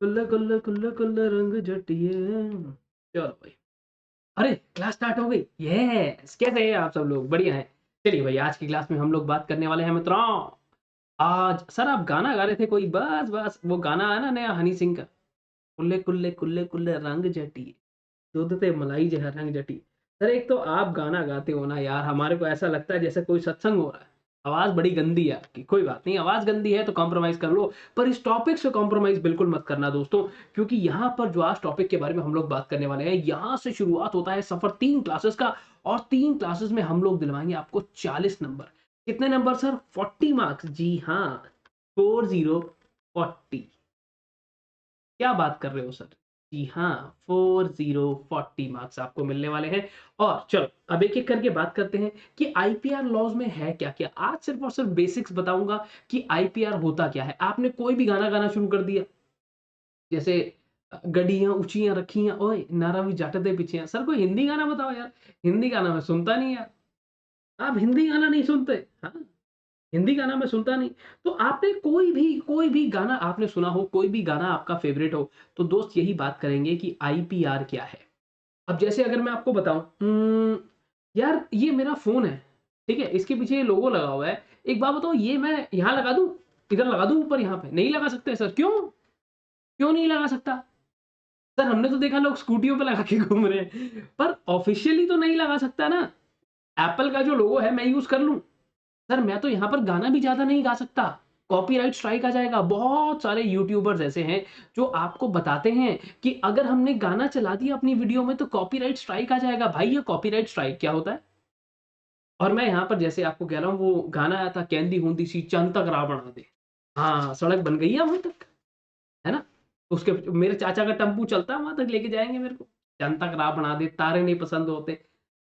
कुल्ले कुल्ले कुल्ले कुल्ले रंग जटिए। चलो भाई। अरे क्लास स्टार्ट हो गई। यस, कैसे हैं आप सब लोग? बढ़िया हैं। चलिए भाई, आज की क्लास में हम लोग बात करने वाले हैं मित्रों। आज सर आप गाना गा रहे थे कोई, बस बस वो गाना है ना नया हनी सिंह का, कुल्ले कुल्ले कुल्ले कुल्ले रंग जटिए, दूध ते मलाई जहर रंग जटी। सर एक तो आप गाना गाते हो ना यार, हमारे को ऐसा लगता है जैसे कोई सत्संग हो रहा है। आवाज बड़ी गंदी है आपकी, कोई बात नहीं, आवाज गंदी है तो कॉम्प्रोमाइज कर लो, पर इस टॉपिक से कॉम्प्रोमाइज बिल्कुल मत करना दोस्तों। क्योंकि यहाँ पर जो आज टॉपिक के बारे में हम लोग बात करने वाले हैं, यहाँ से शुरुआत होता है सफर 3 क्लासेस का। और 3 क्लासेस में हम लोग दिलवाएंगे आपको 40 नंबर। कितने नंबर सर? 40 मार्क्स, जी हाँ, 40, 40। क्या बात कर रहे हो सर? जी हाँ, 40 मार्क्स आपको मिलने वाले हैं। और चलो अब एक एक करके बात करते हैं कि आईपीआर लॉज में है क्या क्या। आज सिर्फ और सिर्फ बेसिक्स बताऊंगा कि आईपीआर होता क्या है। आपने कोई भी गाना गाना शुरू कर दिया, जैसे गड्डियां ऊंचियां रखियां ओए नारा भी जाट दे पीछे। सर कोई हिंदी गाना बताओ यार। हिंदी गाना मैं सुनता नहीं यार। आप हिंदी गाना नहीं सुनते? हाँ, हिंदी गाना मैं सुनता नहीं। तो आपने कोई भी गाना आपने सुना हो, कोई भी गाना आपका फेवरेट हो, तो दोस्त यही बात करेंगे कि आईपीआर क्या है। अब जैसे अगर मैं आपको बताऊं, यार ये मेरा फोन है, ठीक है, इसके पीछे ये लोगो लगा हुआ है। एक बात बताओ, ये मैं यहाँ लगा दूं, इधर लगा दूं ऊपर, यहाँ पे नहीं लगा सकते सर? क्यों? क्यों नहीं लगा सकता? सर हमने तो देखा लोग स्कूटियों पे लगा के घूम रहे हैं, पर ऑफिशियली तो नहीं लगा सकता ना। एप्पल का जो लोगो है मैं यूज कर लूं, सर मैं तो यहाँ पर गाना भी ज़्यादा नहीं गा सकता, कॉपीराइट स्ट्राइक आ जाएगा। बहुत सारे यूट्यूबर्स ऐसे हैं जो आपको बताते हैं कि अगर हमने गाना चला दिया अपनी वीडियो में तो कॉपीराइट स्ट्राइक आ जाएगा। भाई ये कॉपीराइट स्ट्राइक क्या होता है? और मैं यहाँ पर जैसे आपको कह रहा हूँ, वो गाना आया था कैंदी हुंदी सी चंद तक राह बना दे। हाँ, सड़क बन गई है वहां तक, है ना? उसके मेरे चाचा का टेम्पू चलता है, वहां तक लेके जाएंगे मेरे को। चंद तक राह बना दे, तारे नहीं पसंद होते,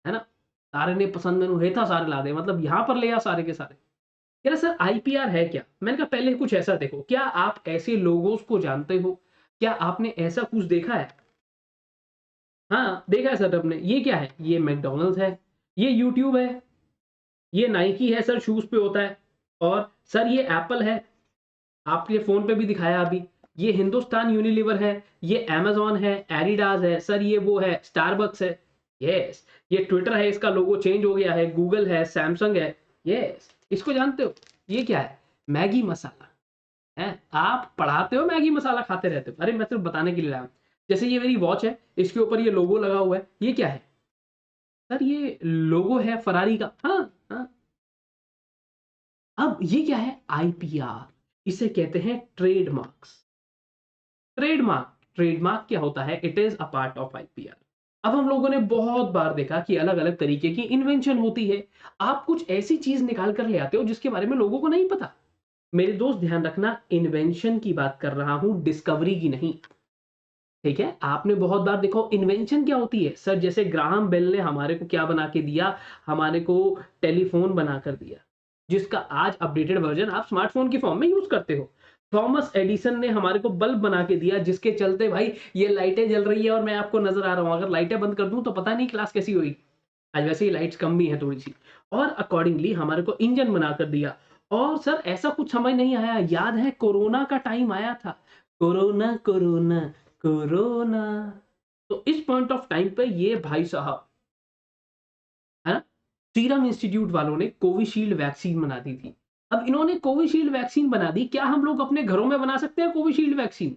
है ना? तारे नहीं पसंद मैनू हेठा सारे ला दे, मतलब यहाँ पर ले आ सारे के सारे। कह रहा सर आईपीआर है क्या? मैंने कहा पहले कुछ ऐसा देखो, क्या आप ऐसे लोगों को जानते हो? क्या आपने ऐसा कुछ देखा है? हाँ देखा है सर आपने। ये क्या है? ये मैकडॉनल्ड्स है, ये यूट्यूब है, ये नाइकी है सर, शूज पे होता है। और सर ये एप्पल है, आपके फोन पे भी दिखाया अभी। ये हिंदुस्तान यूनिलीवर है, ये अमेजोन है, एडिडास है सर, ये वो है स्टारबक्स है। यस, ये ट्विटर है, इसका लोगो चेंज हो गया है, गूगल है, सैमसंग है। यस, इसको जानते हो? ये क्या है? मैगी मसाला है। आप पढ़ाते हो मैगी मसाला खाते रहते हो? अरे मैं सिर्फ बताने के लिए लाया हूं। जैसे ये मेरी वॉच है, इसके ऊपर ये लोगो लगा हुआ है, ये क्या है? सर ये लोगो है फरारी का। हाँ हाँ। अब ये क्या है? आईपीआर, इसे कहते हैं ट्रेडमार्क्स। ट्रेडमार्क, ट्रेडमार्क क्या होता है? It is a part of IPR. अब हम लोगों ने बहुत बार देखा कि अलग अलग तरीके की इन्वेंशन होती है। आप कुछ ऐसी चीज निकाल कर ले आते हो जिसके बारे में लोगों को नहीं पता। मेरे दोस्त ध्यान रखना, इन्वेंशन की बात कर रहा हूं, डिस्कवरी की नहीं। ठीक है, आपने बहुत बार देखो इन्वेंशन क्या होती है सर, जैसे ग्राहम बेल ने हमारे को क्या बना के दिया? हमारे को टेलीफोन बना कर दिया, जिसका आज अपडेटेड वर्जन आप स्मार्टफोन की फॉर्म में यूज करते हो। थॉमस एडिसन ने हमारे को बल्ब बना के दिया, जिसके चलते भाई ये लाइटें जल रही है और मैं आपको नजर आ रहा हूं। अगर लाइटें बंद कर दूं तो पता नहीं क्लास कैसी हुई। आज वैसे ही लाइट्स कम भी है थोड़ी सी। और अकॉर्डिंगली हमारे को इंजन बना कर दिया। और सर ऐसा कुछ समझ नहीं आया, याद है कोरोना का टाइम आया था, कोरोना कोरोना कोरोना। तो इस पॉइंट ऑफ टाइम पे ये भाई साहब, है ना, सीरम इंस्टीट्यूट वालों ने कोविशील्ड वैक्सीन बना दी थी। अब इन्होंने कोविशील्ड वैक्सीन बना दी, क्या हम लोग अपने घरों में बना सकते हैं कोविशील्ड वैक्सीन?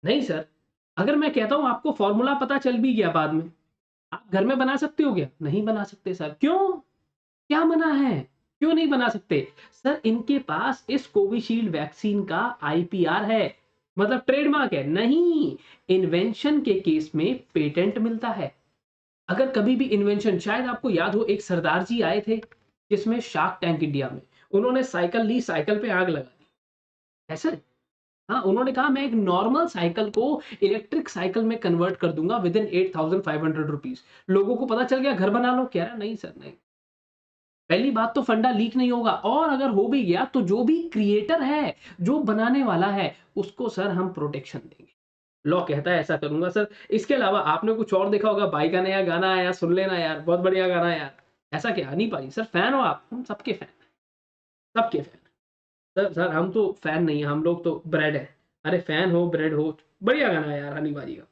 नहीं सर। अगर मैं कहता हूं आपको फॉर्मूला पता चल भी गया बाद में, आप घर में बना सकते हो क्या? नहीं बना सकते सर। क्यों? क्या मना है? क्यों नहीं बना सकते? सर इनके पास इस कोविशील्ड वैक्सीन का आईपीआर है, मतलब ट्रेडमार्क है नहीं। इन्वेंशन के केस में पेटेंट मिलता है। अगर कभी भी इन्वेंशन, शायद आपको याद हो एक सरदार जी आए थे जिसमें शार्क टैंक इंडिया में, उन्होंने साइकिल ली, साइकिल पे आग लगा दी, ऐसा। हाँ, उन्होंने कहा मैं एक नॉर्मल साइकिल को इलेक्ट्रिक साइकिल में कन्वर्ट कर दूंगा विद इन 8500 रुपीज। लोगों को पता चल गया, घर बना लो। कह रहा नहीं सर नहीं। पहली बात तो फंडा लीक नहीं होगा, और अगर हो भी गया तो जो भी क्रिएटर है, जो बनाने वाला है, उसको सर हम प्रोटेक्शन देंगे। लॉ कहता है ऐसा करूंगा सर। इसके अलावा आपने कुछ और देखा होगा, बाई का नया गाना आया, सुन लेना यार, बहुत बढ़िया गाना है यार। ऐसा क्या नहीं पाई सर? फैन हो आप? हम सबके फैन, सबके फैन। सर सर हम तो फैन नहीं है, हम लोग तो ब्रेड है। अरे फैन हो, ब्रेड हो, बढ़िया गाना है यार हनी बाजी का।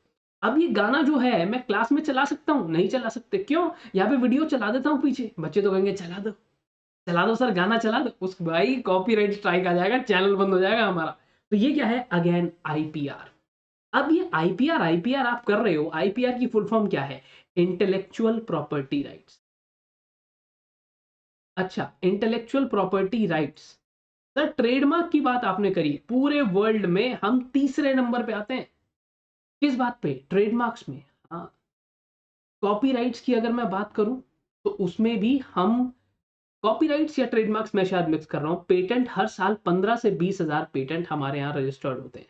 अब ये गाना जो है मैं क्लास में चला सकता हूँ? नहीं चला सकते। क्यों? यहाँ पे वीडियो चला देता हूँ पीछे, बच्चे तो कहेंगे चला दो सर, गाना चला दो। उस भाई कॉपीराइट स्ट्राइक आ जाएगा, चैनल बंद हो जाएगा हमारा। तो ये क्या है? Again IPR. अब ये आईपीआर आप कर रहे हो, आईपीआर की फुल फॉर्म क्या है? Intellectual property rights. अच्छा, intellectual property rights. Sir trademark की बात आपने करी, पूरे वर्ल्ड में हम तीसरे नंबर पे आते हैं। किस बात पे? ट्रेडमार्क्स में। हाँ, कॉपीराइट्स की अगर मैं बात करूं तो उसमें भी हम, कॉपीराइट्स या ट्रेडमार्क्स मैं शायद मिक्स कर रहा हूं। पेटेंट हर साल 15 से 20,000 पेटेंट हमारे यहाँ रजिस्टर्ड होते हैं।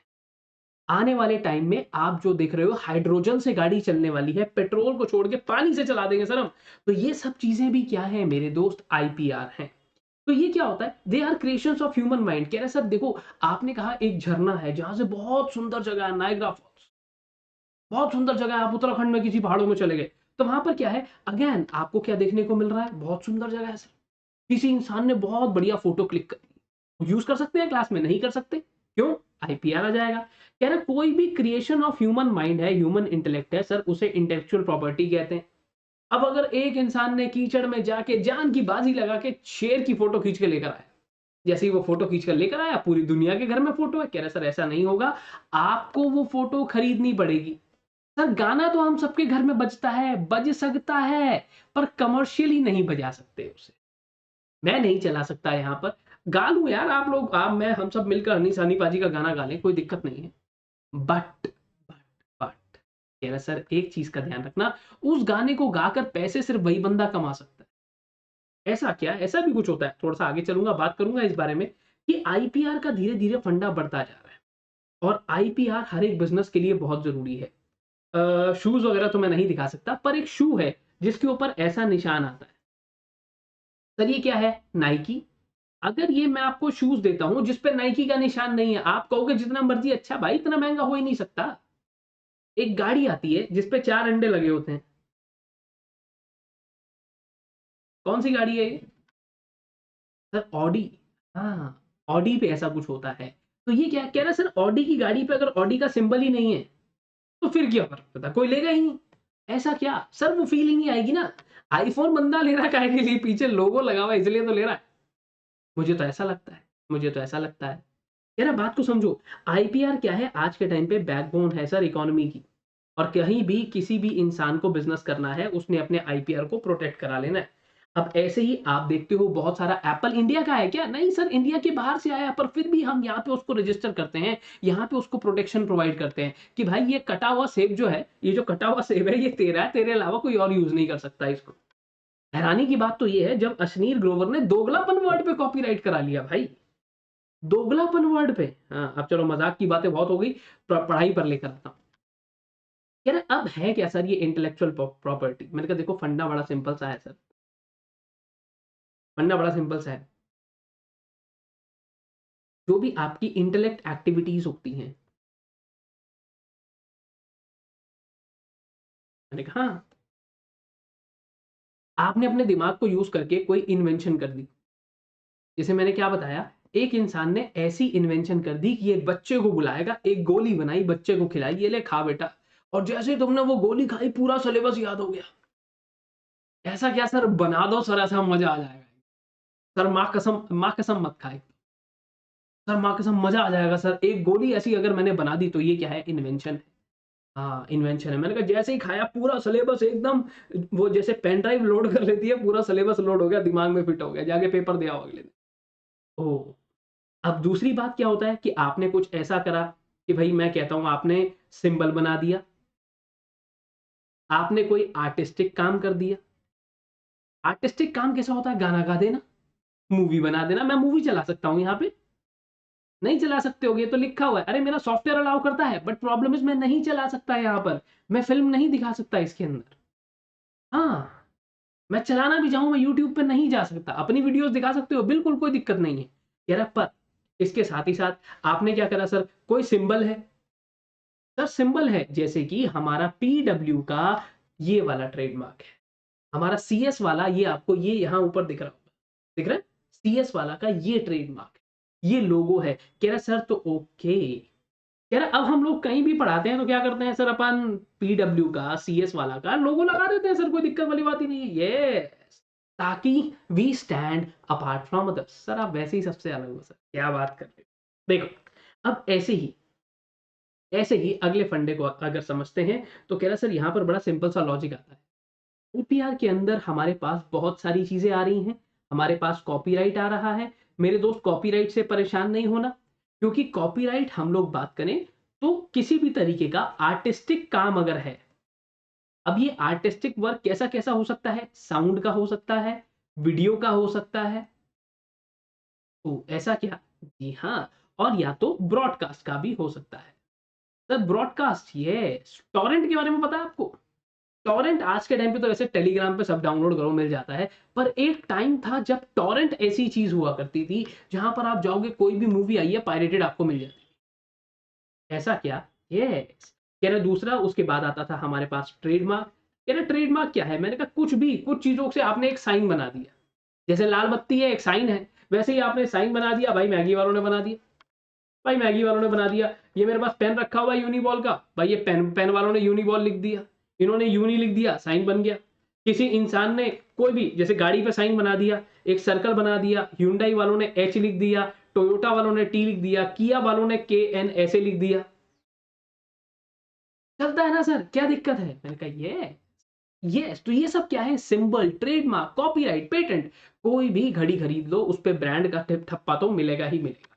आने वाले टाइम में आप जो देख रहे हो, हाइड्रोजन से गाड़ी चलने वाली है, पेट्रोल को छोड़ के पानी से चला देंगे सर हम। तो ये सब चीजें भी क्या है मेरे दोस्त? आईपीआर हैं। तो ये क्या होता है? They are creations of human mind. कह रहे सर देखो, आपने कहा एक झरना है जहां से बहुत सुंदर जगह है, नायग्रा फॉल्स, बहुत सुंदर जगह है, आप उत्तराखंड में किसी पहाड़ों में चले गए, तो वहां पर क्या है? अगेन आपको क्या देखने को मिल रहा है? बहुत सुंदर जगह है सर, किसी इंसान ने बहुत बढ़िया फोटो क्लिक कर ली। यूज कर सकते हैं क्लास में? नहीं कर सकते। क्यों? आईपीआर आ जाएगा। कह रहे कोई भी क्रिएशन ऑफ ह्यूमन माइंड है, ह्यूमन इंटेलेक्ट है सर, उसे इंटेलेक्चुअल प्रॉपर्टी कहते हैं। अब अगर एक इंसान ने कीचड़ में जाके जान की बाजी लगा के शेर की फोटो खींच के लेकर आया, जैसे ही वो फोटो खींच कर लेकर आया, पूरी दुनिया के घर में फोटो है, कह रहे सर ऐसा नहीं होगा, आपको वो फोटो खरीदनी पड़ेगी। सर गाना तो हम सबके घर में बजता है, बज सकता है, पर कमर्शियली नहीं बजा सकते उसे। मैं नहीं चला सकता यहाँ पर। गा लूं यार, आप लोग, आप, मैं, हम सब मिलकर हनी सानी पाजी का गाना गा लें, कोई दिक्कत नहीं है। बट बट कह रहा सर एक चीज का ध्यान रखना, उस गाने को गाकर पैसे सिर्फ वही बंदा कमा सकता है। ऐसा क्या? ऐसा भी कुछ होता है? थोड़ा सा आगे चलूंगा, बात करूंगा इस बारे में कि आईपीआर का धीरे धीरे फंडा बढ़ता जा रहा है, और आईपीआर हर एक बिजनेस के लिए बहुत जरूरी है। शूज वगैरह तो मैं नहीं दिखा सकता, पर एक शू है जिसके ऊपर ऐसा निशान आता है। सर ये क्या है? नाइकी। अगर ये मैं आपको शूज देता हूं जिस पे नाइकी का निशान नहीं है, आप कहोगे जितना मर्जी अच्छा भाई, इतना महंगा हो ही नहीं सकता। एक गाड़ी आती है जिस पे 4 अंडे लगे होते हैं, कौन सी गाड़ी है ये? Sir Audi. हाँ, ऑडी पे ऐसा कुछ होता है। तो ये क्या कह रहा है सर? ऑडी की गाड़ी पे अगर ऑडी का सिंबल ही नहीं है तो फिर क्या फर्क पड़ता, कोई लेगा ही नहीं। ऐसा क्या सर? वो फील ही नहीं आएगी ना। आईफोन बंदा ले रहा है काहे के लिए? पीछे लोगो लगा हुआ है इसलिए तो ले रहा है। मुझे तो ऐसा लगता है, मुझे तो ऐसा लगता है। यार बात को समझो, आईपीआर क्या है? आज के टाइम पे बैकबोन है सर इकोनॉमी की। और कहीं भी किसी भी इंसान को बिजनेस करना है, उसने अपने आईपीआर को प्रोटेक्ट करा लेना है। अब ऐसे ही आप देखते हो बहुत सारा, एप्पल इंडिया का है क्या? नहीं सर, इंडिया के बाहर से आया, पर फिर भी हम यहाँ पे उसको रजिस्टर करते हैं, यहाँ पे उसको प्रोटेक्शन प्रोवाइड करते हैं कि भाई ये कटा हुआ सेब जो है, ये जो कटा हुआ सेब है, ये तेरा है, तेरे अलावा कोई और यूज नहीं कर सकता इसको। हैरानी की बात तो ये है, जब अश्नीर ग्रोवर ने दोगलापन वर्ड पे कॉपीराइट करा लिया भाई, दोगलापन वर्ड पे। हाँ, अब चलो मजाक की बातें बहुत हो गई, पढ़ाई पर लेकर आता हूँ। यार अब है क्या सर ये इंटेलेक्चुअल प्रॉपर्टी? मैंने कहा देखो फंडा बड़ा सिंपल सा है सर, फंडा बड़ा सिंपल सा है। जो भी आपकी इंटेलेक्ट एक्टिविटीज होती हैं, मैंने कहा हाँ, आपने अपने दिमाग को यूज करके कोई इन्वेंशन कर दी। जैसे मैंने क्या बताया, एक इंसान ने ऐसी इन्वेंशन कर दी कि एक बच्चे को बुलाएगा, एक गोली बनाई, बच्चे को खिलाई, ये ले खा बेटा, और जैसे ही तुमने वो गोली खाई पूरा सिलेबस याद हो गया। ऐसा क्या सर? बना दो सर, ऐसा मजा आ जाएगा। सर माँ कसम, माँ कसम मत खाए। सर माँ कसम मजा आ जाएगा सर, एक गोली ऐसी अगर मैंने बना दी तो ये क्या है? इन्वेंशन है। हाँ इन्वेंशन है। मैंने कहा जैसे ही खाया पूरा सिलेबस एकदम, वो जैसे पेन ड्राइव लोड कर लेती है, पूरा सिलेबस लोड हो गया, दिमाग में फिट हो गया, जाके पेपर दिया हो अगले दिन। ओ, अब दूसरी बात क्या होता है कि आपने कुछ ऐसा करा कि भाई मैं कहता हूं आपने सिंबल बना दिया, आपने कोई आर्टिस्टिक काम कर दिया। आर्टिस्टिक काम कैसा होता है? गाना गा देना, मूवी बना देना। मैं मूवी चला सकता हूं यहाँ पे? नहीं चला सकते होगे, तो लिखा हुआ है। अरे मेरा सॉफ्टवेयर अलाउ करता है, बट प्रॉब्लम इज मैं नहीं चला सकता यहाँ पर, मैं फिल्म नहीं दिखा सकता इसके अंदर। हाँ, मैं चलाना भी चाहूं, मैं यूट्यूब पे नहीं जा सकता। अपनी वीडियोस दिखा सकते हो, बिल्कुल कोई दिक्कत नहीं है। यार पर इसके साथ ही साथ आपने क्या करा सर? कोई सिंबल है सर, सिंबल है, जैसे कि हमारा पीडब्ल्यू का ये वाला ट्रेडमार्क है, हमारा सीएस वाला, ये आपको ये यहाँ ऊपर दिख रहा होगा, दिख रहा है? सीएस वाला का ये ट्रेडमार्क, ये लोगो है। कह रहा सर तो ओके, कह रहा अब हम लोग कहीं भी पढ़ाते हैं तो क्या करते हैं सर, अपन पीडब्ल्यू का, सीएस वाला का लोगो लगा देते हैं सर, कोई दिक्कत वाली बात ही नहीं है ये, ताकि we stand apart from others. Sir आप वैसे ही सबसे अलग हो सर, क्या बात कर रहे हो। देखो अब ऐसे ही अगले फंडे को अगर समझते हैं तो कह रहा सर यहाँ पर बड़ा सिंपल सा लॉजिक आता है। ईपीआर के अंदर हमारे पास बहुत सारी चीजें आ रही हैं, हमारे पास कॉपीराइट आ रहा है। मेरे दोस्त कॉपीराइट से परेशान नहीं होना, क्योंकि कॉपीराइट हम लोग बात करें तो किसी भी तरीके का आर्टिस्टिक काम अगर है, अब ये आर्टिस्टिक वर्क कैसा कैसा हो सकता है, साउंड का हो सकता है, वीडियो का हो सकता है, तो ऐसा क्या, जी हाँ, और या तो ब्रॉडकास्ट का भी हो सकता है। सर ब्रॉडकास्ट, ये टॉरेंट के बारे में पता है आपको? टॉरेंट आज के टाइम पे तो वैसे टेलीग्राम पे सब डाउनलोड करो मिल जाता है, पर एक टाइम था जब टॉरेंट ऐसी चीज हुआ करती थी जहां पर आप जाओगे कोई भी मूवी आई है पायरेटेड आपको मिल जाती है। ऐसा क्या, यस। कह रहे दूसरा उसके बाद आता था हमारे पास ट्रेडमार्क। कह रहे ट्रेडमार्क क्या है, मैंने कहा कुछ भी, कुछ चीजों से आपने एक साइन बना दिया, जैसे लाल बत्ती है एक साइन है, वैसे ही आपने साइन बना दिया। भाई मैगी वालों ने बना दिया, भाई मैगी वालों ने बना दिया। ये मेरे पास पेन रखा हुआ है यूनिबॉल का, भाई ये पेन पेन वालों ने यूनिबॉल लिख दिया, इन्होंने यूनी लिख दिया, साइन बन गया। किसी इंसान ने कोई भी जैसे गाड़ी पे साइन बना दिया, एक सर्कल बना दिया, Hyundai वालों ने एच लिख दिया, टोयोटा वालों ने टी लिख दिया, किया वालों ने के एन ऐसे लिख दिया। चलता है ना सर, क्या दिक्कत है। मैंने कहा ये तो ये सब क्या है, सिंबल, ट्रेडमार्क, कॉपीराइट, पेटेंट। कोई भी घड़ी खरीद लो उस पे ब्रांड का ठप्पा तो मिलेगा ही मिलेगा।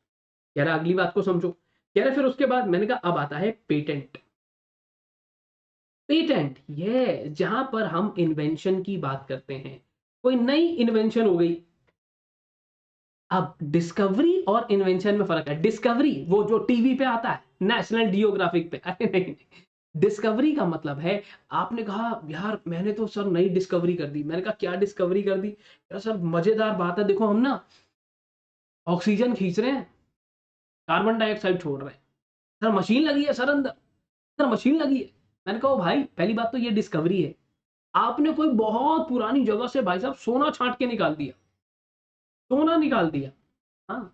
कह रहा अगली बात को समझो। कह रहे फिर उसके बाद मैंने कहा अब आता है पेटेंट। पेटेंट ये जहां पर हम इन्वेंशन की बात करते हैं, कोई नई इन्वेंशन हो गई। अब डिस्कवरी और इन्वेंशन में फर्क है। डिस्कवरी वो जो टीवी पे आता है नेशनल जियोग्राफिक पे, अरे नहीं, डिस्कवरी का मतलब है आपने कहा यार मैंने तो सर नई डिस्कवरी कर दी। मैंने कहा क्या डिस्कवरी कर दी? यार सर मजेदार बात है, देखो हम ना ऑक्सीजन खींच रहे हैं, कार्बन डाइऑक्साइड छोड़ रहे हैं, सर मशीन लगी है सर अंदर, सर मशीन लगी है। मैंने कहा भाई पहली बात तो ये डिस्कवरी है, आपने कोई बहुत पुरानी जगह से भाई साहब सोना छांट के निकाल दिया, सोना निकाल दिया। हाँ,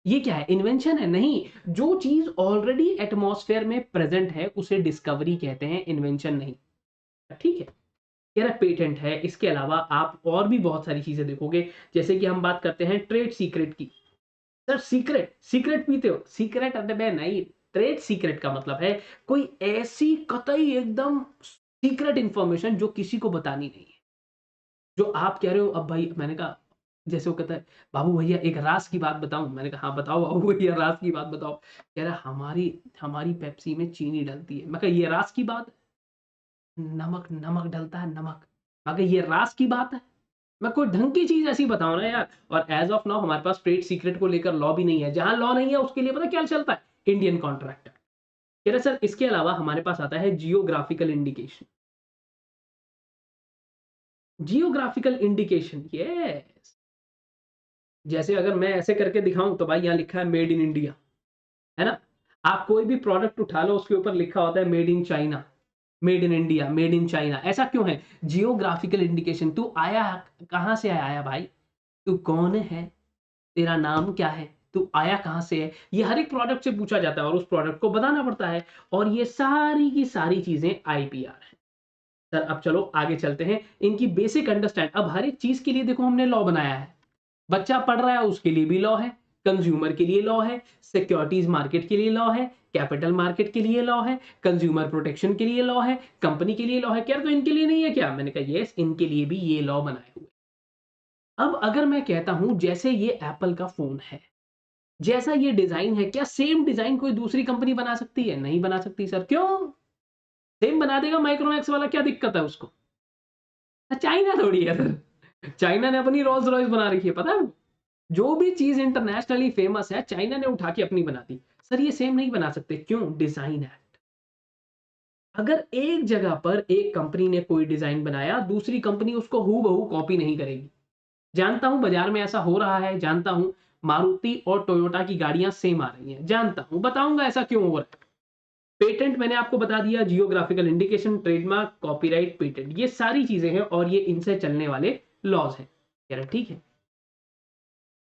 ये क्या है, इन्वेंशन है? नहीं, जो चीज ऑलरेडी एटमॉस्फेयर में प्रेजेंट है उसे डिस्कवरी कहते हैं, इन्वेंशन नहीं। ठीक है, कह रहा पेटेंट है। इसके अलावा आप और भी बहुत सारी चीजें देखोगे, जैसे कि हम बात करते हैं ट्रेड सीक्रेट की। सर सीक्रेट, सीक्रेट पीते हो? सीक्रेट अरे नहीं, ट्रेड सीक्रेट का मतलब है कोई ऐसी कतई एकदम सीक्रेट इंफॉर्मेशन जो किसी को बतानी नहीं है, जो आप कह रहे हो। अब भाई मैंने कहा, जैसे वो कहता है बाबू भैया एक राज की बात बताऊं, मैंने कहा हाँ बताओ बाबू भैया राज की बात बताओ। कह रहा हमारी हमारी पेप्सी में चीनी डलती है। मैं कहा ये राज की बात है? नमक, नमक डलता है नमक। मैं कहा ये राज की बात है? मैं कोई ढंग की चीज ऐसी बताओ ना यार। और एज ऑफ नाउ हमारे पास ट्रेड सीक्रेट को लेकर लॉ भी नहीं है, जहां लॉ नहीं है उसके लिए पता क्या चलता है, इंडियन कॉन्ट्रैक्ट। कह रहे सर इसके अलावा हमारे पास आता है geographical indication. Geographical indication, yes. जैसे अगर मैं ऐसे करके दिखाऊं तो भाई यहाँ लिखा है मेड इन इंडिया, है ना? आप कोई भी प्रोडक्ट उठा लो उसके ऊपर लिखा होता है made in China, made in India, made in China. ऐसा क्यों है? Geographical indication. तू आया कहां से आया भाई, तू कौन है, तेरा नाम क्या है, तू आया कहां से है, ये हर एक प्रोडक्ट से पूछा जाता है और उस प्रोडक्ट को बताना पड़ता है। और ये सारी की सारी चीजें आईपीआर है। सर अब चलो आगे चलते हैं, इनकी बेसिक अंडरस्टैंड। अब हर एक चीज के लिए देखो हमने लॉ बनाया है, बच्चा पढ़ रहा है उसके लिए भी लॉ है, कंज्यूमर के लिए लॉ है, सिक्योरिटीज मार्केट के लिए लॉ है, कैपिटल मार्केट के लिए लॉ है, कंज्यूमर प्रोटेक्शन के लिए लॉ है, कंपनी के लिए लॉ है। क्या तो इनके लिए नहीं है क्या? मैंने कहा यस, इनके लिए भी ये लॉ बनाए हुए। अब अगर मैं कहता हूं जैसे ये एप्पल का फोन है, जैसा ये डिजाइन है, क्या सेम डिजाइन कोई दूसरी कंपनी बना सकती है? नहीं बना सकती सर। क्यों? सेम बना देगा माइक्रोमैक्स वाला, क्या दिक्कत है उसको? चाइना थोड़ी है सर, चाइना ने अपनी रोल्स रॉयस बना रखी है, पता है? जो भी चीज इंटरनेशनली फेमस है चाइना ने उठा के अपनी बना दी। सर ये सेम नहीं बना सकते, क्यों? डिजाइन है। अगर एक जगह पर एक कंपनी ने कोई डिजाइन बनाया, दूसरी कंपनी उसको हूबहू कॉपी नहीं करेगी। जानता हूं बाजार में ऐसा हो रहा है, जानता हूं मारुति और टोयोटा की गाड़ियां सेम आ रही हैं, जानता हूं, बताऊंगा ऐसा क्यों हो रहा है। पेटेंट मैंने आपको बता दिया, geographical indication, trademark, copyright, patent, ये सारी चीजें हैं और ये इनसे चलने वाले लॉज हैं। कह रहा ठीक है।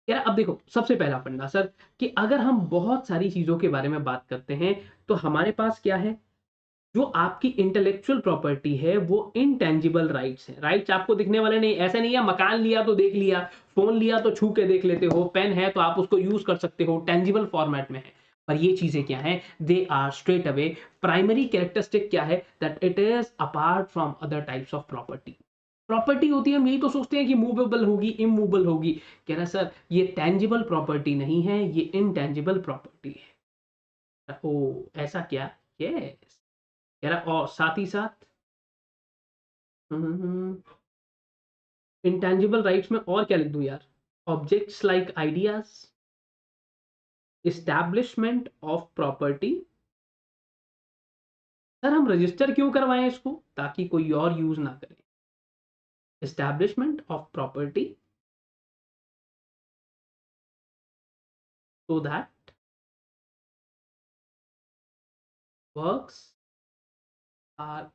यार अब देखो सबसे पहला फंडा सर कि अगर हम बहुत सारी चीजों के बारे में बात करते हैं तो हमारे पास क्या है, जो आपकी इंटेलेक्चुअल प्रॉपर्टी है वो इनटेंजिबल राइट्स है। राइट्स आपको दिखने वाले नहीं, ऐसा नहीं है मकान लिया तो देख लिया, फोन लिया तो छू के देख लेते हो, पेन है तो आप उसको यूज कर सकते हो, टेंजिबल फॉर्मेट में है। पर ये चीजें क्या है, they are straight away primary characteristic क्या है, that it is apart from other types of property. Property होती है, हम यही तो सोचते हैं कि मूवेबल होगी इमूवेबल होगी, कह रहा सर ये टेंजिबल प्रॉपर्टी नहीं है, ये इनटेंजिबल प्रॉपर्टी है। ओ ऐसा क्या, यस कह रहा, और साथ ही साथ इंटेंजिबल राइट्स में और क्या लिख दूं यार, objects like ideas, establishment of property. Sir हम रजिस्टर क्यों करवाएं इसको, ताकि कोई और यूज ना करे। Establishment of property so that works are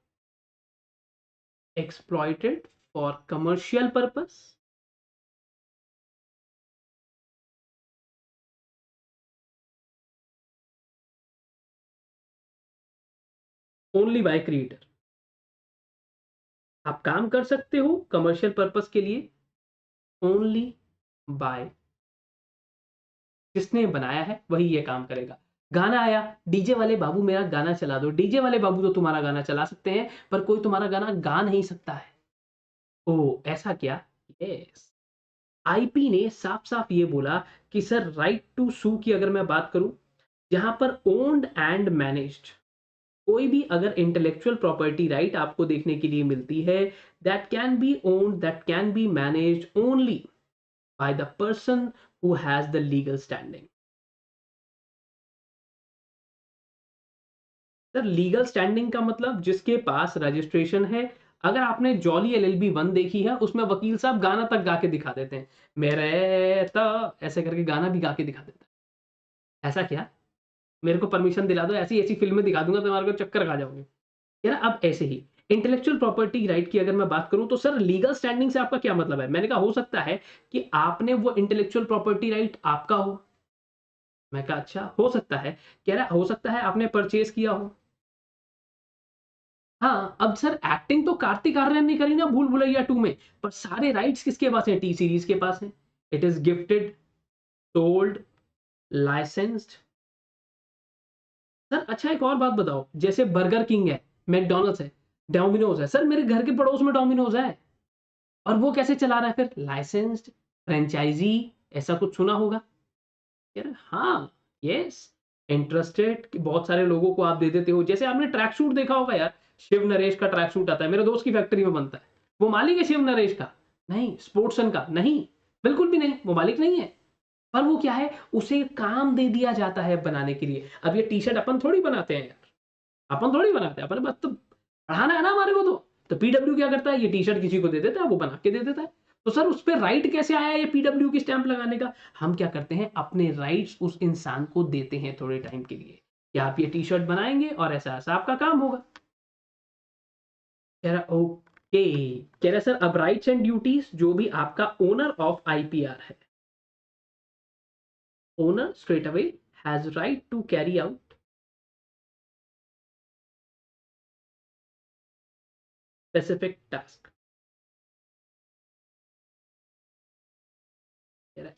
exploited for commercial purpose, only by creator। आप काम कर सकते हो कमर्शियल पर्पस के लिए ओनली बाय, जिसने बनाया है वही ये काम करेगा। गाना आया, डीजे वाले बाबू मेरा गाना चला दो, डीजे वाले बाबू तो तुम्हारा गाना चला सकते हैं पर कोई तुम्हारा गाना गा नहीं सकता है। ओ ऐसा क्या, यस आईपी ने साफ साफ ये बोला कि सर राइट टू सू की अगर मैं बात करूं, जहां पर ओन्ड एंड मैनेज्ड कोई भी अगर इंटेलेक्चुअल प्रॉपर्टी राइट आपको देखने के लिए मिलती है, that can B owned that can be managed only by the person who has the legal standing. Sir legal standing का मतलब जिसके पास रजिस्ट्रेशन है। अगर आपने जॉली एलएलबी वन देखी है, उसमें वकील साहब गाना तक गा के दिखा देते हैं, मेरे तो ऐसे करके गाना भी गा के दिखा देता है। ऐसा क्या, मेरे को परमिशन दिला दो, ऐसी ऐसी फिल्में दिखा दूंगा तुम्हारे को चक्कर खा जाओगे यार। अब ऐसे ही इंटेलेक्चुअल प्रॉपर्टी राइट की अगर मैं बात करूं तो सर लीगल स्टैंडिंग से आपका क्या मतलब है। मैंने कहा हो सकता है कि आपने वो इंटेलेक्चुअल प्रॉपर्टी राइट आपका हो। मैं कहा अच्छा हो सकता है, कह रहा हो सकता है आपने परचेज किया हो। हाँ अब सर एक्टिंग तो कार्तिक आर्यन ने करी ना भूल भुलैया 2 में, पर सारे राइट्स किसके पास हैं, टी सीरीज के पास हैं। It is gifted, sold, licensed. Sir अच्छा एक और बात बताओ, जैसे बर्गर किंग है, मैकडोनल्ड्स है, डोमिनोज है, सर मेरे घर के पड़ोस में डोमिनोज है, और वो कैसे चला रहा है फिर, लाइसेंस्ड फ्रेंचाइजी, ऐसा कुछ सुना होगा यार। हाँ यस, इंटरेस्टेड बहुत सारे लोगों को आप दे देते हो। जैसे आपने ट्रैक सूट देखा होगा यार, शिव नरेश का ट्रैक सूट आता है, मेरे दोस्त की फैक्ट्री में बनता है। वो मालिक है शिव नरेश का, नहीं स्पोर्ट्सन का नहीं, बिल्कुल भी नहीं, वो मालिक नहीं है। पर वो क्या है, उसे काम दे दिया जाता है बनाने के लिए। अब ये टी शर्ट अपन थोड़ी बनाते हैं यार, अपन थोड़ी बनाते हैं, अपन बस तो पढ़ाना है ना हमारे को। तो पीडब्ल्यू क्या करता है, ये टी शर्ट किसी को दे देता है, वो बना के दे देता है। तो सर उस पर राइट कैसे आया ये पीडब्ल्यू की स्टैंप लगाने का। हम क्या करते हैं, अपने राइट्स उस इंसान को देते हैं थोड़े टाइम के लिए, कि आप ये टी शर्ट बनाएंगे और ऐसा ऐसा आपका काम होगा। कह रहा ओके, कह रहा सर अब राइट्स एंड ड्यूटीज जो भी आपका ओनर ऑफ आईपीआर है, owner straight away has right to carry out specific task.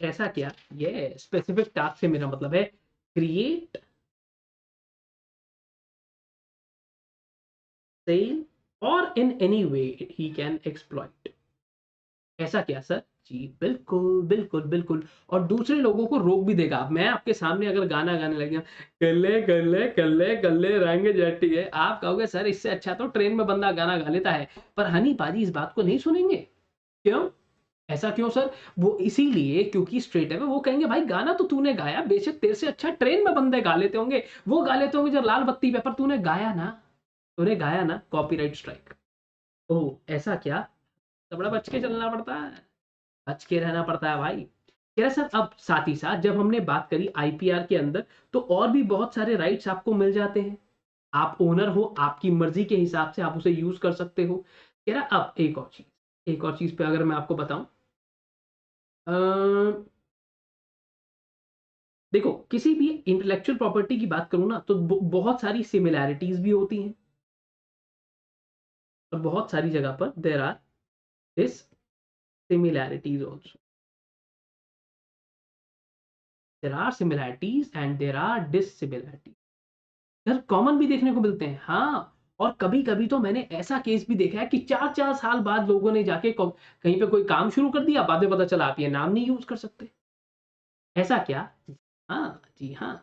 ऐसा क्या, ये स्पेसिफिक टास्क से मेरा मतलब है क्रिएट, सेल और in any way he can exploit. ऐसा क्या सर, जी बिल्कुल बिल्कुल बिल्कुल। और दूसरे लोगों को रोक भी देगा। अब मैं आपके सामने अगर गाना गाने लग गया, कल्ले कल्ले कल्ले कल्ले रंग जट्टी है, आप कहोगे सर इससे अच्छा तो ट्रेन में बंदा गाना गा लेता है। पर हनी पाजी इस बात को नहीं सुनेंगे। क्यों, ऐसा क्यों सर, वो इसीलिए क्योंकि स्ट्रेट है वो कहेंगे भाई गाना तो तूने गाया, बेशक तेरे से अच्छा ट्रेन में बंदे गा लेते होंगे, वो गा लेते होंगे जो लाल बत्ती पे, पर तूने गाया ना, तूने गाया ना, कॉपीराइट स्ट्राइक। ओह ऐसा क्या, तो बड़ा बच के चलना पड़ता है, बच के रहना पड़ता है भाई। कह रहा सर अब साथ ही साथ जब हमने बात करी आईपीआर के अंदर, तो और भी बहुत सारे राइट्स आपको मिल जाते हैं। आप ओनर हो, आपकी मर्जी के हिसाब से आप उसे यूज कर सकते हो। कह रहा अब एक और चीज, एक और चीज पे अगर मैं आपको बताऊं, देखो किसी भी इंटेलेक्चुअल प्रॉपर्टी की बात करूं ना तो बहुत सारी सिमिलैरिटीज भी होती हैं और बहुत सारी जगह पर there are this similarities also. There are similarities and there are dissimilarities. यार कॉमन भी देखने को मिलते हैं, हाँ। और कभी कभी तो मैंने ऐसा केस भी देखा है कि 4-4 साल बाद लोगों ने जाके कहीं पे कोई काम शुरू कर दिया, बाद में पता चला आप ये नाम नहीं यूज कर सकते। ऐसा क्या? हाँ जी हाँ।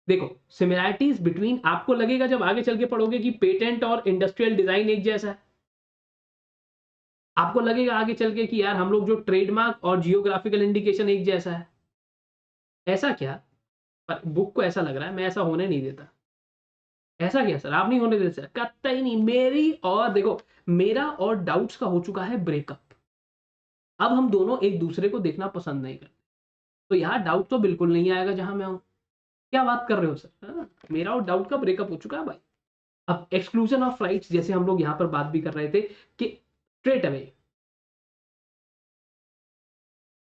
देखो सिमिलैरिटीज बिटवीन, आपको लगेगा जब आगे चल के पढ़ोगे कि पेटेंट और इंडस्ट्रियल डिजाइन एक जैसा है। आपको लगेगा आगे चल के कि यार हम लोग जो ट्रेडमार्क और जियोग्राफिकल इंडिकेशन एक जैसा है। ऐसा क्या? पर बुक को ऐसा लग रहा है, मैं ऐसा होने नहीं देता। ऐसा क्या सर, आप नहीं होने देते सर? कतई नहीं। मेरी और देखो, मेरा और डाउट्स का हो चुका है ब्रेकअप। अब हम दोनों एक दूसरे को देखना पसंद नहीं करते, तो यहाँ डाउट तो बिल्कुल नहीं आएगा जहां मैं हूं। क्या बात कर रहे हो सर? हाँ, मेरा और डाउट का ब्रेकअप हो चुका है भाई। अब एक्सक्लूजन ऑफ राइट्स, जैसे हम लोग यहाँ पर बात भी कर रहे थे कि straight away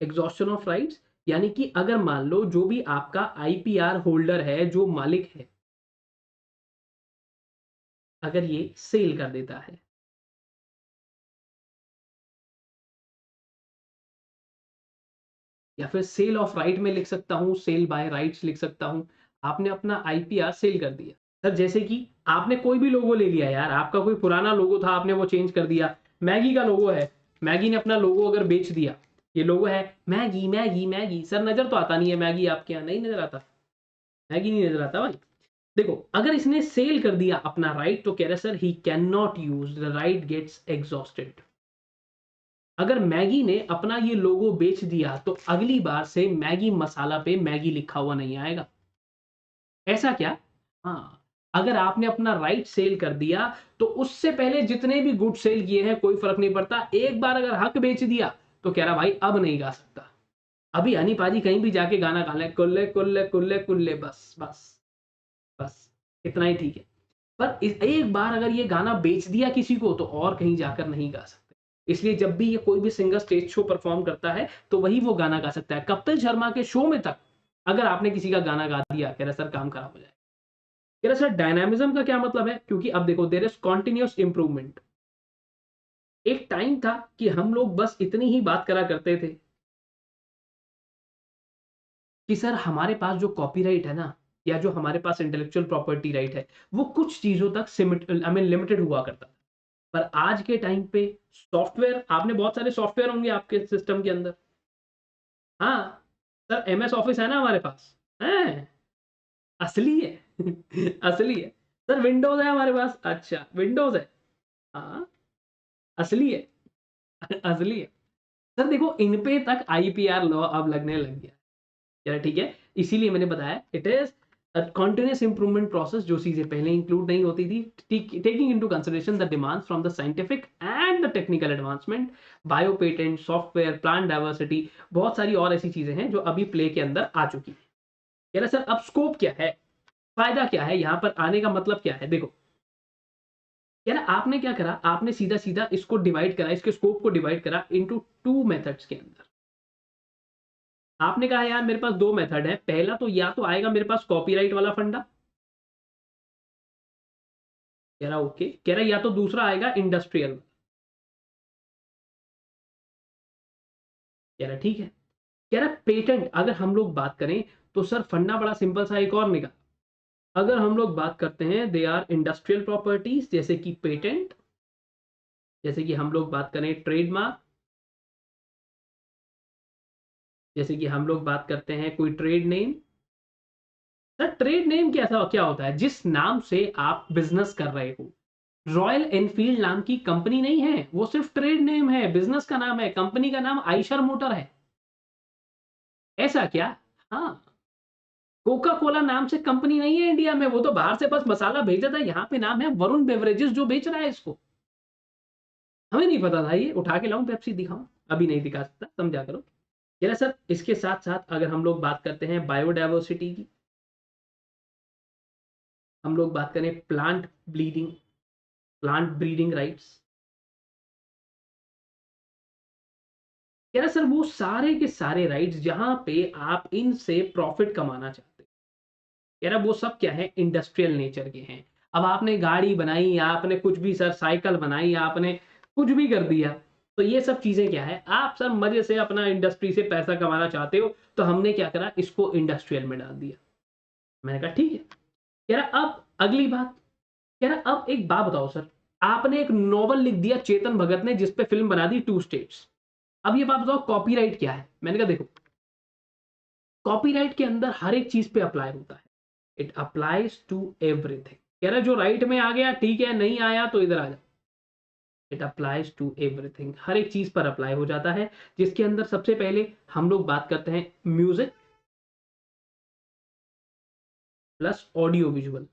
exhaustion of rights, यानी कि अगर मान लो जो भी आपका आईपीआर होल्डर है, जो मालिक है, अगर ये सेल कर देता है, या फिर सेल ऑफ राइट में लिख सकता हूं, सेल बाय राइट्स लिख सकता हूं। आपने अपना आईपीआर सेल कर दिया सर, जैसे कि आपने कोई भी लोगो ले लिया यार, आपका कोई पुराना लोगो था, आपने वो चेंज कर दिया। मैगी का लोगो है, मैगी ने अपना लोगो अगर बेच दिया, ये लोगो है मैगी मैगी मैगी, सर नजर तो आता नहीं है मैगी, आपके यहाँ नहीं नजर आता, मैगी नहीं नजर आता भाई। देखो अगर इसने सेल कर दिया अपना राइट, तो कह रहे sir he can not use the right gets exhausted. अगर मैगी ने अपना ये लोगो बेच दिया तो अगली बार से मैगी मसाला पे मैगी लिखा हुआ नहीं आएगा। ऐसा क्या? हाँ। अगर आपने अपना राइट सेल कर दिया, तो उससे पहले जितने भी गुड सेल किए हैं कोई फर्क नहीं पड़ता, एक बार अगर हक बेच दिया तो कह रहा भाई अब नहीं गा सकता। अभी हनी पाजी कहीं भी जाके गाना गा ले, कुल्ले कुल्ले कुल्ले कुल्ले, बस बस बस, इतना ही ठीक है। पर एक बार अगर ये गाना बेच दिया किसी को, तो और कहीं जाकर नहीं गा सकते। इसलिए जब भी ये कोई भी सिंगर स्टेज शो परफॉर्म करता है, तो वही वो गाना गा सकता है। कपिल शर्मा के शो में तक अगर आपने किसी का गाना गा दिया, कह रहा सर काम खराब हो जाए। कह रहा सर डायनामिज्म का क्या मतलब है? क्योंकि अब देखो देयर इज कॉन्टिन्यूअस इंप्रूवमेंट। एक टाइम था कि हम लोग बस इतनी ही बात करा करते थे कि सर हमारे पास जो कॉपीराइट है ना, या जो हमारे पास इंटेलेक्चुअल प्रॉपर्टी राइट है, वो कुछ चीजों तक आई मीन लिमिटेड हुआ करता था। पर आज के टाइम पे सॉफ्टवेयर, आपने बहुत सारे सॉफ्टवेयर होंगे आपके सिस्टम के अंदर। हाँ सर, एमएस ऑफिस है ना हमारे पास, है असली है। असली है। सर विंडोज है हमारे पास, अच्छा विंडोज है, हाँ असली है। असली है। सर देखो इन पे तक आईपीआर लॉ अब लगने लग गया। चलो ठीक है, इसीलिए मैंने बताया it is continuous improvement process, जो चीजें पहले इंक्लूड नहीं होती थी, taking into consideration the demands from the scientific and the technical advancement, bio patent, software, plant diversity, बहुत सारी और ऐसी चीजें हैं जो अभी प्ले के अंदर आ चुकी है। कह रहा सर अब स्कोप क्या है, फायदा क्या है, यहाँ पर आने का मतलब क्या है? देखो कह रहा आपने क्या करा, आपने सीधा सीधा इसको डिवाइड करा, इसके स्कोप को डिवाइड करा इनटू टू मेथड्स के अंदर। आपने कहा यार मेरे पास दो मेथड है, पहला तो या तो आएगा मेरे पास कॉपीराइट वाला फंडा, कह रहा ओके, कह रहा या तो दूसरा आएगा इंडस्ट्रियल, कह रहा ठीक है। कह रहा पेटेंट अगर हम लोग बात करें, तो सर फंडा बड़ा सिंपल सा एक और निकला। अगर हम लोग बात करते हैं दे आर इंडस्ट्रियल प्रॉपर्टीज, जैसे कि पेटेंट, जैसे कि हम लोग बात करें ट्रेडमार्क, जैसे कि हम लोग बात करते हैं कोई trade name. Sir trade name कैसा क्या होता है? जिस नाम से आप बिजनेस कर रहे हो। रॉयल एनफील्ड नाम की कंपनी नहीं है, वो सिर्फ ट्रेड नेम है, बिजनेस का नाम है, कंपनी का नाम आइशर मोटर है। ऐसा क्या? हाँ। कोका कोला नाम से कंपनी नहीं है इंडिया में, वो तो बाहर से बस मसाला भेजा था, यहाँ पे नाम है वरुण बेवरेजेस जो बेच रहा है इसको। हमें नहीं पता था, ये उठा के लाऊं पेप्सी दिखाऊं? अभी नहीं दिखा सकता, समझा करो। ये सर इसके साथ साथ अगर हम लोग बात करते हैं बायोडाइवर्सिटी की, हम लोग बात करें प्लांट ब्रीडिंग राइट्स, कह रहा सर वो सारे के सारे राइट्स जहां पे आप इनसे प्रॉफिट कमाना चाहते हैं, कह रहा वो सब क्या है, इंडस्ट्रियल नेचर के हैं। अब आपने गाड़ी बनाई, आपने कुछ भी सर साइकिल बनाई, आपने कुछ भी कर दिया, तो ये सब चीजें क्या है, आप सर मजे से अपना इंडस्ट्री से पैसा कमाना चाहते हो, तो हमने क्या करा, इसको इंडस्ट्रियल में डाल दिया। मैंने कहा ठीक है। कह रहा अब अगली बात, कह रहा अब एक बात बताओ सर, आपने एक नॉवल लिख दिया चेतन भगत ने, जिस पे फिल्म बना दी टू स्टेट्स। अब ये बात बताओ कॉपीराइट क्या है। मैंने कहा देखो, कॉपीराइट के अंदर हर एक चीज पे अप्लाई होता है, इट अप्लाइज टू एवरीथिंग। कह रहा जो राइट में आ गया ठीक है, नहीं आया तो इधर आ जाओ। इट अप्लाइज टू एवरीथिंग, हर एक चीज पर अप्लाई हो जाता है, जिसके अंदर सबसे पहले हम लोग बात करते हैं music plus audio visual.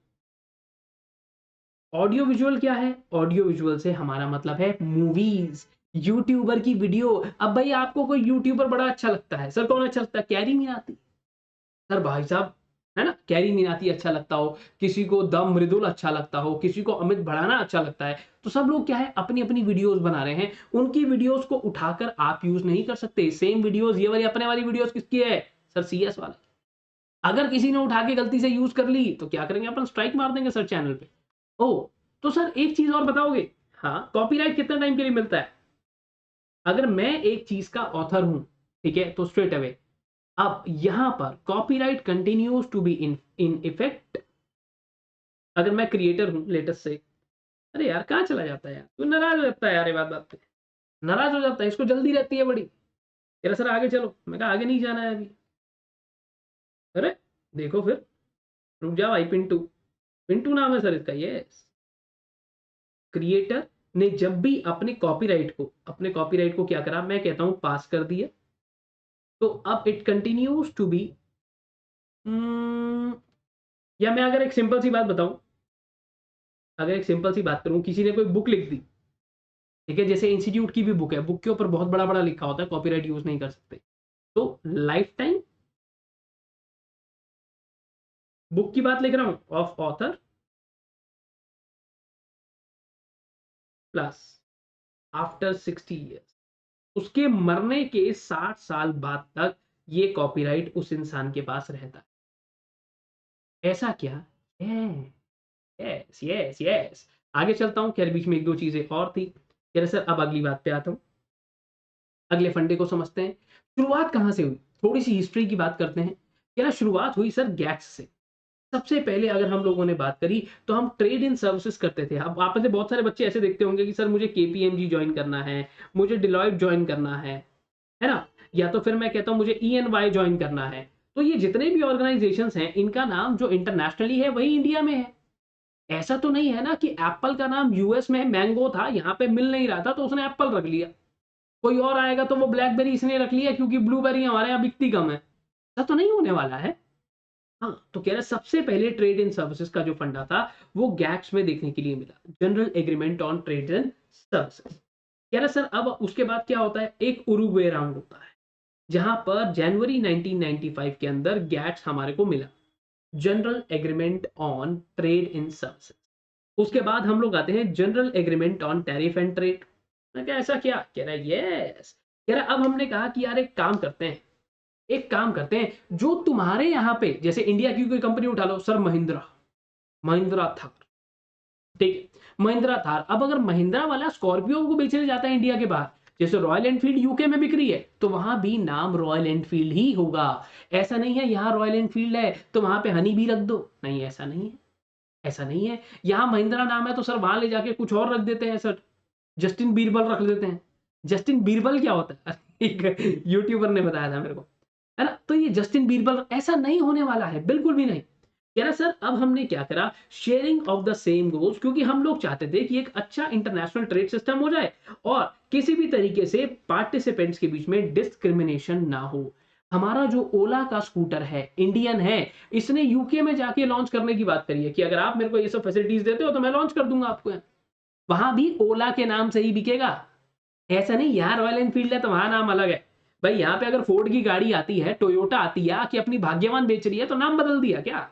Audio visual क्या है, ऑडियो विजुअल से हमारा मतलब है मूवीज, यूट्यूबर की वीडियो। अब भाई आपको कोई यूट्यूबर बड़ा अच्छा लगता है, सर कौन अच्छा लगता है, कैरी मीनाती, सर भाई साहब, है ना, कैरी मीनाती अच्छा लगता हो, किसी को दम मृदुल अच्छा लगता हो, किसी को अमित भड़ाना अच्छा लगता है, तो सब लोग क्या है अपनी अपनी वीडियोस बना रहे हैं। उनकी वीडियोस को उठाकर आप यूज नहीं कर सकते। सेम वीडियोस, ये वाली अपने वाली वीडियोस किसकी है, सर सीएस वाला। अगर किसी ने उठा के गलती से यूज कर ली तो क्या करेंगे, अपन स्ट्राइक मार देंगे सर चैनल पे। ओ, तो सर एक चीज और बताओगे, हाँ कॉपीराइट कितने टाइम के लिए मिलता है, अगर मैं एक चीज का ऑथर हूं, ठीक है, तो स्ट्रेट अवे अब यहां पर copyright continues to be in effect. अगर मैं क्रिएटर हूं लेटेस्ट से, अरे यार कहाँ चला जाता है यार, तू नाराज हो जाता है यार, ये बात बात पे नाराज हो जाता है, इसको जल्दी रहती है बड़ी। यार सर आगे चलो, मैं कहा आगे नहीं जाना है अभी। अरे देखो फिर, रुक जाओ भाई, पिंटू, पिंटू नाम है सर इसका, ये क्रिएटर ने जब भी अपने कॉपीराइट को क्या करा, मैं कहता हूं पास कर दिया, तो अब इट कंटिन्यूज टू बी। या मैं अगर एक सिंपल सी बात बताऊं, अगर एक सिंपल सी बात करूं, किसी ने कोई बुक लिख दी, ठीक है, जैसे इंस्टीट्यूट की भी बुक है, बुक के ऊपर बहुत बड़ा बड़ा लिखा होता है कॉपीराइट यूज नहीं कर सकते, तो लाइफ टाइम बुक की बात लिख रहा हूं of author plus after 60 years, उसके मरने के 60 साल बाद तक ये कॉपीराइट उस इंसान के पास रहता है। ऐसा क्या, यस यस यस। आगे चलता हूं, क्या बीच में एक दो चीजें और थी, क्या सर अब अगली बात पे आता हूं, अगले फंडे को समझते हैं। शुरुआत कहां से हुई, थोड़ी सी हिस्ट्री की बात करते हैं। क्या शुरुआत हुई सर गैट्स से। सबसे पहले अगर हम लोगों ने बात करी, तो हम ट्रेड इन सर्विसेज करते थे। अब आप में से बहुत सारे बच्चे ऐसे देखते होंगे कि सर मुझे केपीएमजी ज्वाइन करना है, मुझे डिलॉयट ज्वाइन करना है ना, या तो फिर मैं कहता हूं मुझे ईएनवाई ज्वाइन करना है। तो ये जितने भी ऑर्गेनाइजेशंस हैं, इनका नाम जो इंटरनेशनली है वही इंडिया में है। ऐसा तो नहीं है ना कि एप्पल का नाम यूएस में मैंगो था, यहाँ पे मिल नहीं रहा था तो उसने एप्पल रख लिया, कोई और आएगा तो वो ब्लैकबेरी इसने रख लिया क्योंकि ब्लूबेरी हमारे यहाँ बिकती कम है। ऐसा तो नहीं होने वाला है। हाँ, तो कह रहा सबसे पहले ट्रेड इन सर्विसेज का जो फंडा था, वो गैट्स में देखने के लिए मिला, general agreement on trade in services. कह रहा सर अब उसके बाद क्या होता है, एक उरुग्वे राउंड होता है, जहां पर जनवरी 1995 के अंदर गैट्स हमारे को मिला, general agreement on trade in services. उसके बाद हम लोग आते हैं general agreement on tariff and trade. मैं क्या ऐसा क्या, कह रहा है यस। कह रहा अब हमने कहा कि यार एक काम करते हैं, एक काम करते हैं, जो तुम्हारे यहाँ पे जैसे इंडिया की कोई कंपनी उठा लो सर, महिंद्रा, महिंद्रा थार, ठीक है, महिंद्रा थार। अब अगर महिंद्रा वाला स्कॉर्पियो को बेचने जाता है इंडिया के बाहर, जैसे रॉयल एनफील्ड यूके में बिक रही है, तो वहां भी नाम रॉयल एनफील्ड ही होगा। ऐसा नहीं है यहाँ रॉयल एनफील्ड है तो वहां पे हनी भी रख दो, नहीं ऐसा नहीं है, ऐसा नहीं है। यहाँ महिंद्रा नाम है तो सर वहां ले जाके कुछ और रख देते हैं सर, जस्टिन बीरबल रख देते हैं। जस्टिन बीरबल क्या होता है एक यूट्यूबर ने बताया था मेरे को, है ना, तो ये जस्टिन बीरबल, ऐसा नहीं होने वाला है, बिल्कुल भी नहीं। कह रहा सर अब हमने क्या करा, sharing of the same goals, क्योंकि हम लोग चाहते थे कि एक अच्छा इंटरनेशनल ट्रेड सिस्टम हो जाए और किसी भी तरीके से पार्टिसिपेंट्स के बीच में डिस्क्रिमिनेशन ना हो। हमारा जो ओला का स्कूटर है, इंडियन है, इसने यूके में जाके लॉन्च करने की बात करी है कि अगर आप मेरे को ये सब फैसिलिटीज देते हो तो मैं लॉन्च कर दूंगा आपको, वहां भी ओला के नाम से ही बिकेगा। ऐसा नहीं यहाँ रॉयल एनफील्ड है तो वहां नाम अलग है। भाई यहाँ पे अगर फोर्ड की गाड़ी आती है, टोयोटा आती है, कि अपनी भाग्यवान बेच रही है तो नाम बदल दिया क्या,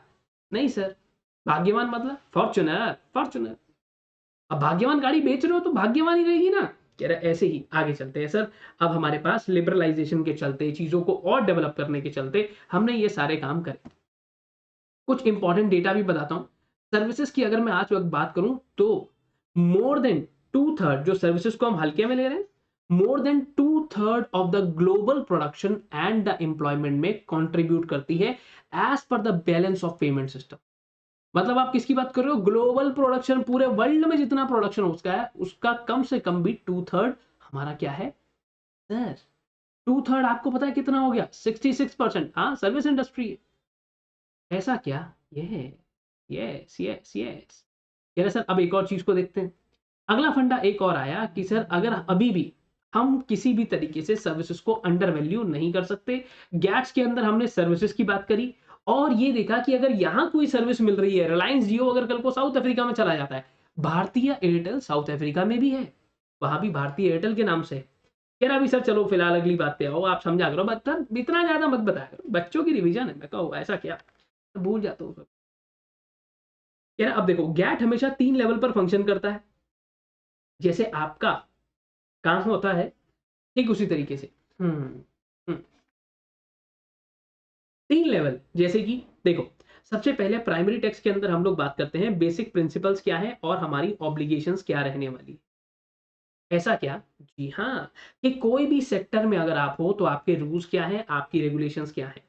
नहीं सर, भाग्यवान मतलब फॉर्च्यूनर, फॉर्च्यूनर। अब भाग्यवान गाड़ी बेच रहे हो तो भाग्यवान ही रहेगी ना, कह रहा ऐसे ही आगे चलते हैं सर। अब हमारे पास लिबरलाइजेशन के चलते, चीजों को और डेवलप करने के चलते हमने ये सारे काम करे। कुछ इंपॉर्टेंट डेटा भी बताता हूं। सर्विसेज की अगर मैं आज वक्त बात करूं तो मोर देन 2/3 जो सर्विसेज को हम हल्के में ले रहे हैं, more than 2/3 of the global production and the employment में कंट्रीब्यूट करती है as per the balance of payment system. मतलब आप किसकी बात कर रहे हो? ग्लोबल प्रोडक्शन, पूरे वर्ल्ड में जितना प्रोडक्शन उसका है उसका कम से कम भी 2/3 हमारा क्या है सर? 2/3 आपको पता है कितना हो गया? 66%। हाँ, सर्विस इंडस्ट्री है। ऐसा क्या? ये यस यस यस। कह रहे सर अब एक और चीज को देखते हैं। अगला फंडा एक और आया कि सर अगर अभी भी हम किसी भी तरीके से सर्विसेज को अंडर वैल्यू नहीं कर सकते। गैट्स के अंदर हमने सर्विसेज की बात करी और ये देखा कि अगर यहां कोई सर्विस मिल रही है, रिलायंस जियो अगर कल को साउथ अफ्रीका में चला जाता है, भारतीय एयरटेल साउथ अफ्रीका में भी है, वहां भी भारतीय एयरटेल के नाम से। कह रहा अभी सर चलो फिलहाल अगली बात पे आओ, आप समझा करो, इतना ज्यादा मत बताया करो, बच्चों की रिवीजन है। मैं कहो ऐसा क्या भूल जाता हूँ। कह रहा अब देखो गैट हमेशा 3 लेवल पर फंक्शन करता है। जैसे आपका काम होता है ठीक उसी तरीके से। हम्म हम्म, 3 लेवल जैसे कि देखो, सबसे पहले प्राइमरी टेक्स्ट के अंदर हम लोग बात करते हैं बेसिक प्रिंसिपल्स क्या है और हमारी ऑब्लिगेशंस क्या रहने वाली। ऐसा क्या? जी हाँ, कि कोई भी सेक्टर में अगर आप हो तो आपके रूल्स क्या है, आपकी रेगुलेशंस क्या है।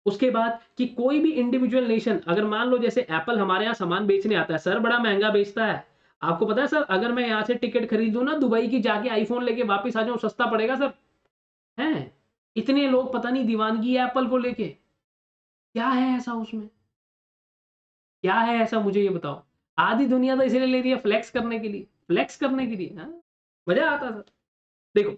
उसके बाद कि कोई भी इंडिविजुअल नेशन, अगर मान लो जैसे एप्पल हमारे यहाँ सामान बेचने आता है सर, बड़ा महंगा बेचता है। आपको पता है सर, अगर मैं यहाँ से टिकट खरीदूं ना दुबई की, जाके आईफोन लेके वापस आ जाऊं, सस्ता पड़ेगा सर। हैं? इतने लोग पता नहीं दीवानगी है एप्पल को लेके। क्या है ऐसा उसमें? क्या है ऐसा मुझे ये बताओ। आधी दुनिया तो इसलिए ले रही है फ्लेक्स करने के लिए, फ्लेक्स करने के लिए। हाँ, मजा आता सर। देखो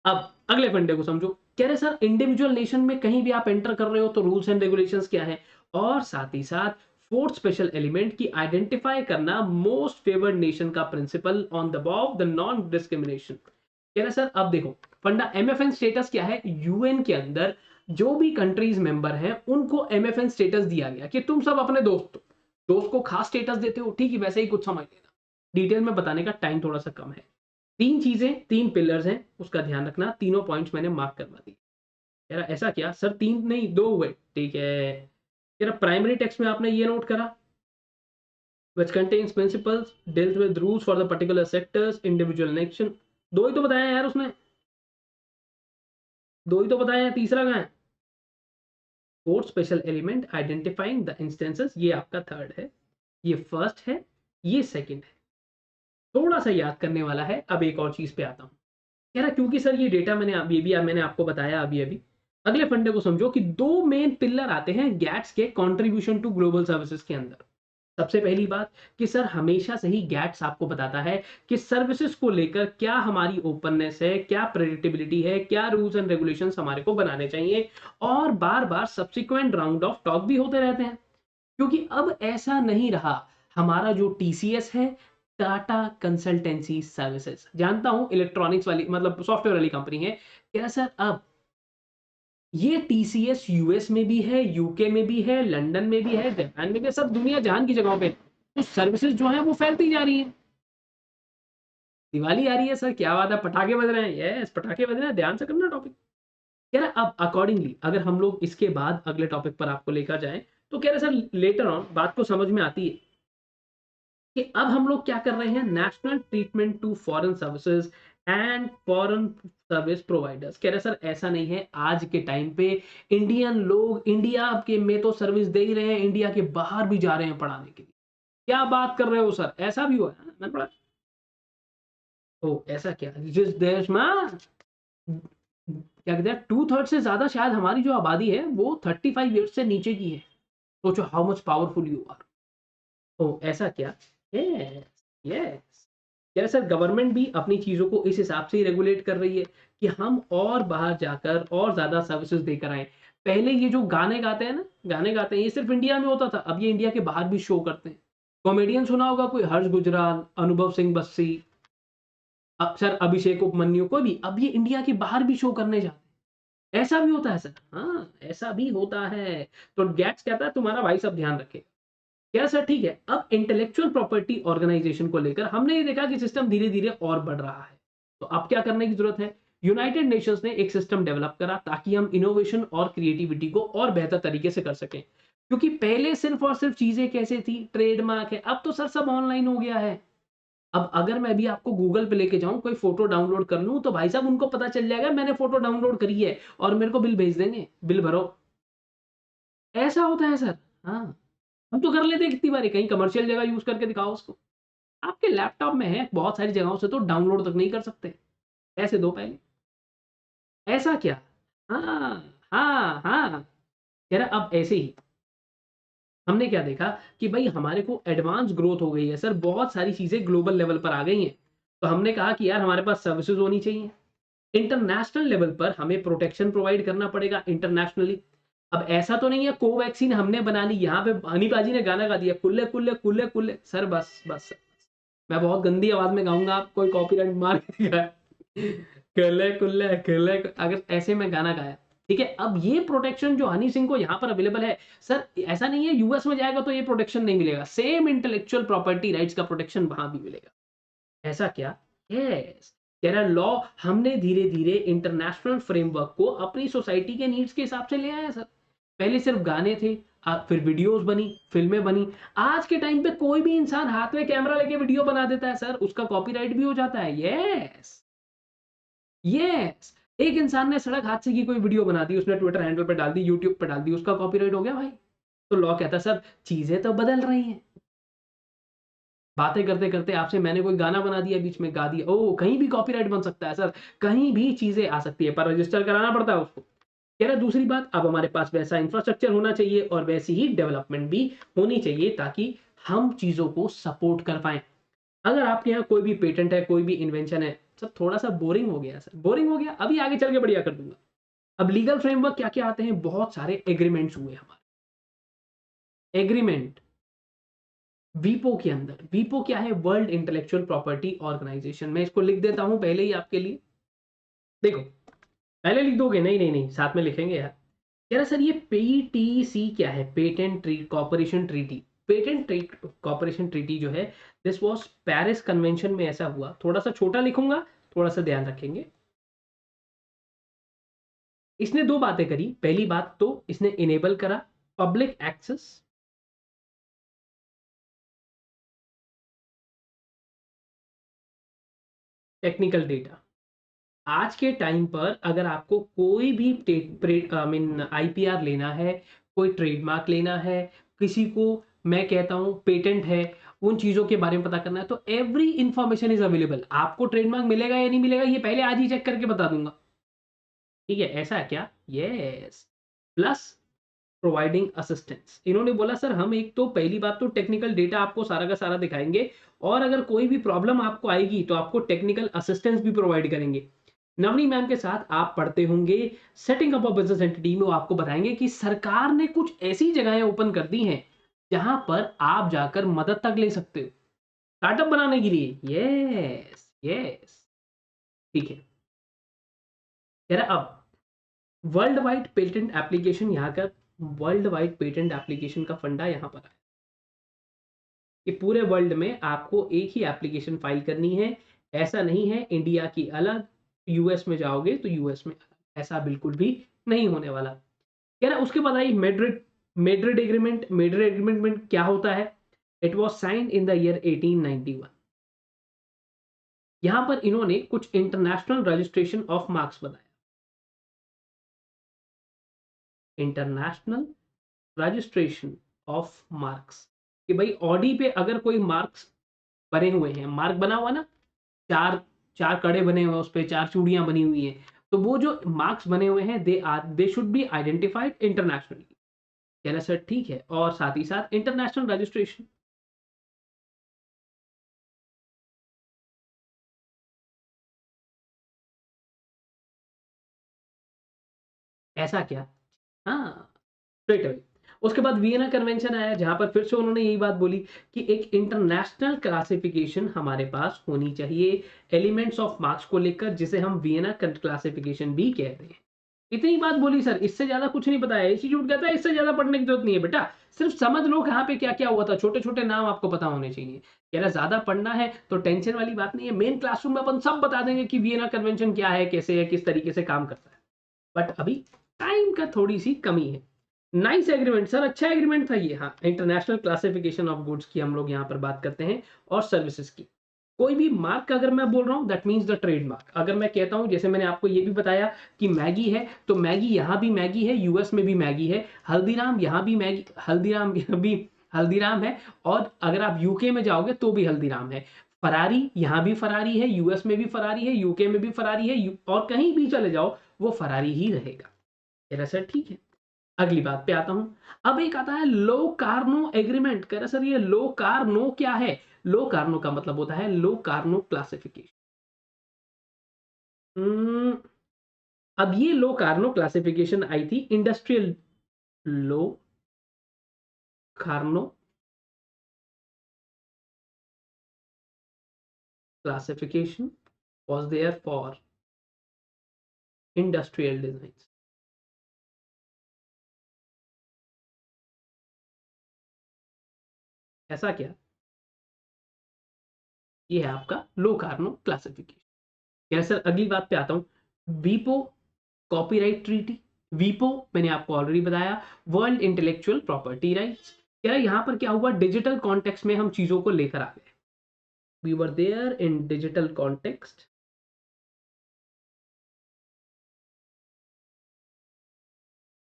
अब अगले फंडे को समझो। कह रहे सर इंडिविजुअल नेशन में कहीं भी आप एंटर कर रहे हो तो रूल्स एंड रेगुलेशंस क्या है, और साथ ही साथ फोर्थ स्पेशल एलिमेंट की आइडेंटिफाई करना मोस्ट फेवर्ड नेशन का principal on the above the non discrimination. कह रहे सर अब देखो फंडा एमएफएन स्टेटस क्या है, यूएन के अंदर जो भी कंट्रीज मेंबर हैं उनको एमएफएन स्टेटस दिया गया कि तुम सब अपने दोस्त को खास स्टेटस देते हो, ठीक है वैसे ही कुछ समझ लेना। डिटेल में बताने का टाइम थोड़ा सा कम है। 3 चीजें, 3 पिलर्स हैं, उसका ध्यान रखना। तीनों पॉइंट्स मैंने मार्क करवा दिए। यार ऐसा क्या सर, 3 नहीं 2 हुए, ठीक है। यार प्राइमरी टेक्स्ट में आपने ये नोट करा, which contains principles deals with rules for the particular sectors individual nation। दो ही तो बताया यार उसने, दो ही तो बताया, तीसरा कहाँ है? Fourth special element identifying the instances, ये आपका थर्ड है, ये फर्स्ट है, ये सेकंड है। थोड़ा सा याद करने वाला है। अब एक और चीज पे आता हूँ। कह रहा क्योंकि सर ये डेटा मैंने आपको बताया अभी अभी। अगले फंडे को समझो कि 2 मेन पिलर आते हैं गैट्स के कंट्रीब्यूशन टू ग्लोबल सर्विसेज के अंदर। सबसे पहली बात कि सर हमेशा से ही गैट्स आपको बताता है कि सर्विसेज को लेकर क्या हमारी ओपननेस है, क्या प्रेडिक्टेबिलिटी है, क्या रूल्स एंड रेगुलेशंस हमारे को बनाने चाहिए। और बार बार सब्सिक्वेंट राउंड ऑफ टॉक भी होते रहते हैं, क्योंकि अब ऐसा नहीं रहा। हमारा जो टीसीएस है, टाटा कंसल्टेंसी सर्विसेज, जानता हूं इलेक्ट्रॉनिक्स वाली मतलब सॉफ्टवेयर वाली कंपनी है, क्या सर अब ये टीसीएस यूएस में भी है, यूके में भी है, लंदन में भी है, जापान में भी है, सब दुनिया जहान की जगहों पे। तो सर्विसेज जो है वो फैलती जा रही है। दिवाली आ रही है सर, क्या बात है, पटाखे बज रहे हैं, यस पटाखे बज रहे हैं, ध्यान से करना टॉपिक। कह रहा अब अकॉर्डिंगली अगर हम लोग इसके बाद अगले टॉपिक पर आपको लेकर जाएं तो कह रहे सर लेटर ऑन बात को समझ में आती है कि अब हम लोग क्या कर रहे हैं, national treatment to foreign services and foreign service providers. कह रहे सर ऐसा नहीं है, आज के टाइम पे इंडियन लोग इंडिया के में तो सर्विस दे ही रहे हैं, इंडिया के बाहर भी जा रहे हैं पढ़ाने के लिए। क्या बात कर रहे हो सर, ऐसा भी हुआ है? मैंने पढ़ा। ओ ऐसा क्या, जिस देश में क्या कहते हैं 2/3 से ज्यादा शायद हमारी जो आबादी है वो 35 ईयर्स से नीचे की है। सोचो how much powerful you are. Oh ऐसा क्या? Yes yes. क्या सर गवर्नमेंट भी अपनी चीजों को इस हिसाब से ही रेगुलेट कर रही है कि हम और बाहर जाकर और ज्यादा सर्विसेज देकर आए। पहले ये जो गाने गाते हैं ना, गाने गाते हैं, ये सिर्फ इंडिया में होता था, अब ये इंडिया के बाहर भी शो करते हैं। कॉमेडियन सुना होगा कोई, हर्ष गुजराल, अनुभव सिंह बस्सी, अक्षर अभिषेक उपमन्यु, कोई भी, अब ये इंडिया के बाहर भी शो करने जाते हैं। ऐसा भी होता है सर, हाँ ऐसा भी होता है। तो गैट्स कहता है तुम्हारा भाई सब ध्यान रखे। क्या सर ठीक है। अब इंटेलेक्चुअल प्रॉपर्टी ऑर्गेनाइजेशन को लेकर हमने ये देखा कि सिस्टम धीरे धीरे और बढ़ रहा है। तो अब क्या करने की जरूरत है? यूनाइटेड नेशंस ने एक सिस्टम डेवलप करा ताकि हम इनोवेशन और क्रिएटिविटी को और बेहतर तरीके से कर सकें, क्योंकि पहले सिर्फ और सिर्फ चीजें कैसे थी, ट्रेडमार्क है, अब तो सर सब ऑनलाइन हो गया है। अब अगर मैं भी आपको गूगल पे लेके जाऊं, कोई फोटो डाउनलोड कर लूं, तो भाई साहब उनको पता चल जाएगा मैंने फोटो डाउनलोड करी है और मेरे को बिल भेज देंगे, बिल भरो। ऐसा होता है सर। हाँ, हम तो कर लेते हैं कितनी बारी, कहीं कमर्शियल जगह यूज करके दिखाओ उसको। आपके लैपटॉप में है, बहुत सारी जगहों से तो डाउनलोड तक नहीं कर सकते, ऐसे दो पहले। ऐसा क्या? हाँ, हाँ, हाँ। कह रहा अब ऐसे ही हमने क्या देखा कि भाई हमारे को एडवांस ग्रोथ हो गई है सर, बहुत सारी चीजें ग्लोबल लेवल पर आ गई हैं। तो हमने कहा कि यार हमारे पास सर्विसेज होनी चाहिए। इंटरनेशनल लेवल पर हमें प्रोटेक्शन प्रोवाइड करना पड़ेगा इंटरनेशनली। अब ऐसा तो नहीं है कोवैक्सीन हमने बना ली, यहाँ पे अनिका जी ने गाना गा दिया कुल्ले कुल्ले कुल्ले कुल्ले। सर बस बस, मैं बहुत गंदी आवाज में गाऊंगा, आप कोई कॉपीराइट मार के दिखा कुल्ले कुल्ले कुल्ले, अगर ऐसे में गाना गाया, ठीक है। अब ये प्रोटेक्शन जो हनी सिंह को यहाँ पर अवेलेबल है सर, ऐसा नहीं है यूएस में जाएगा तो ये प्रोटेक्शन नहीं मिलेगा, सेम इंटेलेक्चुअल प्रॉपर्टी राइट्स का प्रोटेक्शन वहां भी मिलेगा। ऐसा क्या? यस, कह रहा लॉ हमने धीरे धीरे इंटरनेशनल फ्रेमवर्क को अपनी सोसाइटी के नीड्स के हिसाब से ले आया सर। पहले सिर्फ गाने थे, फिर वीडियोस बनी, फिल्में बनी। आज के टाइम पे कोई भी इंसान हाथ में कैमरा लेके वीडियो बना देता है सर, उसका कॉपीराइट भी हो जाता है। Yes, yes. एक इंसान ने सड़क हादसे की कोई वीडियो बना दी, उसने ट्विटर हैंडल पे डाल दी, यूट्यूब पे डाल दी, उसका कॉपीराइट हो गया भाई। तो लॉ कहता है सर चीजें तो बदल रही हैं। बातें करते करते आपसे मैंने कोई गाना बना दिया, बीच में गा दिया, ओ कहीं भी कॉपीराइट बन सकता है सर, कहीं भी चीजें आ सकती है, पर रजिस्टर कराना पड़ता है उसको। कह रहा दूसरी बात, अब हमारे पास वैसा इंफ्रास्ट्रक्चर होना चाहिए और वैसी ही डेवलपमेंट भी होनी चाहिए ताकि हम चीजों को सपोर्ट कर पाए। अगर आपके यहाँ कोई भी पेटेंट है, कोई भी इन्वेंशन है, सर थोड़ा सा बोरिंग हो गया सर, बोरिंग हो गया, अभी आगे चल के बढ़िया कर दूंगा। अब लीगल फ्रेमवर्क क्या क्या आते हैं, बहुत सारे एग्रीमेंट्स हुए हमारे। एग्रीमेंट वीपो के अंदर, वीपो क्या है? World intellectual property organisation. मैं इसको लिख देता हूं पहले ही आपके लिए, देखो। पहले लिख दोगे? नहीं नहीं नहीं, साथ में लिखेंगे यार। कह रहा सर ये पीटीसी क्या है? Patent cooperation treaty. Patent cooperation treaty जो है, दिस वाज पेरिस कन्वेंशन में ऐसा हुआ। थोड़ा सा छोटा लिखूंगा, थोड़ा सा ध्यान रखेंगे। इसने दो बातें करी। पहली बात तो इसने इनेबल करा पब्लिक एक्सेस, टेक्निकल डेटा। आज के टाइम पर अगर आपको कोई भी आईपीआर लेना है, कोई ट्रेडमार्क लेना है, किसी को, मैं कहता हूं पेटेंट है, उन चीजों के बारे में पता करना है, तो एवरी इंफॉर्मेशन इज अवेलेबल। आपको ट्रेडमार्क मिलेगा या नहीं मिलेगा ये पहले आज ही चेक करके बता दूंगा, ठीक है। ऐसा है क्या? यस। Plus providing assistance. इन्होंने बोला सर हम एक तो पहली बात तो टेक्निकल डेटा आपको सारा का सारा दिखाएंगे, और अगर कोई भी प्रॉब्लम आपको आएगी तो आपको टेक्निकल असिस्टेंस भी प्रोवाइड करेंगे। नवनी मैम के साथ आप पढ़ते होंगे setting up a business entity में, वो आपको बताएंगे कि सरकार ने कुछ ऐसी जगहें ओपन कर दी हैं जहां पर आप जाकर मदद तक ले सकते हो स्टार्टअप बनाने के लिए। यस, यस, ठीक है। कह रहा अब वर्ल्ड वाइड पेटेंट एप्लीकेशन, यहाँ का वर्ल्ड वाइड पेटेंट एप्लीकेशन का फंडा यहाँ पर है कि पूरे वर्ल्ड में आपको एक ही एप्लीकेशन फाइल करनी है। ऐसा नहीं है इंडिया की अलग, यूएस में जाओगे तो यूएस में अलग, ऐसा बिल्कुल भी नहीं होने वाला। कह रहा उसके बाद आई Madrid, Madrid agreement. Madrid agreement में क्या होता है? It was signed in the year 1891। यहां पर इन्होंने कुछ इंटरनेशनल रजिस्ट्रेशन ऑफ मार्क्स बताया। इंटरनेशनल रजिस्ट्रेशन ऑफ मार्क्स, कि भाई ऑडी पे अगर कोई मार्क्स बने हुए हैं, मार्क बना हुआ ना, चार चार कड़े बने हुए, उस पे चार चूड़ियां बनी हुई हैं, तो वो जो मार्क्स बने हुए हैं they should be identified internationally. कह रहा सर ठीक है, और साथ ही साथ इंटरनेशनल रजिस्ट्रेशन। ऐसा क्या? हाँ, स्ट्रेट अवे। उसके बाद वियना कन्वेंशन आया, जहां पर फिर से उन्होंने यही बात बोली कि एक इंटरनेशनल क्लासिफिकेशन हमारे पास होनी चाहिए एलिमेंट्स ऑफ मार्क्स को लेकर, जिसे हम वियना क्लासिफिकेशन भी कहते हैं। इतनी बात बोली सर, इससे ज्यादा कुछ नहीं बताया। इंस्टीट्यूट कहता है इससे ज्यादा पढ़ने की जरूरत नहीं है बेटा, सिर्फ समझ लो कहाँ पे क्या क्या हुआ था, छोटे छोटे नाम आपको पता होने चाहिए। कह रहा ज्यादा पढ़ना है तो टेंशन वाली बात नहीं है, मेन क्लासरूम में अपन सब बता देंगे कि वियना कन्वेंशन क्या है, कैसे है, किस तरीके से काम करता है। बट अभी टाइम का थोड़ी सी कमी है। नाइस एग्रीमेंट सर, अच्छा एग्रीमेंट था ये। हाँ, इंटरनेशनल क्लासिफिकेशन ऑफ गुड्स की हम लोग यहाँ पर बात करते हैं और सर्विसेज की। कोई भी मार्क अगर मैं बोल रहा हूँ दैट मीन्स द ट्रेडमार्क। अगर मैं कहता हूँ, जैसे मैंने आपको ये भी बताया कि मैगी है, तो मैगी यहाँ भी मैगी है, यूएस में भी मैगी है। हल्दीराम यहाँ भी मैगी, हल्दीराम यहाँ भी हल्दीराम है, और अगर आप यूके में जाओगे तो भी हल्दीराम है। फरारी यहाँ भी फरारी है, यूएस में भी फरारी है, यूके में भी फरारी है, और कहीं भी चले जाओ वो फरारी ही रहेगा। मेरा सर ठीक है। अगली बात पे आता हूं। अब एक आता है लो कार्नो एग्रीमेंट। कह रहा सर ये लो कार्नो क्या है? लो कार्नो का मतलब होता है लो कार्नो क्लासिफिकेशन। अब ये लो कार्नो क्लासिफिकेशन आई थी industrial law Locarno classification was there for industrial designs। ऐसा क्या? ये है आपका लो कार्नो क्लासिफिकेशन। सर अगली बात पे आता हूं। वीपो कॉपीराइट ट्रीटी। वीपो मैंने आपको ऑलरेडी बताया, वर्ल्ड इंटेलेक्चुअल प्रॉपर्टी राइट्स। यार यहां पर क्या हुआ, डिजिटल कॉन्टेक्स्ट में हम चीजों को लेकर आ गए। We were there in digital context,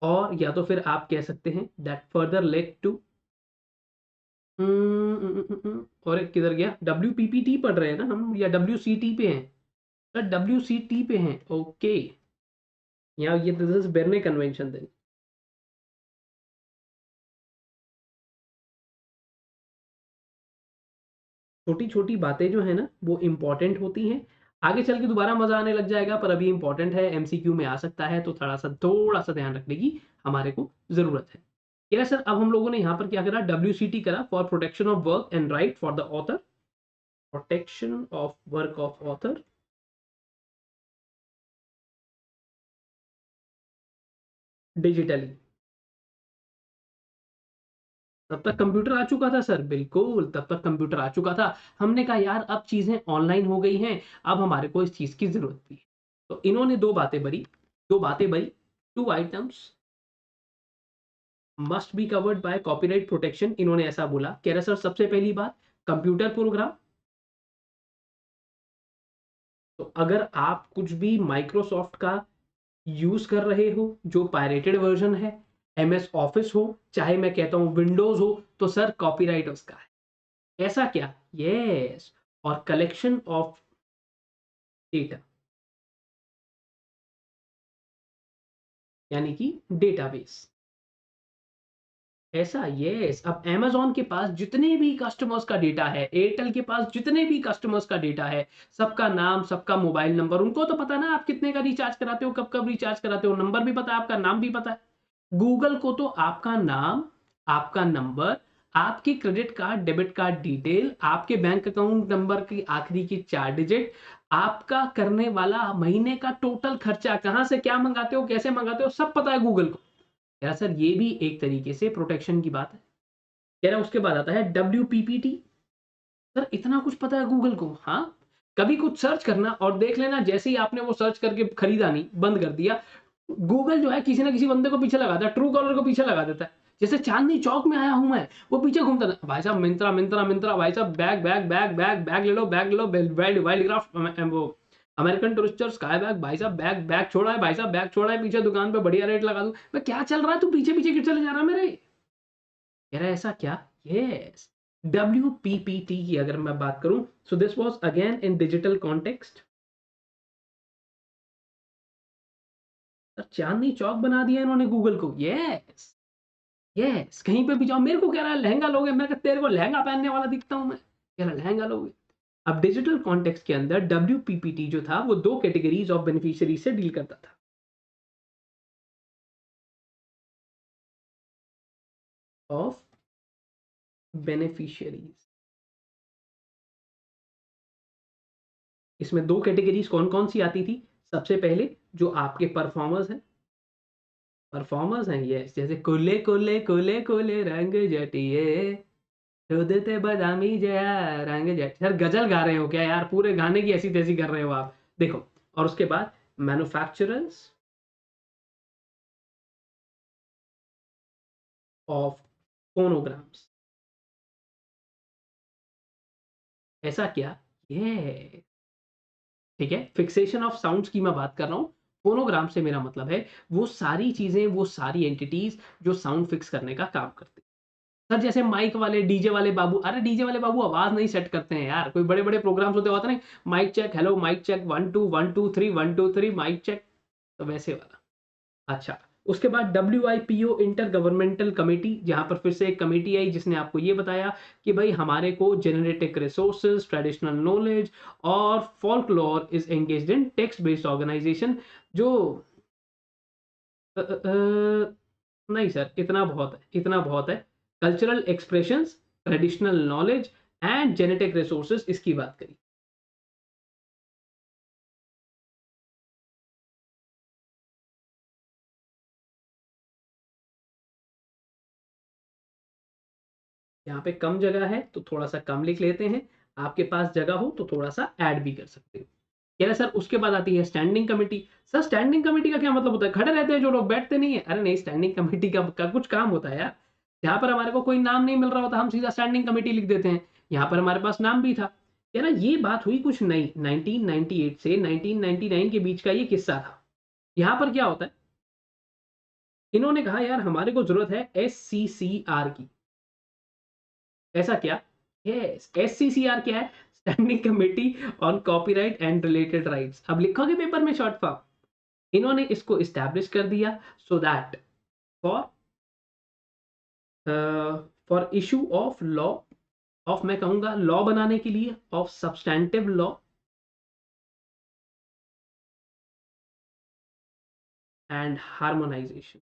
और या तो फिर आप कह सकते हैं दैट फर्दर लेड टू, और एक किधर गया, WPPT पढ़ रहे हैं ना हम, या WCT पे हैं? सर WCT पे हैं, ओके। यहाँ ये दिस इज बेर्ने कन्वेंशन देन। छोटी छोटी बातें जो है ना वो इंपॉर्टेंट होती हैं, आगे चल के दोबारा मजा आने लग जाएगा, पर अभी इंपॉर्टेंट है, MCQ में आ सकता है, तो थोड़ा सा ध्यान रखने की हमारे को जरूरत है। क्या सर अब हम लोगों ने यहाँ पर क्या करा, WCT करा for protection of work and right for the author, protection of work of author digitally. तब तक कंप्यूटर आ चुका था सर, बिल्कुल तब तक कंप्यूटर आ चुका था। हमने कहा यार अब चीजें ऑनलाइन हो गई हैं, अब हमारे को इस चीज की जरूरत भी है। तो इन्होंने दो बातें बरी, two items must be covered by copyright protection. इन्होंने ऐसा बोला। कह रहा सर सबसे पहली बात, कंप्यूटर प्रोग्राम। तो अगर आप कुछ भी माइक्रोसॉफ्ट का यूज कर रहे हो जो पायरेटेड वर्जन है, MS ऑफिस हो, चाहे मैं कहता हूं विंडोज हो, तो सर कॉपीराइट उसका है। ऐसा क्या? यस। और कलेक्शन ऑफ डेटा, यानी कि डेटाबेस। ऐसा, यस। अब Amazon के पास जितने भी कस्टमर्स का डेटा है, एयरटेल के पास जितने भी कस्टमर्स का डेटा है, सबका नाम, सबका मोबाइल नंबर, उनको तो पता ना आप कितने का रिचार्ज कराते हो, कब कब रिचार्ज कराते हो, नंबर भी पता है, आपका नाम भी पता है। गूगल को तो आपका नाम, आपका नंबर, आपकी credit card debit card detail, आपके बैंक अकाउंट नंबर की आखिरी की 4 डिजिट, आपका करने वाला महीने का टोटल खर्चा, कहां से क्या मंगाते हो, कैसे मंगाते हो, सब पता है गूगल को। यार सर ये भी एक तरीके से प्रोटेक्शन की बात है। कह रहा उसके बाद आता है WPPT। सर इतना कुछ पता है गूगल को? हाँ। कभी कुछ सर्च करना और देख लेना, जैसे ही आपने वो सर्च करके खरीदा नहीं, बंद कर दिया, गूगल जो है किसी ना किसी बंदे को पीछे लगाता है, ट्रू कॉलर को पीछे लगा देता है। जैसे चांदनी चौक में आया हूं मैं, वो पीछे घूमता था, भाई साहब मिंत्रा मिंत्रा मिंत्रा, भाई साहब bag bag bag bag bag ले लो, बैग ले लो, वाइल्ड वाइल्ड क्राफ्ट, वो अमेरिकन टूरिस्टर स्काई बैग, भाई साहब बैग बैग छोड़ा है, भाई साहब बैग छोड़ा है, पीछे दुकान पे बढ़िया रेट लगा दूं। मैं क्या चल रहा है, तू पीछे पीछे क्यों चले जा रहा है मेरे? कह रहा है ऐसा क्या? यस। WPPT की अगर मैं बात करूं, so this was again in digital context. Chandni Chowk बना दिया इन्होंने गूगल को। Yes, yes. कहीं पे भी जाओ, मेरे को कह रहा है लहंगा लोगे, मैं कहा तेरे को लहंगा पहनने वाला दिखता हूं मैं, कह रहा लहंगा लोगे। अब डिजिटल कॉन्टेक्स्ट के अंदर WPPT जो था वो 2 कैटेगरीज ऑफ बेनिफिशियरी से डील करता था। ऑफ बेनिफिशियरीज, इसमें 2 कैटेगरीज कौन कौन सी आती थी? सबसे पहले जो आपके परफॉर्मर्स हैं, परफॉर्मर्स हैं ये, जैसे कोले कोले कोले कोले रंग जटिए तो देते बदामी जया रंग जट। सर गजल गा रहे हो क्या यार, पूरे गाने की ऐसी तैसी कर रहे हो आप, देखो। और उसके बाद मैन्युफैक्चरर्स ऑफ फोनोग्राम्स। ऐसा क्या, ये ठीक है। फिक्सेशन ऑफ साउंड्स की मैं बात कर रहा हूँ, फोनोग्राम से मेरा मतलब है वो सारी चीजें, वो सारी एंटिटीज जो साउंड फिक्स करने का काम करती हैं। सर जैसे माइक वाले, डीजे वाले बाबू, अरे डीजे वाले बाबू आवाज नहीं सेट करते हैं यार, कोई बड़े बड़े प्रोग्राम्स होते होते ना, mic check, hello mic check, 1 2 1 2 3 1 2 3 mic check, तो वैसे वाला। अच्छा, उसके बाद WIPO इंटर गवर्नमेंटल कमेटी, जहां पर फिर से एक कमेटी आई जिसने आपको ये बताया कि भाई हमारे को जेनेटिक रिसोर्सेज, ट्रेडिशनल नॉलेज और folklore is engaged in text based organisation. जो नहीं सर, इतना बहुत है, इतना बहुत है। Cultural expressions, traditional knowledge and genetic resources, इसकी बात करी। यहाँ पे कम जगह है तो थोड़ा सा कम लिख लेते हैं, आपके पास जगह हो तो थोड़ा सा ऐड भी कर सकते हो। कह रहे सर उसके बाद आती है standing committee. Sir standing committee का क्या मतलब होता है, खड़े रहते हैं जो लोग, बैठते नहीं है। अरे नहीं, स्टैंडिंग कमेटी का कुछ काम होता है यार। यहाँ पर हमारे को कोई नाम नहीं मिल रहा होता, हम सीधा स्टैंडिंग कमेटी लिख देते हैं। यहाँ पर हमारे पास नाम भी था। कह रहा ये बात हुई कुछ नई, 1998 से 1999 के बीच का ये किस्सा था। यहाँ पर क्या होता है, इन्होंने कहा यार हमारे को जरूरत है SCCR की। ऐसा क्या, यस, SCCR क्या है, standing committee on copyright and related rights. अब लिखोगे पेपर में शॉर्ट फॉर्म, इन्होंने इसको इस्टेब्लिश कर दिया so that for for issue of law of, मैं कहूंगा लॉ बनाने के लिए, of substantive law and harmonisation.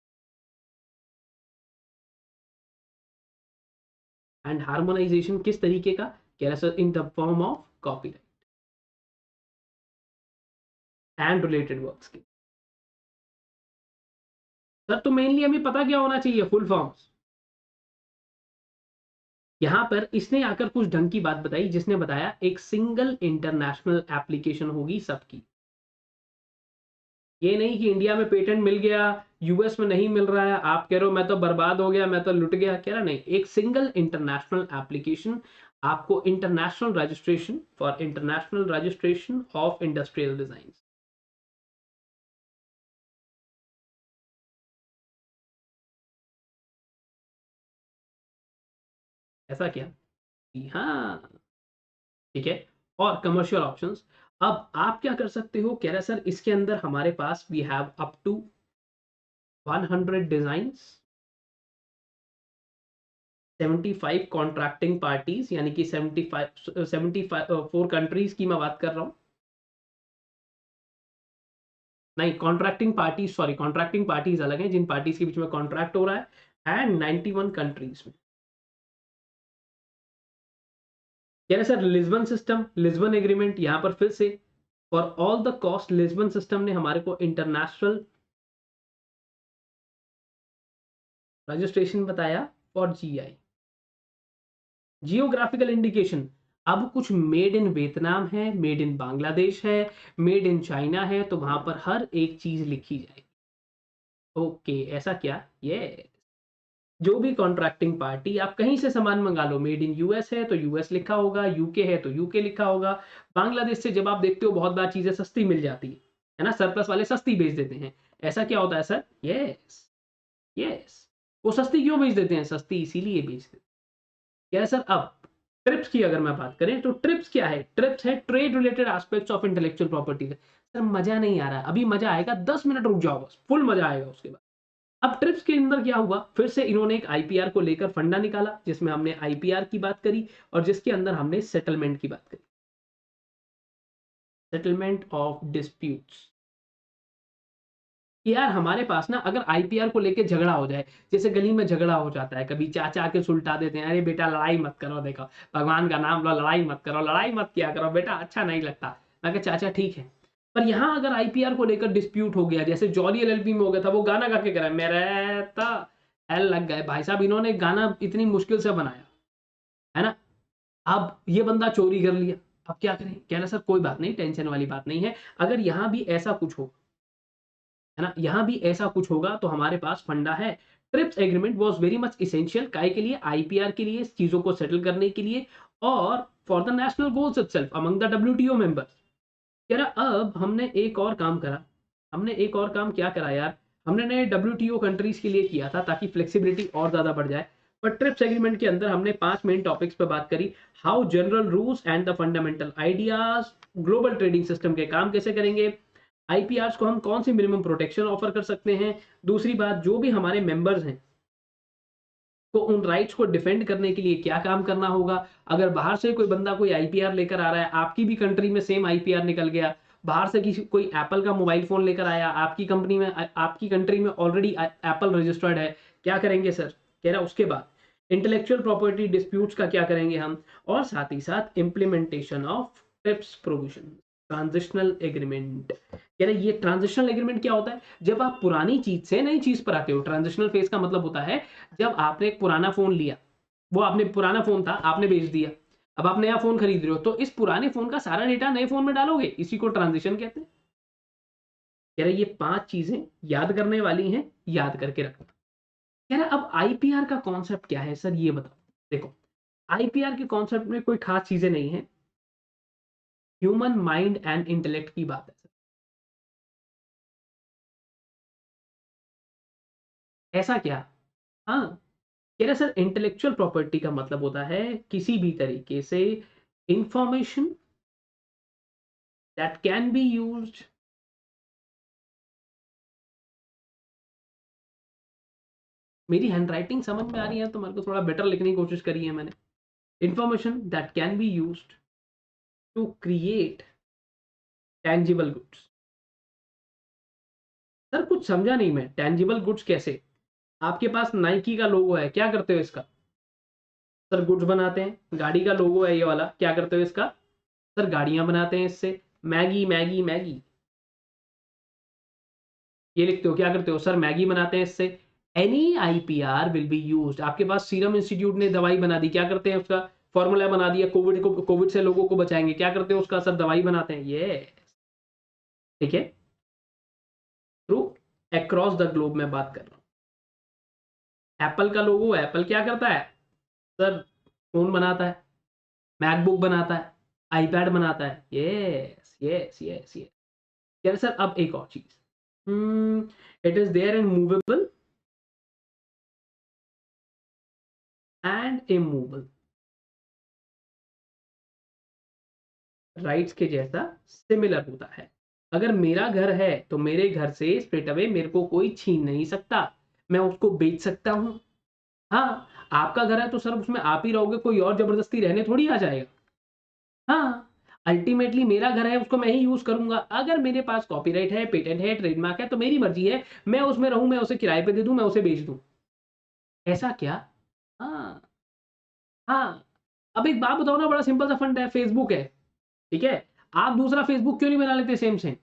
And harmonisation किस तरीके का, कह रहा sir in the form of copyright and related works की। सर तो मेनली हमें पता क्या होना चाहिए, फुल फॉर्म्स। यहां पर इसने आकर कुछ ढंग की बात बताई, जिसने बताया एक सिंगल इंटरनेशनल एप्लीकेशन होगी सबकी। ये नहीं कि इंडिया में पेटेंट मिल गया, US में नहीं मिल रहा है, आप कह रहे हो मैं तो बर्बाद हो गया, मैं तो लुट गया, कह रहा नहीं, एक सिंगल इंटरनेशनल एप्लीकेशन, आपको international registration for international registration of industrial design. ऐसा क्या, जी हाँ, ठीक है। और कमर्शियल ऑप्शंस, अब आप क्या कर सकते हो, कह रहा है सर इसके अंदर हमारे पास we have up to 100 designs, 75 contracting parties, यानी कि 75 4 कंट्रीज की मैं बात कर रहा हूँ। नहीं, contracting parties, sorry, contracting parties अलग है, जिन पार्टीज के बीच में कॉन्ट्रैक्ट हो रहा है, एंड 91 कंट्रीज में। कह रहे sir Lisbon system, Lisbon agreement, यहां पर फिर से for all the cost, Lisbon system ने हमारे को इंटरनेशनल रजिस्ट्रेशन बताया फॉर GI, जियोग्राफिकल इंडिकेशन। अब कुछ मेड इन वियतनाम है, मेड इन बांग्लादेश है, मेड इन चाइना है, तो वहां पर हर एक चीज लिखी जाएगी। ओके, ऐसा क्या, ये जो भी कॉन्ट्रैक्टिंग पार्टी, आप कहीं से सामान मंगा लो, मेड इन US है तो US लिखा होगा, UK है तो UK लिखा होगा। बांग्लादेश से जब आप देखते हो बहुत बार चीजें सस्ती मिल जाती है ना, सरप्लस वाले सस्ती बेच देते हैं। ऐसा क्या होता है सर, यस, यस, वो सस्ती क्यों बेच देते हैं, सस्ती इसीलिए बेच देते हैं। क्या है सर, अब ट्रिप्स की अगर मैं बात करें तो ट्रिप्स क्या है, ट्रिप्स है trade related aspects of intellectual property. Sir मजा नहीं आ रहा, अभी मजा आएगा, 10 मिनट रुक जाओ बस, फुल मजा आएगा उसके बाद। अब ट्रिप्स के अंदर क्या हुआ, फिर से इन्होंने एक IPR को लेकर फंडा निकाला, जिसमें हमने IPR की बात करी और जिसके अंदर हमने सेटलमेंट की बात करी, सेटलमेंट ऑफ डिस्प्यूट्स। कि यार हमारे पास ना अगर IPR को लेके झगड़ा हो जाए, जैसे गली में झगड़ा हो जाता है, कभी चाचा आके सुलटा देते हैं, अरे बेटा लड़ाई मत करो, देखो भगवान का नाम लो, लड़ाई मत करो, लड़ाई मत किया करो बेटा, अच्छा नहीं लगता। मैं कहा चाचा ठीक है, पर यहाँ अगर आईपीआर को लेकर डिस्प्यूट हो गया, जैसे जॉली एलएलबी में हो गया था, वो गाना गा के कह रहा है मेरे ता एल लग गए। भाई साहब इन्होंने गाना इतनी मुश्किल से बनाया, है ना? अब ये बंदा चोरी कर लिया, अब क्या करें? कह रहा सर कोई बात नहीं, टेंशन वाली बात नहीं है। अगर यहाँ भी ऐसा कुछ हो, है ना? यहाँ भी ऐसा कुछ होगा तो हमारे पास फंडा है। Trips agreement was very much essential काय के लिए? आईपीआर के लिए, चीजों को सेटल करने के लिए और for the national goals itself among the WTO members. कह रहा अब हमने एक और काम करा। हमने एक और काम क्या करा यार? हमने नए डब्ल्यूटीओ कंट्रीज के लिए किया था ताकि फ्लेक्सिबिलिटी और ज्यादा बढ़ जाए। पर ट्रिप्स एग्रीमेंट के अंदर हमने 5 मेन टॉपिक्स पे बात करी। How general rules and the fundamental ideas, global trading system के काम कैसे करेंगे, आईपीआर को हम कौन सी मिनिमम प्रोटेक्शन ऑफर कर सकते हैं। दूसरी बात, जो भी हमारे मेंबर्स हैं तो उन राइट्स को डिफेंड करने के लिए क्या काम करना होगा। अगर बाहर से कोई बंदा कोई आईपीआर लेकर आ रहा है, आपकी भी कंट्री में सेम आईपीआर निकल गया, बाहर से किसी कोई एप्पल का मोबाइल फोन लेकर आया, आपकी कंपनी में आपकी कंट्री में ऑलरेडी एप्पल रजिस्टर्ड है, क्या करेंगे सर? कह रहा उसके बाद इंटेलेक्चुअल प्रॉपर्टी डिस्प्यूट्स का क्या करेंगे हम, और साथ ही साथ implementation of trips provision, transitional agreement. कह रहे ये ट्रांजिशनल एग्रीमेंट क्या होता है? जब आप पुरानी चीज से नई चीज पर आते हो। ट्रांजिशनल फेज का मतलब होता है जब आपने एक पुराना फोन लिया, वो आपने पुराना फोन था आपने बेच दिया, अब आप नया फोन खरीद रहे हो, तो इस पुराने फोन का सारा डेटा नए फोन में डालोगे, इसी को ट्रांजिशन कहते हैं। कह रहे ये 5 चीजें याद करने वाली हैं, याद करके रखना। कह रहा अब आईपीआर का कॉन्सेप्ट क्या है सर, ये बताओ। देखो, आईपीआर के कॉन्सेप्ट में कोई खास चीजें नहीं है, ह्यूमन माइंड एंड इंटेलेक्ट की बात है सर। ऐसा क्या? हाँ, कह रहे सर इंटेलेक्चुअल प्रॉपर्टी का मतलब होता है किसी भी तरीके से information that can be used. मेरी हैंडराइटिंग समझ में आ रही है तो मेरे को थोड़ा बेटर लिखने की कोशिश करी है मैंने। Information that can be used to create tangible goods. Sir कुछ समझा नहीं मैं, टैंजिबल गुड्स कैसे? आपके पास नाइकी का लोगो है, क्या करते हो इसका? सर गुड्स बनाते हैं। गाड़ी का लोगो है ये वाला, क्या करते हो इसका? सर गाड़ियां बनाते हैं इससे। मैगी मैगी मैगी, ये लिखते हो, क्या करते हो? सर मैगी बनाते हैं इससे। Any IPR will be used. आपके पास सीरम इंस्टीट्यूट ने दवाई बना दी, क्या करते हैं उसका? फॉर्मूला बना दिया, कोविड से लोगों को बचाएंगे, क्या करते हो उसका? सर दवाई बनाते हैं। ये ठीक है, थ्रू अक्रॉस द ग्लोब में बात कर रहा हूँ। एप्पल का लोगो, एप्पल क्या करता है? सर फोन बनाता है, मैकबुक बनाता है, आईपैड बनाता है। Yes yes yes yes. यार सर अब एक और चीज, it is there in movable and immovable rights के जैसा सिमिलर होता है। अगर मेरा घर है तो मेरे घर से स्ट्रेट अवे मेरे को कोई छीन नहीं सकता, मैं उसको बेच सकता हूँ। हाँ, आपका घर है तो सर उसमें आप ही रहोगे, कोई और जबरदस्ती रहने थोड़ी आ जाएगा। हाँ, अल्टीमेटली मेरा घर है, उसको मैं ही यूज करूंगा। अगर मेरे पास कॉपीराइट है, पेटेंट है, ट्रेडमार्क है, तो मेरी मर्जी है, मैं उसमें रहूं, मैं उसे किराए पे दे दूं, मैं उसे बेच दूं। ऐसा क्या? हाँ हाँ। अब एक बात बताओ ना, बड़ा सिंपल सा फंड है, फेसबुक है, ठीक है? आप दूसरा फेसबुक क्यों नहीं बना लेते सेम सेम?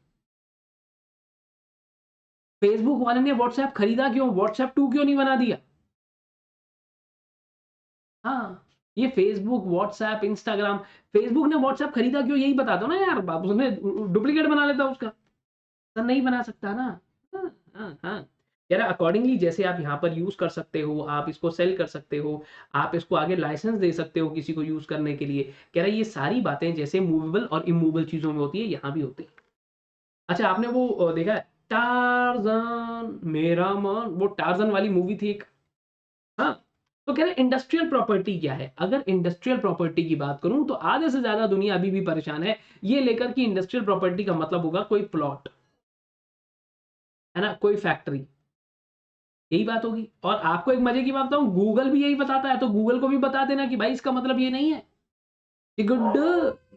फेसबुक वाले ने व्हाट्सएप खरीदा क्यों? व्हाट्सएप 2 क्यों नहीं बना दिया? हाँ, ये फेसबुक, व्हाट्सएप, इंस्टाग्राम, फेसबुक ने व्हाट्सएप खरीदा क्यों, यही बता दो ना यार, बाप उसमें डुप्लीकेट बना लेता उसका। तो नहीं बना सकता ना। हाँ हाँ हाँ। यार अकॉर्डिंगली जैसे आप यहाँ पर यूज कर सकते हो, आप इसको सेल कर सकते हो, आप इसको आगे लाइसेंस दे सकते हो किसी को यूज करने के लिए। कह रहा है ये सारी बातें जैसे मूवेबल और इमूवेबल चीजों में होती है, यहाँ भी होती है। अच्छा, आपने वो देखा है टार्जन मेरा मन, वो टार्जन वाली मूवी थी एक। हाँ, तो कह रहे इंडस्ट्रियल प्रॉपर्टी क्या है? अगर इंडस्ट्रियल प्रॉपर्टी की बात करूं तो आधे से ज्यादा दुनिया अभी भी परेशान है ये लेकर कि इंडस्ट्रियल प्रॉपर्टी का मतलब होगा कोई प्लॉट, है ना, कोई फैक्ट्री, यही बात होगी। और आपको एक मजे की बात बताऊं, गूगल भी यही बताता है, तो गूगल को भी बता देना कि भाई इसका मतलब ये नहीं है कि गुड्डू,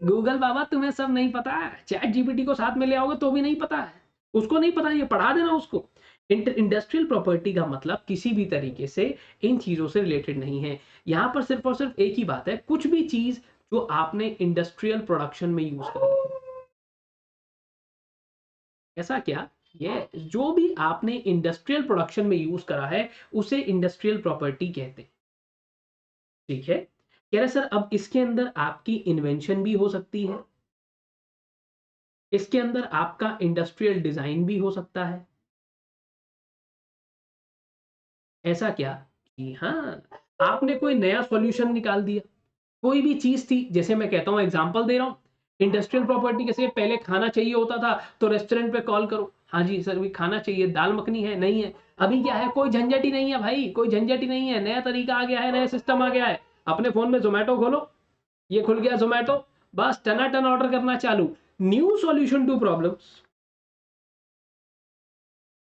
गूगल बाबा तुम्हें सब नहीं पता है, चैट जीपीटी को साथ में ले आओगे तो भी नहीं पता है, उसको नहीं पता, ये पढ़ा देना उसको। इंडस्ट्रियल प्रॉपर्टी का मतलब किसी भी तरीके से इन चीजों से रिलेटेड नहीं है। यहाँ पर सिर्फ और सिर्फ एक ही बात है, कुछ भी चीज जो आपने इंडस्ट्रियल प्रोडक्शन में यूज करी है। ऐसा क्या? ये जो भी आपने इंडस्ट्रियल प्रोडक्शन में यूज करा है उसे इंडस्ट्रियल प्रॉपर्टी कहते हैं। ठीक है, कह रहे सर अब इसके अंदर आपकी इन्वेंशन भी हो सकती है, इसके अंदर आपका इंडस्ट्रियल डिजाइन भी हो सकता है। ऐसा क्या? जी हाँ, आपने कोई नया सॉल्यूशन निकाल दिया, कोई भी चीज थी, जैसे मैं कहता हूँ एग्जांपल दे रहा हूँ, इंडस्ट्रियल प्रॉपर्टी कैसे पहले खाना चाहिए होता था तो रेस्टोरेंट पे कॉल करो, हाँ जी सर भी खाना चाहिए, दाल मखनी है नहीं है। अभी क्या है, कोई झंझट ही नहीं है भाई, कोई झंझट ही नहीं है, नया तरीका आ गया है, नया सिस्टम आ गया है। अपने फोन में जोमेटो खोलो, ये खुल गया जोमेटो, बस टनाटन ऑर्डर करना चालू। New solution to problems.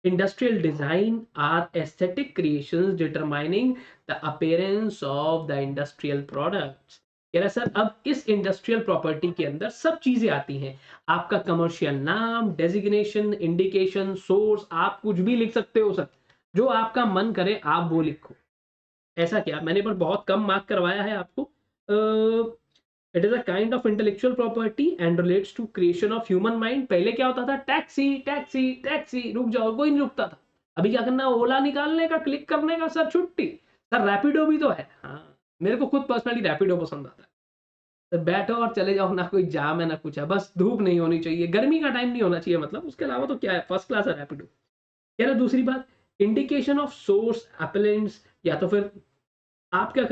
Industrial design are aesthetic creations determining the appearance of the industrial products। कह रहा है सर अब इस इंडस्ट्रियल प्रॉपर्टी के अंदर सब चीजें आती हैं, आपका कमर्शियल नाम, डेजिग्नेशन, इंडिकेशन, सोर्स, आप कुछ भी लिख सकते हो सर, जो आपका मन करे आप वो लिखो। ऐसा क्या? मैंने पर बहुत कम मार्क करवाया है आपको। It is a kind of intellectual property and relates to creation of human mind. पहले क्या होता था, टैक्सी टैक्सी टैक्सी, रुक जाओ, कोई नहीं रुकता था। अभी क्या करना, ओला निकालने का, क्लिक करने का, सर छुट्टी। सर रैपिडो भी तो है, हाँ मेरे को खुद पर्सनली रैपिडो पसंद आता है। सर बैठो और चले जाओ, ना कोई जाम है ना कुछ है, बस धूप नहीं होनी चाहिए, गर्मी का टाइम नहीं होना चाहिए, मतलब उसके अलावा तो क्या है, फर्स्ट क्लास है रैपिडो। कह रहे दूसरी बात, इंडिकेशन ऑफ सोर्स अपलेंट्स, या तो फिर आप क्या,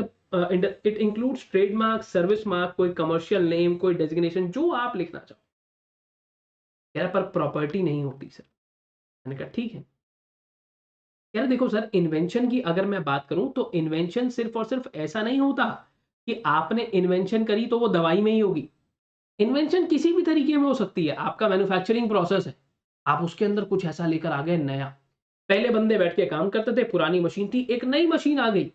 it includes trademark, service mark, कोई कमर्शियल नेम, कोई डेजिग्नेशन, जो आप लिखना चाहो। कह रहा पर प्रॉपर्टी नहीं होती सर। मैंने कहा ठीक है। कह रहा देखो सर, इन्वेंशन की अगर मैं बात करूं तो इन्वेंशन सिर्फ और सिर्फ ऐसा नहीं होता कि आपने इन्वेंशन करी तो वो दवाई में ही होगी। इन्वेंशन किसी भी तरीके में हो सकती है, आपका मैन्युफैक्चरिंग प्रोसेस है, आप उसके अंदर कुछ ऐसा लेकर आ गए नया। पहले बंदे बैठ के काम करते थे, पुरानी मशीन थी, एक नई मशीन आ गई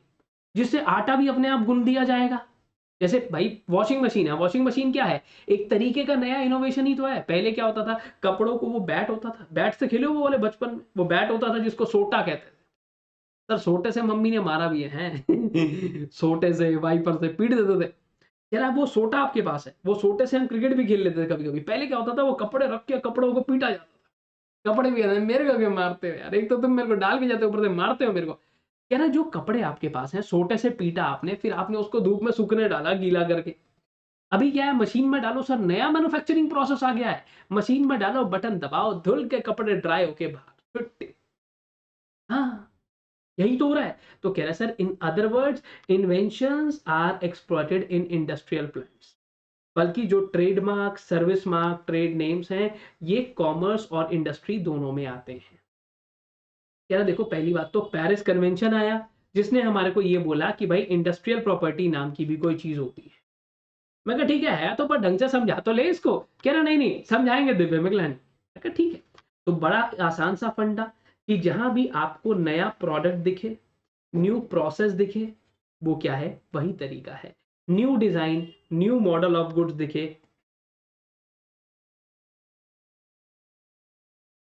जिससे आटा भी अपने आप गूंद दिया जाएगा। जैसे भाई वॉशिंग मशीन है, वॉशिंग मशीन क्या है, एक तरीके का नया इनोवेशन ही तो है। पहले क्या होता था, कपड़ों को वो बैट होता था, बैट से खेले वो वाले बचपन में, वो बैट होता था जिसको सोटा कहते थे। सर सोटे से मम्मी ने मारा भी है सोटे से, वाइपर से पीट देते थे। यार वो सोटा आपके पास है, वो सोटे से हम क्रिकेट भी खेल लेते थे कभी कभी। पहले क्या होता था, वो कपड़े रख के कपड़ों को पीटा जाता था। कपड़े भी मेरे को क्यों मारते हो यार, एक तो तुम मेरे को डाल के जाते हो, ऊपर से मारते हो मेरे को। कह रहा जो कपड़े आपके पास हैं, सोटे से पीटा आपने, फिर आपने उसको धूप में सूखने डाला गीला करके। अभी क्या है, मशीन में डालो सर, नया मैन्युफैक्चरिंग प्रोसेस आ गया है। मशीन में डालो, बटन दबाओ, धुल के कपड़े ड्राई होके बाहर छुट्टी। हाँ, यही तो हो रहा है। तो कह रहा है sir in other words, inventions are exploited in industrial plants. बल्कि जो trademark, service mark, trade names हैं, ये कॉमर्स और इंडस्ट्री दोनों में आते हैं। कह रहा देखो पहली बात तो पेरिस कन्वेंशन आया, जिसने हमारे को ये बोला कि भाई इंडस्ट्रियल प्रॉपर्टी नाम की भी कोई चीज होती है। मैं कहा ठीक है तो पर ढंग से समझा तो ले इसको। कह रहा नहीं नहीं समझाएंगे दिव्य मिगलानी। मैं कहा ठीक है। तो बड़ा आसान सा फंडा, कि जहां भी आपको नया प्रोडक्ट दिखे, न्यू प्रोसेस दिखे, वो क्या है, वही तरीका है। New design, new model of goods दिखे,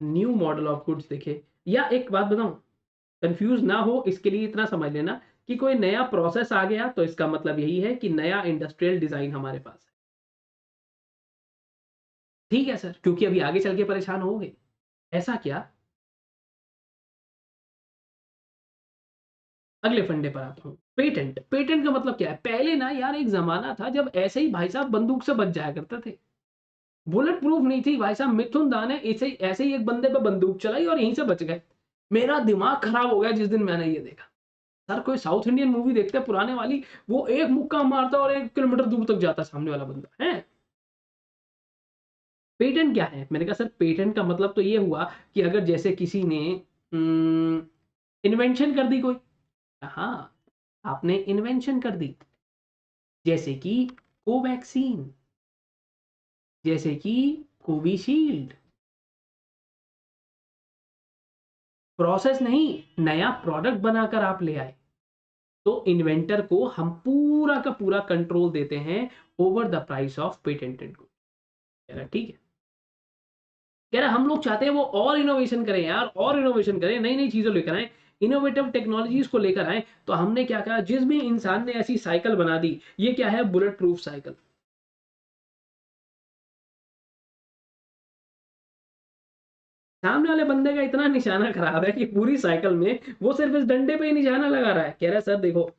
न्यू मॉडल ऑफ गुड्स दिखे, या एक बात बताऊं, कंफ्यूज ना हो इसके लिए इतना समझ लेना कि कोई नया प्रोसेस आ गया तो इसका मतलब यही है कि नया इंडस्ट्रियल डिजाइन हमारे पास है। ठीक है सर, क्योंकि अभी आगे चल के परेशान होगे। ऐसा क्या? अगले फंडे पर आता हूँ, पेटेंट। पेटेंट का मतलब क्या है, पहले ना यार एक जमाना था जब ऐसे ही भाई साहब बंदूक से बच जाया करते थे। बुलेट प्रूफ नहीं थी भाई साहब, मिथुन दा ने ऐसे ही एक बंदे पे बंदूक चलाई और यहीं से बच गए। मेरा दिमाग खराब हो गया जिस दिन मैंने ये देखा। सर कोई साउथ इंडियन मूवी देखते हैं पुराने वाली, वो एक मुक्का मारता और 1 किलोमीटर दूर तक जाता सामने वाला बंदा है। पेटेंट क्या है? मैंने कहा सर पेटेंट का मतलब तो ये हुआ कि अगर जैसे किसी ने इन्वेंशन कर दी कोई, हाँ आपने इन्वेंशन कर दी, जैसे कि कोवैक्सीन, जैसे कि कोविशील्ड। प्रोसेस नहीं, नया प्रोडक्ट बनाकर आप ले आए, तो इन्वेंटर को हम पूरा का पूरा कंट्रोल देते हैं over the price of patented good. कह रहा ठीक है। कह रहा हम लोग चाहते हैं वो और इनोवेशन करें यार, और इनोवेशन करें, नई नई चीजें लेकर आए, इनोवेटिव टेक्नोलॉजीज को लेकर आए। तो हमने क्या कहा, जिस भी इंसान ने ऐसी साइकिल बना दी, ये क्या है, बुलेट प्रूफ साइकिल। सामने वाले बंदे का इतना निशाना खराब है कि पूरी साइकिल में वो सिर्फ इस डंडे पे ही निशाना लगा रहा है। कह रहा है सर देखो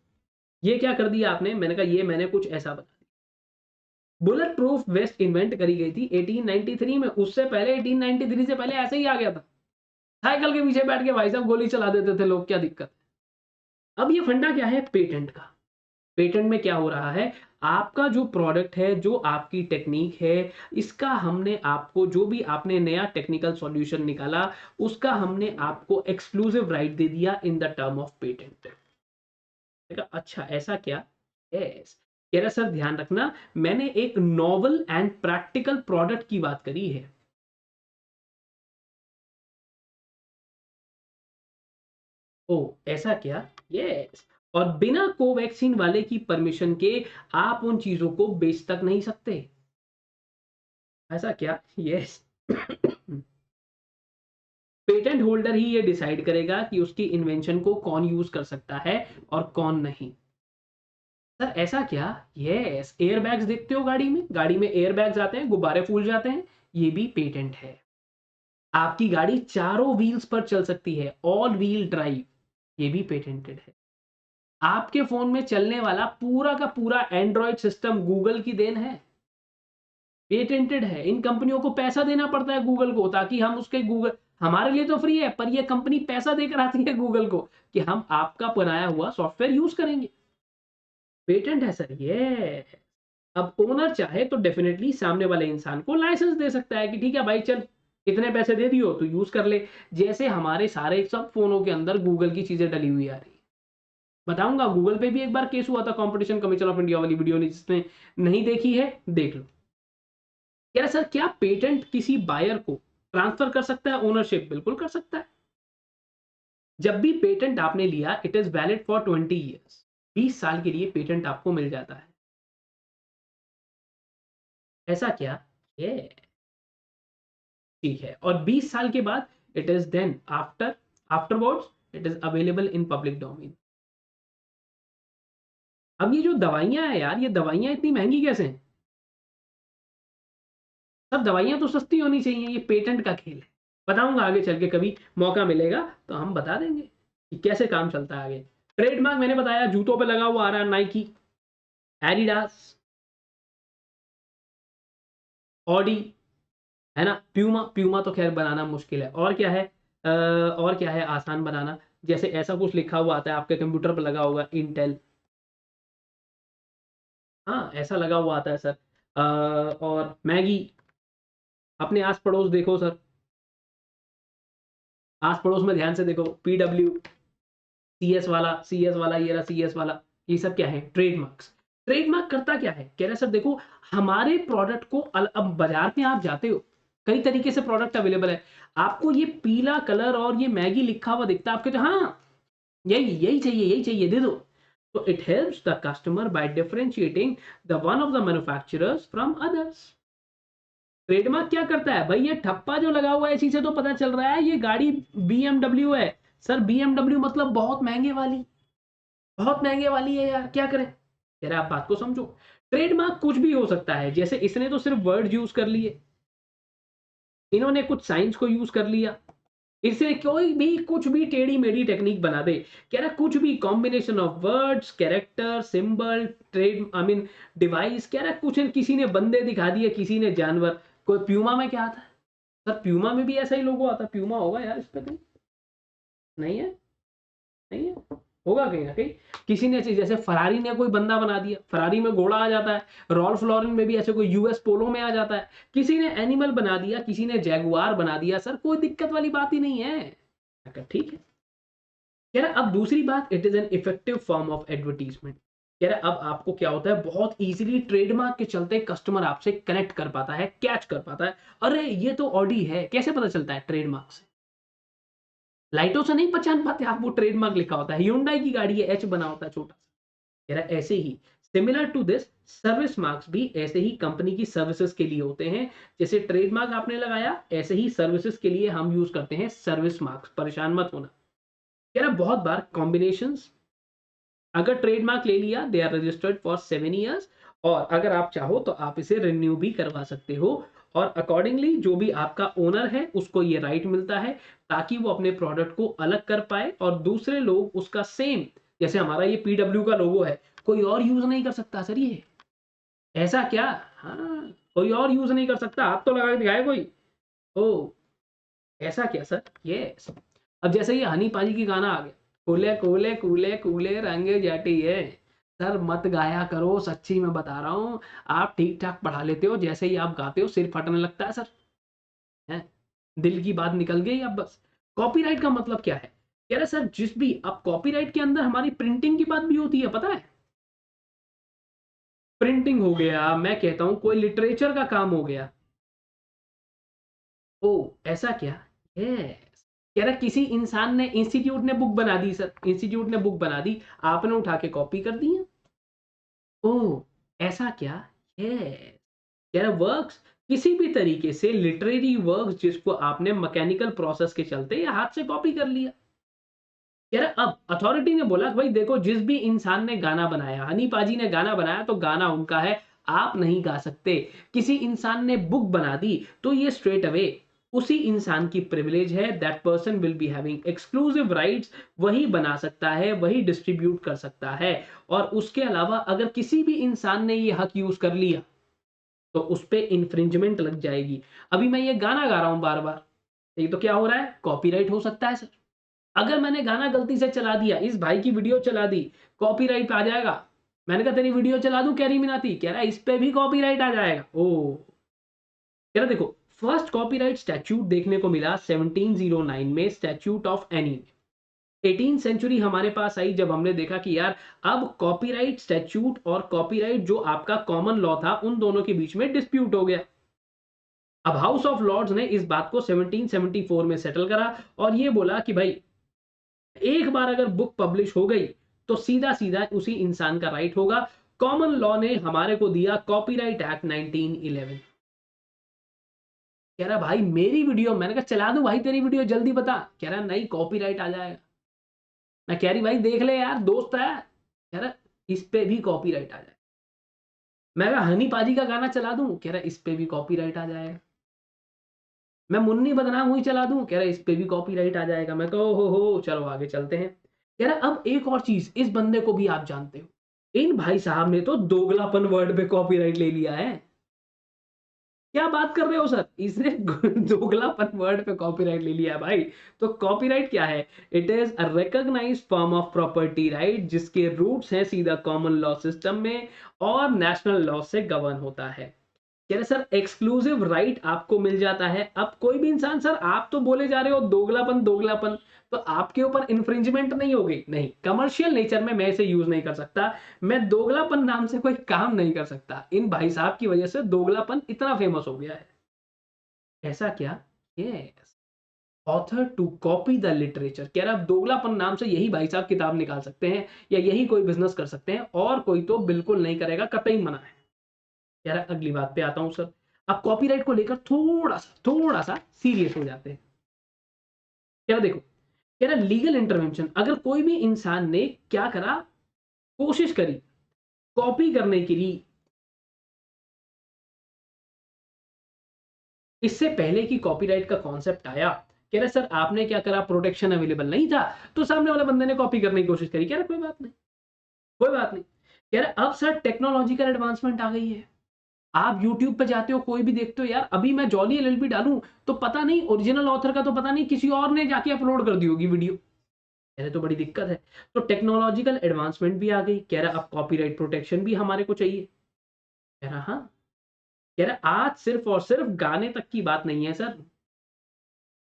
ये क्या कर दिया आपने? मैंने कहा ये मैंने कुछ ऐसा बना दिया। बुलेट प्रूफ वेस्ट इन्वेंट करी गई थी 1893 में, उससे पहले 1893 से पहले ऐसे ही आ गया था। साइकिल के पीछे बैठ के भाई साहब गोली चला देते थे लोग, क्या दिक्कत है? अब ये फंडा क्या है पेटेंट का। पेटेंट में क्या हो रहा है, आपका जो प्रोडक्ट है, जो आपकी टेक्निक है, इसका हमने आपको जो भी आपने नया टेक्निकल सॉल्यूशन निकाला, उसका हमने आपको एक्सक्लूसिव राइट दे दिया in the term of patent. अच्छा ऐसा क्या? यस। कह रहा सर ध्यान रखना, मैंने एक नॉवल एंड प्रैक्टिकल प्रोडक्ट की बात करी है। ओ ऐसा क्या? यस। और बिना कोवैक्सीन वाले की परमिशन के आप उन चीजों को बेच तक नहीं सकते। ऐसा क्या? यस। पेटेंट होल्डर ही ये डिसाइड करेगा कि उसकी इन्वेंशन को कौन यूज कर सकता है और कौन नहीं। सर ऐसा क्या? यस। एयरबैग्स देखते हो गाड़ी में, गाड़ी में एयरबैग्स आते हैं, गुब्बारे फूल जाते हैं, ये भी पेटेंट है। आपकी गाड़ी चारों व्हील्स पर चल सकती है, ऑल व्हील ड्राइव, ये भी पेटेंटेड है। आपके फोन में चलने वाला पूरा का पूरा एंड्रॉयड सिस्टम गूगल की देन है, पेटेंटेड है। इन कंपनियों को पैसा देना पड़ता है गूगल को, ताकि हम उसके गूगल, हमारे लिए तो फ्री है पर ये कंपनी पैसा देकर आती है गूगल को कि हम आपका बनाया हुआ सॉफ्टवेयर यूज करेंगे। पेटेंट है सर ये। अब ओनर चाहे तो डेफिनेटली सामने वाले इंसान को लाइसेंस दे सकता है कि ठीक है भाई चल इतने पैसे दे दियो तो यूज कर ले। जैसे हमारे सारे सब फोनों के अंदर गूगल की चीजें डली हुई आ रही है। बताऊंगा, गूगल पे भी एक बार केस हुआ था कंपटीशन कमीशन ऑफ इंडिया वाली वीडियो ने, जिसने नहीं देखी है देख लो। कह रहा सर क्या पेटेंट किसी बायर को ट्रांसफर कर सकता है ओनरशिप? बिल्कुल कर सकता है। जब भी पेटेंट आपने लिया it is valid for 20 years, 20 साल के लिए पेटेंट आपको मिल जाता है। ऐसा क्या? ये ठीक है। और 20 साल के बाद it is then afterwards it is available in public domain. अब ये जो दवाइयां हैं यार, ये दवाइयां इतनी महंगी कैसे हैं? सब दवाइयां तो सस्ती होनी चाहिए, ये पेटेंट का खेल है। बताऊंगा आगे चल के, कभी मौका मिलेगा तो हम बता देंगे कि कैसे काम चलता है आगे। ट्रेडमार्क मैंने बताया जूतों पे लगा हुआ आ रहा है, नाइकी, एडिडास, ऑडी, है ना, प्यूमा। प्यूमा तो खैर बनाना मुश्किल है। और क्या है? और क्या है आसान बनाना? जैसे ऐसा कुछ लिखा हुआ आता है आपके कंप्यूटर पर लगा होगा, इंटेल। हाँ ऐसा लगा हुआ आता है सर। और मैगी। अपने आस पड़ोस देखो सर, आस पड़ोस में ध्यान से देखो, पीडब्ल्यू, सी एस वाला, ये रहा सी एस वाला। ये सब क्या है? ट्रेडमार्क्स। ट्रेडमार्क करता क्या है? कह रहा है सर देखो, हमारे प्रोडक्ट को अब बाजार में आप जाते हो, कई तरीके से प्रोडक्ट अवेलेबल है, आपको ये पीला कलर और ये मैगी लिखा हुआ दिखता है, आपके तो हाँ यही यही चाहिए, यही चाहिए, दे दो। तो it helps the customer bye differentiating the one of the manufacturers from others. Trademark क्या करता है भाई? ये ठप्पा जो लगा हुआ है इसी से तो पता चल रहा है ये गाड़ी बीएमडब्ल्यू है। सर बीएमडब्ल्यू मतलब बहुत महंगे वाली, बहुत महंगे वाली है यार, क्या करें? यार आप बात को समझो। ट्रेडमार्क कुछ भी हो सकता है, जैसे इसने तो सिर्फ वर्ड यूज कर लिए, इन्होंने कुछ साइंस को यूज कर लिया, इससे कोई भी कुछ भी टेढ़ी मेढ़ी टेक्निक बना दे। कह रहा कुछ भी combination of words, character, symbol, trade I mean device, कह रहा कुछ, किसी ने बंदे दिखा दिए, किसी ने जानवर। कोई प्यूमा में क्या आता है? सर प्यूमा में भी ऐसा ही लोगो आता है, प्यूमा होगा यार इस पे कहीं, नहीं है? नहीं है? होगा कहीं ना कहीं। किसी ने जैसे फरारी ने कोई बंदा बना दिया, फरारी में घोड़ा आ जाता है, रॉल्फ लॉरेन में भी ऐसे कोई यूएस पोलो में आ जाता है। किसी ने एनिमल बना दिया, किसी ने जैगुआर बना दिया, सर कोई दिक्कत वाली बात ही नहीं है। ठीक है। कह रहा अब दूसरी बात, it is an effective form of advertisement. कह रहा अब आपको क्या होता है, बहुत इजीली ट्रेडमार्क के चलते कस्टमर आपसे कनेक्ट कर पाता है, कैच कर पाता है। अरे ये तो ऑडी है, कैसे पता चलता है? ट्रेडमार्क से। लाइटों से नहीं पहचान पाते आप, वो ट्रेडमार्क लिखा होता है। Hyundai की गाड़ी है, एच बना होता है छोटा सा। यार ऐसे ही similar to this, service marks भी ऐसे ही कंपनी की सर्विसेज के लिए होते हैं। जैसे ट्रेडमार्क आपने लगाया, ऐसे ही सर्विसेज के लिए हम यूज करते हैं सर्विस मार्क्स। परेशान मत होना। यार बहुत बार कॉम्बिनेशंस, अगर ट्रेडमार्क ले लिया they are registered for 7 years, और अगर आप चाहो तो आप इसे रिन्यू भी करवा सकते हो। और अकॉर्डिंगली जो भी आपका ओनर है उसको ये राइट मिलता है ताकि वो अपने प्रोडक्ट को अलग कर पाए और दूसरे लोग उसका सेम, जैसे हमारा ये पीडब्ल्यू का लोगो है, कोई और यूज नहीं कर सकता सर ये। ऐसा क्या? हाँ, कोई और यूज नहीं कर सकता, आप तो लगा के दिखाए कोई। ओ, ऐसा क्या सर? यस। अब जैसे ये हनी पाजी की गाना आ गया, कूले कूले कूले कूले रंगे जाटी है। सर मत गाया करो, सच्ची मैं बता रहा हूँ। आप ठीक ठाक पढ़ा लेते हो, जैसे ही आप गाते हो सिर फटने लगता है सर। है, दिल की बात निकल गई अब बस। कॉपीराइट का मतलब क्या है? कह रहे सर जिस भी, अब कॉपीराइट के अंदर हमारी प्रिंटिंग की बात भी होती है, पता है? प्रिंटिंग हो गया, मैं कहता हूं कोई लिटरेचर का काम हो गया। ओ, ऐसा क्या? यस। कह रहा किसी इंसान ने, इंस्टीट्यूट ने बुक बना दी सर, इंस्टीट्यूट ने बुक बना दी, आपने उठा के कॉपी कर दी है। ओ, ऐसा क्या? यस। कह रहा वर्क्स, किसी भी तरीके से लिटरेरी वर्क्स जिसको आपने मैकेनिकल प्रोसेस के चलते या हाथ से कॉपी कर लिया। कह रहा अब अथॉरिटी ने बोला कि भाई देखो, जिस भी इंसान ने गाना बनाया, हनी पाजी ने गाना बनाया तो गाना उनका है, आप नहीं गा सकते। किसी इंसान ने बुक बना दी तो ये स्ट्रेट अवे उसी इंसान की प्रिविलेज है, that person will be having exclusive rights, वही बना सकता है, वही डिस्ट्रीब्यूट कर सकता है। और उसके अलावा अगर किसी भी इंसान ने ये हक यूज कर लिया तो उस पे इंफ्रिंजमेंट लग जाएगी। अभी मैं ये गाना गा रहा हूं बार बार, ये तो क्या हो रहा है? कॉपीराइट हो सकता है सर। अगर मैंने गाना गलती से चला दिया, इस भाई की वीडियो चला दी, कॉपीराइट आ जाएगा। मैंने कहा तेरी वीडियो चला दूं कैरी मिनाती, कह रहा है इस पे भी कॉपीराइट आ जाएगा। ओ, कह रहा देखो, फर्स्ट कॉपीराइट स्टैच्यूट देखने को मिला 1709 में, statute of any. 18th century हमारे पास आई जब हमने देखा कि यार अब कॉपीराइट स्टैच्यूट और कॉपीराइट जो आपका कॉमन लॉ था उन दोनों के बीच में डिस्प्यूट हो गया। अब हाउस ऑफ लॉर्ड्स ने इस बात को 1774 में सेटल करा और ये बोला कि भाई एक बार अगर बुक पब्लिश हो गई तो सीधा सीधा उसी इंसान का राइट होगा। कॉमन लॉ ने हमारे को दिया कॉपीराइट एक्ट 1911। कह रहा भाई मेरी वीडियो, मैंने कहा चला दूं भाई तेरी वीडियो जल्दी बता, कह रहा नहीं कॉपीराइट आ जाएगा। मैं कह रही भाई देख ले यार दोस्त है, कह रहा इस पे भी कॉपीराइट आ जाएगा। मैं कहा हनी पाजी का गाना चला दूं, कह रहा इस पे भी कॉपीराइट आ जाएगा। मैं मुन्नी बदनाम हुई चला दूं, कह रहा इस पे भी कॉपीराइट आ जाएगा। मैं कहो हो चलो आगे चलते हैं। कह रहा अब एक और चीज, इस बंदे को भी आप जानते हो, इन भाई साहब ने तो दोगलापन वर्ड पे कॉपीराइट ले लिया है। क्या बात कर रहे हो सर, इसने दोगलापन वर्ड पे कॉपीराइट ले लिया है भाई। तो कॉपीराइट क्या है? It is a recognised form of property right जिसके रूट्स हैं सीधा कॉमन लॉ सिस्टम में और नेशनल लॉ से गवर्न होता है। कह रहे सर एक्सक्लूसिव राइट आपको मिल जाता है। अब कोई भी इंसान, सर आप तो बोले जा रहे हो दोगलापन दोगलापन, तो आपके ऊपर इंफ्रिंजमेंट नहीं होगी, नहीं, कमर्शियल नेचर में मैं इसे यूज नहीं कर सकता। मैं दोगलापन नाम से कोई काम नहीं कर सकता। इन भाई साहब की वजह से दोगलापन इतना फेमस हो गया है। ऐसा क्या? Yes. Author to copy the literature, कह रहा दोगलापन नाम से यही भाई साहब किताब निकाल सकते हैं या यही कोई बिजनेस कर सकते हैं, और कोई तो बिल्कुल नहीं करेगा, कतई मना है। कह रहा अगली बात पे आता हूं सर। अब कॉपीराइट को लेकर थोड़ा सा सीरियस हो जाते हैं। कह रहा देखो, कह रहा लीगल इंटरवेंशन, अगर कोई भी इंसान ने क्या करा, कोशिश करी कॉपी करने के लिए, इससे पहले कि कॉपीराइट का कॉन्सेप्ट आया, कह रहा सर आपने क्या करा, प्रोटेक्शन अवेलेबल नहीं था तो सामने वाले बंदे ने कॉपी करने की कोशिश करी। कह रहा कोई बात नहीं, कोई बात नहीं। कह रहा अब सर टेक्नोलॉजिकल एडवांसमेंट आ गई है। आप यूट्यूब पे जाते हो, कोई भी देखते हो, यार अभी मैं जॉली एलएलबी डालूं तो पता नहीं ओरिजिनल ऑथर का, तो पता नहीं किसी और ने जाके अपलोड कर दी होगी वीडियो। कह रहे तो बड़ी दिक्कत है। तो टेक्नोलॉजिकल एडवांसमेंट भी आ गई, कह रहा अब कॉपीराइट प्रोटेक्शन भी हमारे को चाहिए। कह रहा हाँ। कह रहा आज सिर्फ और सिर्फ गाने तक की बात नहीं है सर,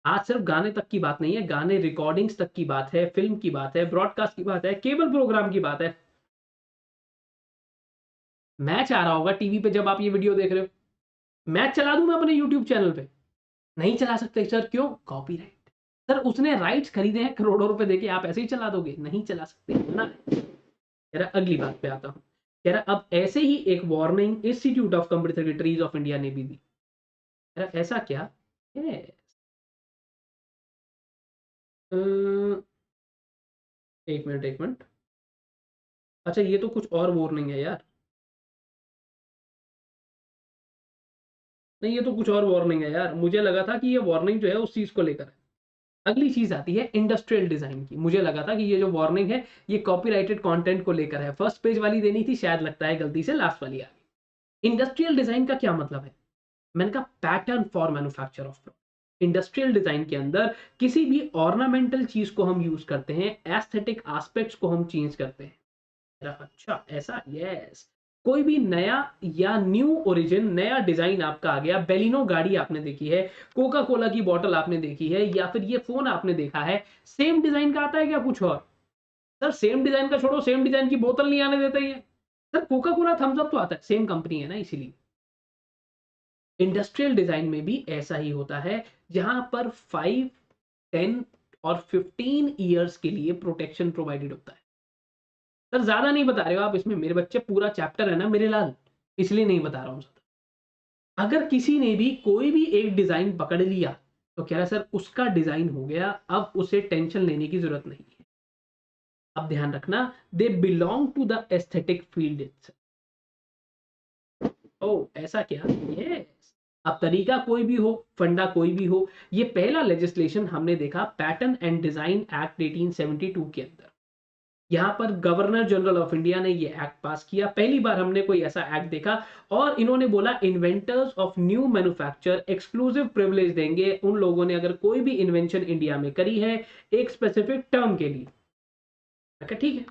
आज सिर्फ गाने तक की बात नहीं है, गाने रिकॉर्डिंग्स तक की बात है, फिल्म की बात है, ब्रॉडकास्ट की बात है, केबल प्रोग्राम की बात है। मैच आ रहा होगा टीवी पे जब आप ये वीडियो देख रहे हो, मैच चला दूं मैं अपने यूट्यूब चैनल पे? नहीं चला सकते सर, क्यों? कॉपीराइट। सर उसने राइट्स खरीदे हैं करोड़ों रुपए देके, आप ऐसे ही चला दोगे? नहीं चला सकते ना। कह रहा अगली बात पे आता हूं। कह रहा अब ऐसे ही एक warning institute of computer secretaries of India ने भी दी। कह रहा ऐसा क्या है? एक मिनट एक मिनट। अच्छा ये तो कुछ और वार्निंग है यार। नहीं, ये तो कुछ और वार्निंग है यार, मुझे लगा था कि ये वार्निंग जो है उस चीज को लेकर है। अगली चीज आती है इंडस्ट्रियल डिजाइन की। मुझे लगा था कि ये जो वार्निंग है ये कॉपीराइटेड कंटेंट को लेकर है, फर्स्ट पेज वाली देनी थी, शायद लगता है गलती से लास्ट वाली आ गई। इंडस्ट्रियल डिजाइन का क्या मतलब है? मैंने कहा pattern for manufacture of product. Industrial design के अंदर किसी भी ऑर्नामेंटल चीज को हम यूज करते हैं, एस्थेटिक एस्पेक्ट्स को हम चेंज करते हैं। अच्छा ऐसा, यस। कोई भी नया या न्यू ओरिजिन, नया डिजाइन आपका आ गया, बेलिनो गाड़ी आपने देखी है, कोका कोला की बोतल आपने देखी है, या फिर ये फोन आपने देखा है, सेम डिजाइन का आता है क्या कुछ और? सर सेम डिजाइन का छोड़ो, सेम डिजाइन की बोतल नहीं आने देते ये। Sir Coca Cola Thums Up तो आता है, सेम कंपनी है ना, इसीलिए। इंडस्ट्रियल डिजाइन में भी ऐसा ही होता है, जहां पर 5, 10 और 15 ईयर्स के लिए प्रोटेक्शन प्रोवाइडेड होता है। सर ज्यादा नहीं बता रहे हो आप इसमें, मेरे बच्चे पूरा चैप्टर है ना मेरे लाल, इसलिए नहीं बता रहा हूं ज्यादा। अगर किसी ने भी कोई भी एक डिजाइन पकड़ लिया तो कह रहा है सर उसका डिजाइन हो गया, अब उसे टेंशन लेने की जरूरत नहीं है। अब ध्यान रखना, they belong to the aesthetic field its. Oh ऐसा क्या? यस। अब तरीका कोई भी हो, फंडा कोई भी हो, ये पहला लेजिस्लेशन हमने देखा पैटर्न एंड डिजाइन एक्ट 1872 के अंदर। यहाँ पर गवर्नर जनरल ऑफ इंडिया ने ये एक्ट पास किया, पहली बार हमने कोई ऐसा एक्ट देखा। और इन्होंने बोला inventors of new manufacture exclusive privilege देंगे उन लोगों ने अगर कोई भी इन्वेंशन इंडिया में करी है एक स्पेसिफिक टर्म के लिए। ठीक है।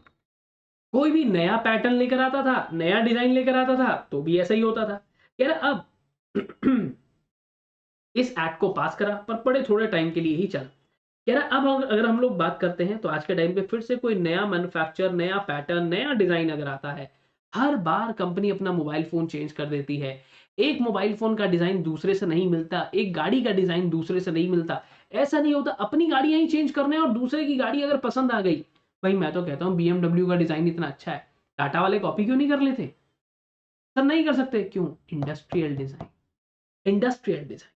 कोई भी नया पैटर्न लेकर आता था, नया डिजाइन लेकर आता था, तो भी ऐसा ही होता था। कह रहा अब इस एक्ट को पास करा, पर बड़े थोड़े टाइम के लिए ही चला। कह रहा अब अगर हम लोग बात करते हैं तो आज के टाइम पे फिर से कोई नया मैन्युफैक्चर, नया पैटर्न, नया डिजाइन अगर आता है, हर बार कंपनी अपना मोबाइल फोन चेंज कर देती है। एक मोबाइल फोन का डिजाइन दूसरे से नहीं मिलता, एक गाड़ी का डिजाइन दूसरे से नहीं मिलता। ऐसा नहीं होता, अपनी गाड़ियां ही चेंज करने और दूसरे की गाड़ी अगर पसंद आ गई, भाई मैं तो कहता हूँ BMW का डिजाइन इतना अच्छा है, टाटा वाले कॉपी क्यों नहीं कर लेते? सर नहीं कर सकते, क्यों? Industrial design. इंडस्ट्रियल डिजाइन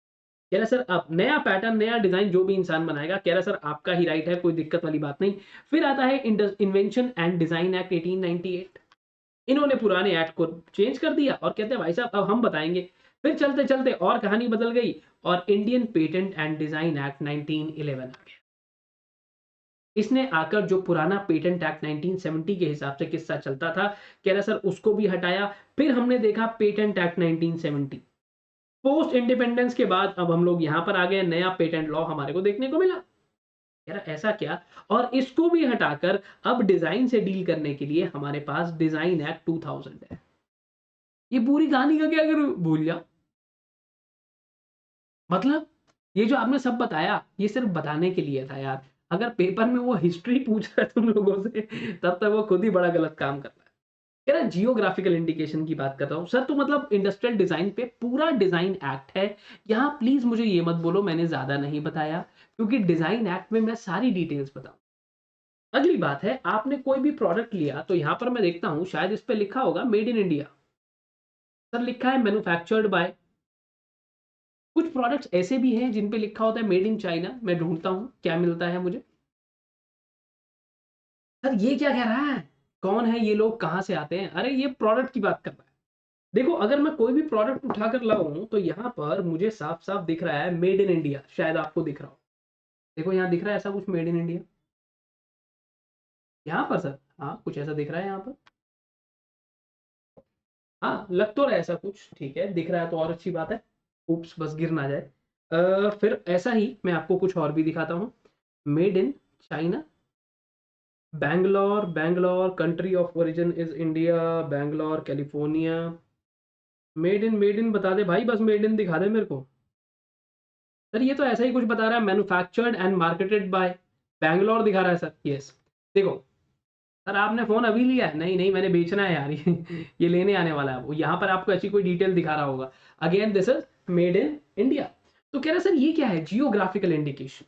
कह रहा सर अब नया पैटर्न, नया डिजाइन जो भी इंसान बनाएगा, कह रहा सर आपका ही राइट है, कोई दिक्कत वाली बात नहीं। फिर आता है इन्वेंशन एंड डिजाइन एक्ट 1898। इन्होंने पुराने एक्ट को चेंज कर दिया और कहते हैं भाई साहब अब हम बताएंगे। फिर चलते चलते और कहानी बदल गई और Indian patent and design act 1911 आ गया। इसने आकर जो पुराना पेटेंट एक्ट 1970 के हिसाब से किस्सा चलता था, कह रहा सर उसको भी हटाया। फिर हमने देखा पेटेंट एक्ट 1970। पोस्ट इंडिपेंडेंस के बाद अब हम लोग यहां पर आ गए, नया पेटेंट लॉ हमारे को देखने को मिला। यार ऐसा क्या? और इसको भी हटाकर अब डिजाइन से डील करने के लिए हमारे पास डिजाइन एक्ट 2000 है। ये पूरी कहानी का क्या करूं, भूल जाओ। मतलब ये जो आपने सब बताया ये सिर्फ बताने के लिए था यार। अगर पेपर में वो हिस्ट्री पूछ रहा है तुम लोगों से, तब तक वो खुद ही बड़ा गलत काम कर रहा है। कह रहा जियोग्राफिकल इंडिकेशन की बात कर रहा हूँ सर, तो मतलब इंडस्ट्रियल डिजाइन पे पूरा डिजाइन एक्ट है। यहाँ प्लीज मुझे ये मत बोलो मैंने ज्यादा नहीं बताया, क्योंकि डिजाइन एक्ट में मैं सारी डिटेल्स बताऊं। अगली बात है, आपने कोई भी प्रोडक्ट लिया तो यहां पर मैं देखता हूं शायद इस पे लिखा होगा मेड इन इंडिया। सर लिखा है मैन्युफैक्चर्ड बाय। कुछ प्रोडक्ट्स ऐसे भी हैं जिन पे लिखा होता है मेड इन चाइना। मैं ढूंढता हूं क्या मिलता है मुझे। सर ये क्या कह रहा है? कौन है ये लोग, कहां से आते हैं? अरे ये प्रोडक्ट की बात कर रहा है। देखो अगर मैं कोई भी प्रोडक्ट उठाकर लाऊं तो यहां पर मुझे साफ साफ दिख रहा है मेड इन इंडिया, शायद आपको दिख रहा हो। देखो यहां दिख रहा है ऐसा कुछ मेड इन इंडिया, यहां पर सर। हाँ कुछ ऐसा दिख रहा है यहां पर। हाँ लग तो रहा है ऐसा कुछ, ठीक है दिख रहा है तो और अच्छी बात है। उप्स बस गिर ना जाए। फिर ऐसा ही मैं आपको कुछ और भी दिखाता हूँ। Made in China, Bangalore, Bangalore country of origin is India, Bangalore California. Made in बता दे भाई, बस मेड इन दिखा दे मेरे को। सर ये तो ऐसा ही कुछ बता रहा है, manufactured and marketed bye Bangalore दिखा रहा है सर। यस। देखो सर आपने फोन अभी लिया है? नहीं नहीं मैंने बेचना है यार ये लेने आने वाला है वो, यहाँ पर आपको ऐसी कोई डिटेल दिखा रहा होगा। Again this is made in India. तो कह रहा सर ये क्या है, जियोग्राफिकल इंडिकेशन।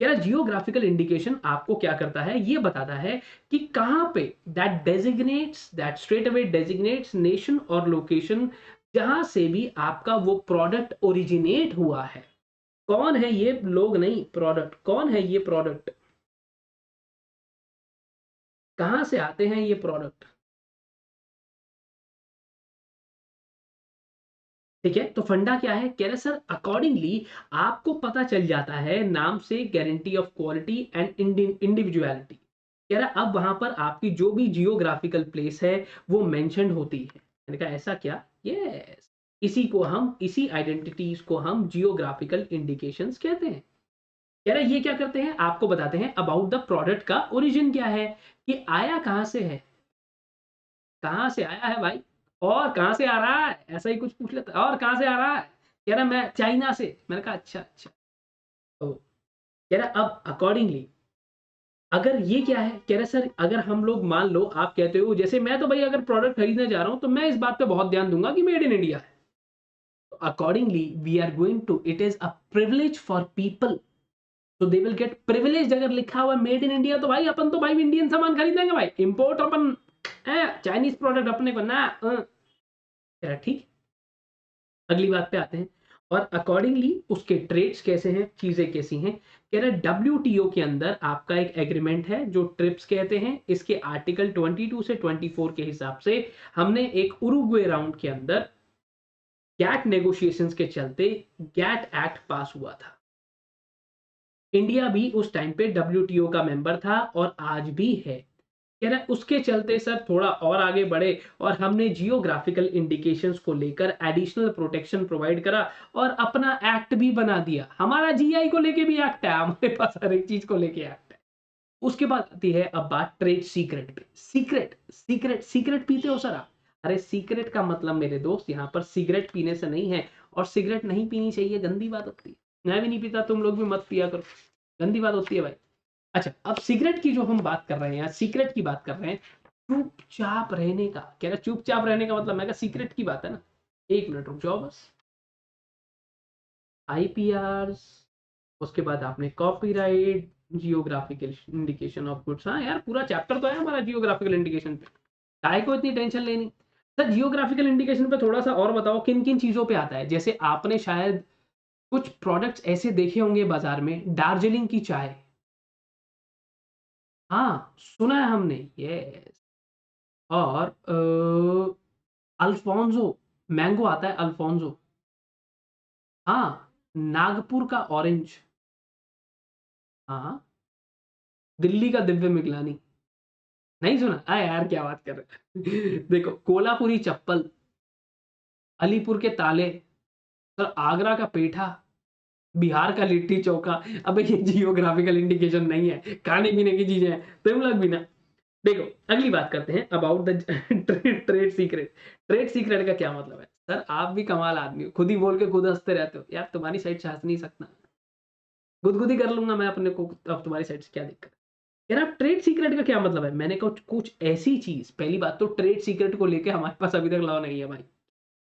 कह रहा जियोग्राफिकल इंडिकेशन आपको क्या करता है, ये बताता है कि कहां पे, दैट स्ट्रेट अवे डेजिग्नेट्स नेशन और लोकेशन जहां से भी आपका वो प्रोडक्ट ओरिजिनेट हुआ है। कौन है ये लोग नहीं, प्रोडक्ट। कौन है ये प्रोडक्ट, कहां से आते हैं ये प्रोडक्ट। ठीक है, तो फंडा क्या है? कह रहे सर अकॉर्डिंगली आपको पता चल जाता है नाम से guarantee of quality and individuality. कह रहा अब वहां पर आपकी जो भी जियोग्राफिकल प्लेस है वो मेंशन्ड होती है। मैंने कहा ऐसा क्या? यस, इसी आइडेंटिटीज को हम जियोग्राफिकल इंडिकेशंस कहते हैं। कह रहा ये क्या करते हैं? आपको बताते हैं अबाउट द प्रोडक्ट का ओरिजिन क्या है, कि आया कहां से है, कहाँ से आया है भाई, और कहाँ से आ रहा है, ऐसा ही कुछ पूछ लेता है, और कहाँ से आ रहा है? कह रहा मैं चाइना से। मैंने कहा अच्छा अच्छा। तो कह रहा अब अकॉर्डिंगली अगर ये क्या है, कह रहा सर अगर हम लोग मान लो आप कहते हो जैसे मैं तो भाई अगर प्रोडक्ट खरीदने जा रहा हूं तो मैं इस बात पे बहुत ध्यान दूंगा कि मेड इन इंडिया है। तो accordingly we are going to it is a privilege for people, तो दे विल गेट प्रिविलेज। अगर लिखा हुआ मेड इन इंडिया तो भाई अपन तो भाई इंडियन सामान खरीदेंगे भाई, इंपोर्ट अपन चाइनीज प्रोडक्ट अपने को ना ठीक। अगली बात पे आते हैं, और अकॉर्डिंगली उसके ट्रेड्स कैसे हैं, चीजें कैसी हैं। कह रहे डब्ल्यूटीओ के अंदर आपका एक एग्रीमेंट है जो ट्रिप्स कहते हैं। इसके आर्टिकल 22 से 24 के हिसाब से हमने एक उरुग्वे राउंड के अंदर गैट नेगोशिएशंस के चलते गैट एक्ट पास हुआ था। इंडिया भी उस टाइम पे डब्ल्यूटीओ का मेंबर था और आज भी है। कह रहा है उसके चलते सर थोड़ा और आगे बढ़े और हमने जियोग्राफिकल इंडिकेशंस को लेकर एडिशनल प्रोटेक्शन प्रोवाइड करा और अपना एक्ट भी बना दिया। हमारा जीआई को लेके भी एक्ट है, हमारे पास हर एक चीज को लेके एक्ट है। उसके बाद आती है अब बात ट्रेड सीक्रेट पे। सीक्रेट सीक्रेट सीक्रेट पीते हो सर आप? अरे सीक्रेट का मतलब मेरे दोस्त यहाँ पर सिगरेट पीने से नहीं है, और सिगरेट नहीं पीनी चाहिए, गंदी बात होती है। मैं भी नहीं पीता, तुम लोग भी मत पिया करो, गंदी बात होती है भाई। अच्छा, अब सिगरेट की जो हम बात कर रहे हैं, सीक्रेट की बात कर रहे हैं, चुपचाप रहने का। कह रहा चुपचाप रहने का मतलब, मैं कहा सीक्रेट की बात है ना। एक मिनट रुक जाओ बस। आईपीआर, उसके बाद आपने copyright, geographical indication of goods. हाँ यार पूरा चैप्टर तो है हमारा जियोग्राफिकल इंडिकेशन पे, काय को इतनी टेंशन लेनी। सर जियोग्राफिकल इंडिकेशन पे थोड़ा सा और बताओ किन किन चीजों पे आता है। जैसे आपने शायद कुछ प्रोडक्ट्स ऐसे देखे होंगे बाजार में, दार्जिलिंग की चाय। हाँ सुना है हमने, यस। और अल्फोंसो, मैंगो आता है अल्फोंसो। हाँ, नागपुर का ऑरेंज। हाँ, दिल्ली का दिव्य मिगलानी। नहीं सुना? अरे यार क्या बात कर रहे हैं। देखो कोल्हापुरी चप्पल, अलीपुर के ताले, सर आगरा का पेठा, बिहार का लिट्टी चोखा। अबे ये जियोग्राफिकल इंडिकेशन नहीं है, खाने पीने की चीजें हैं, तुम लोग भी ना। देखो अगली बात करते हैं about the trade secret. Trade secret का क्या मतलब है? सर आप भी कमाल आदमी हो, खुद ही बोल के खुद हंसते रहते हो यार, तुम्हारी साइड से हंस नहीं सकता, गुदगुदी कर लूंगा मैं अपने को, अब तुम्हारी साइड से क्या दिक्कत है। यार आप ट्रेड सीक्रेट का क्या मतलब है? मैंने कहा कुछ ऐसी चीज, पहली बात तो ट्रेड सीक्रेट को लेके हमारे पास अभी तक लॉ नहीं है भाई।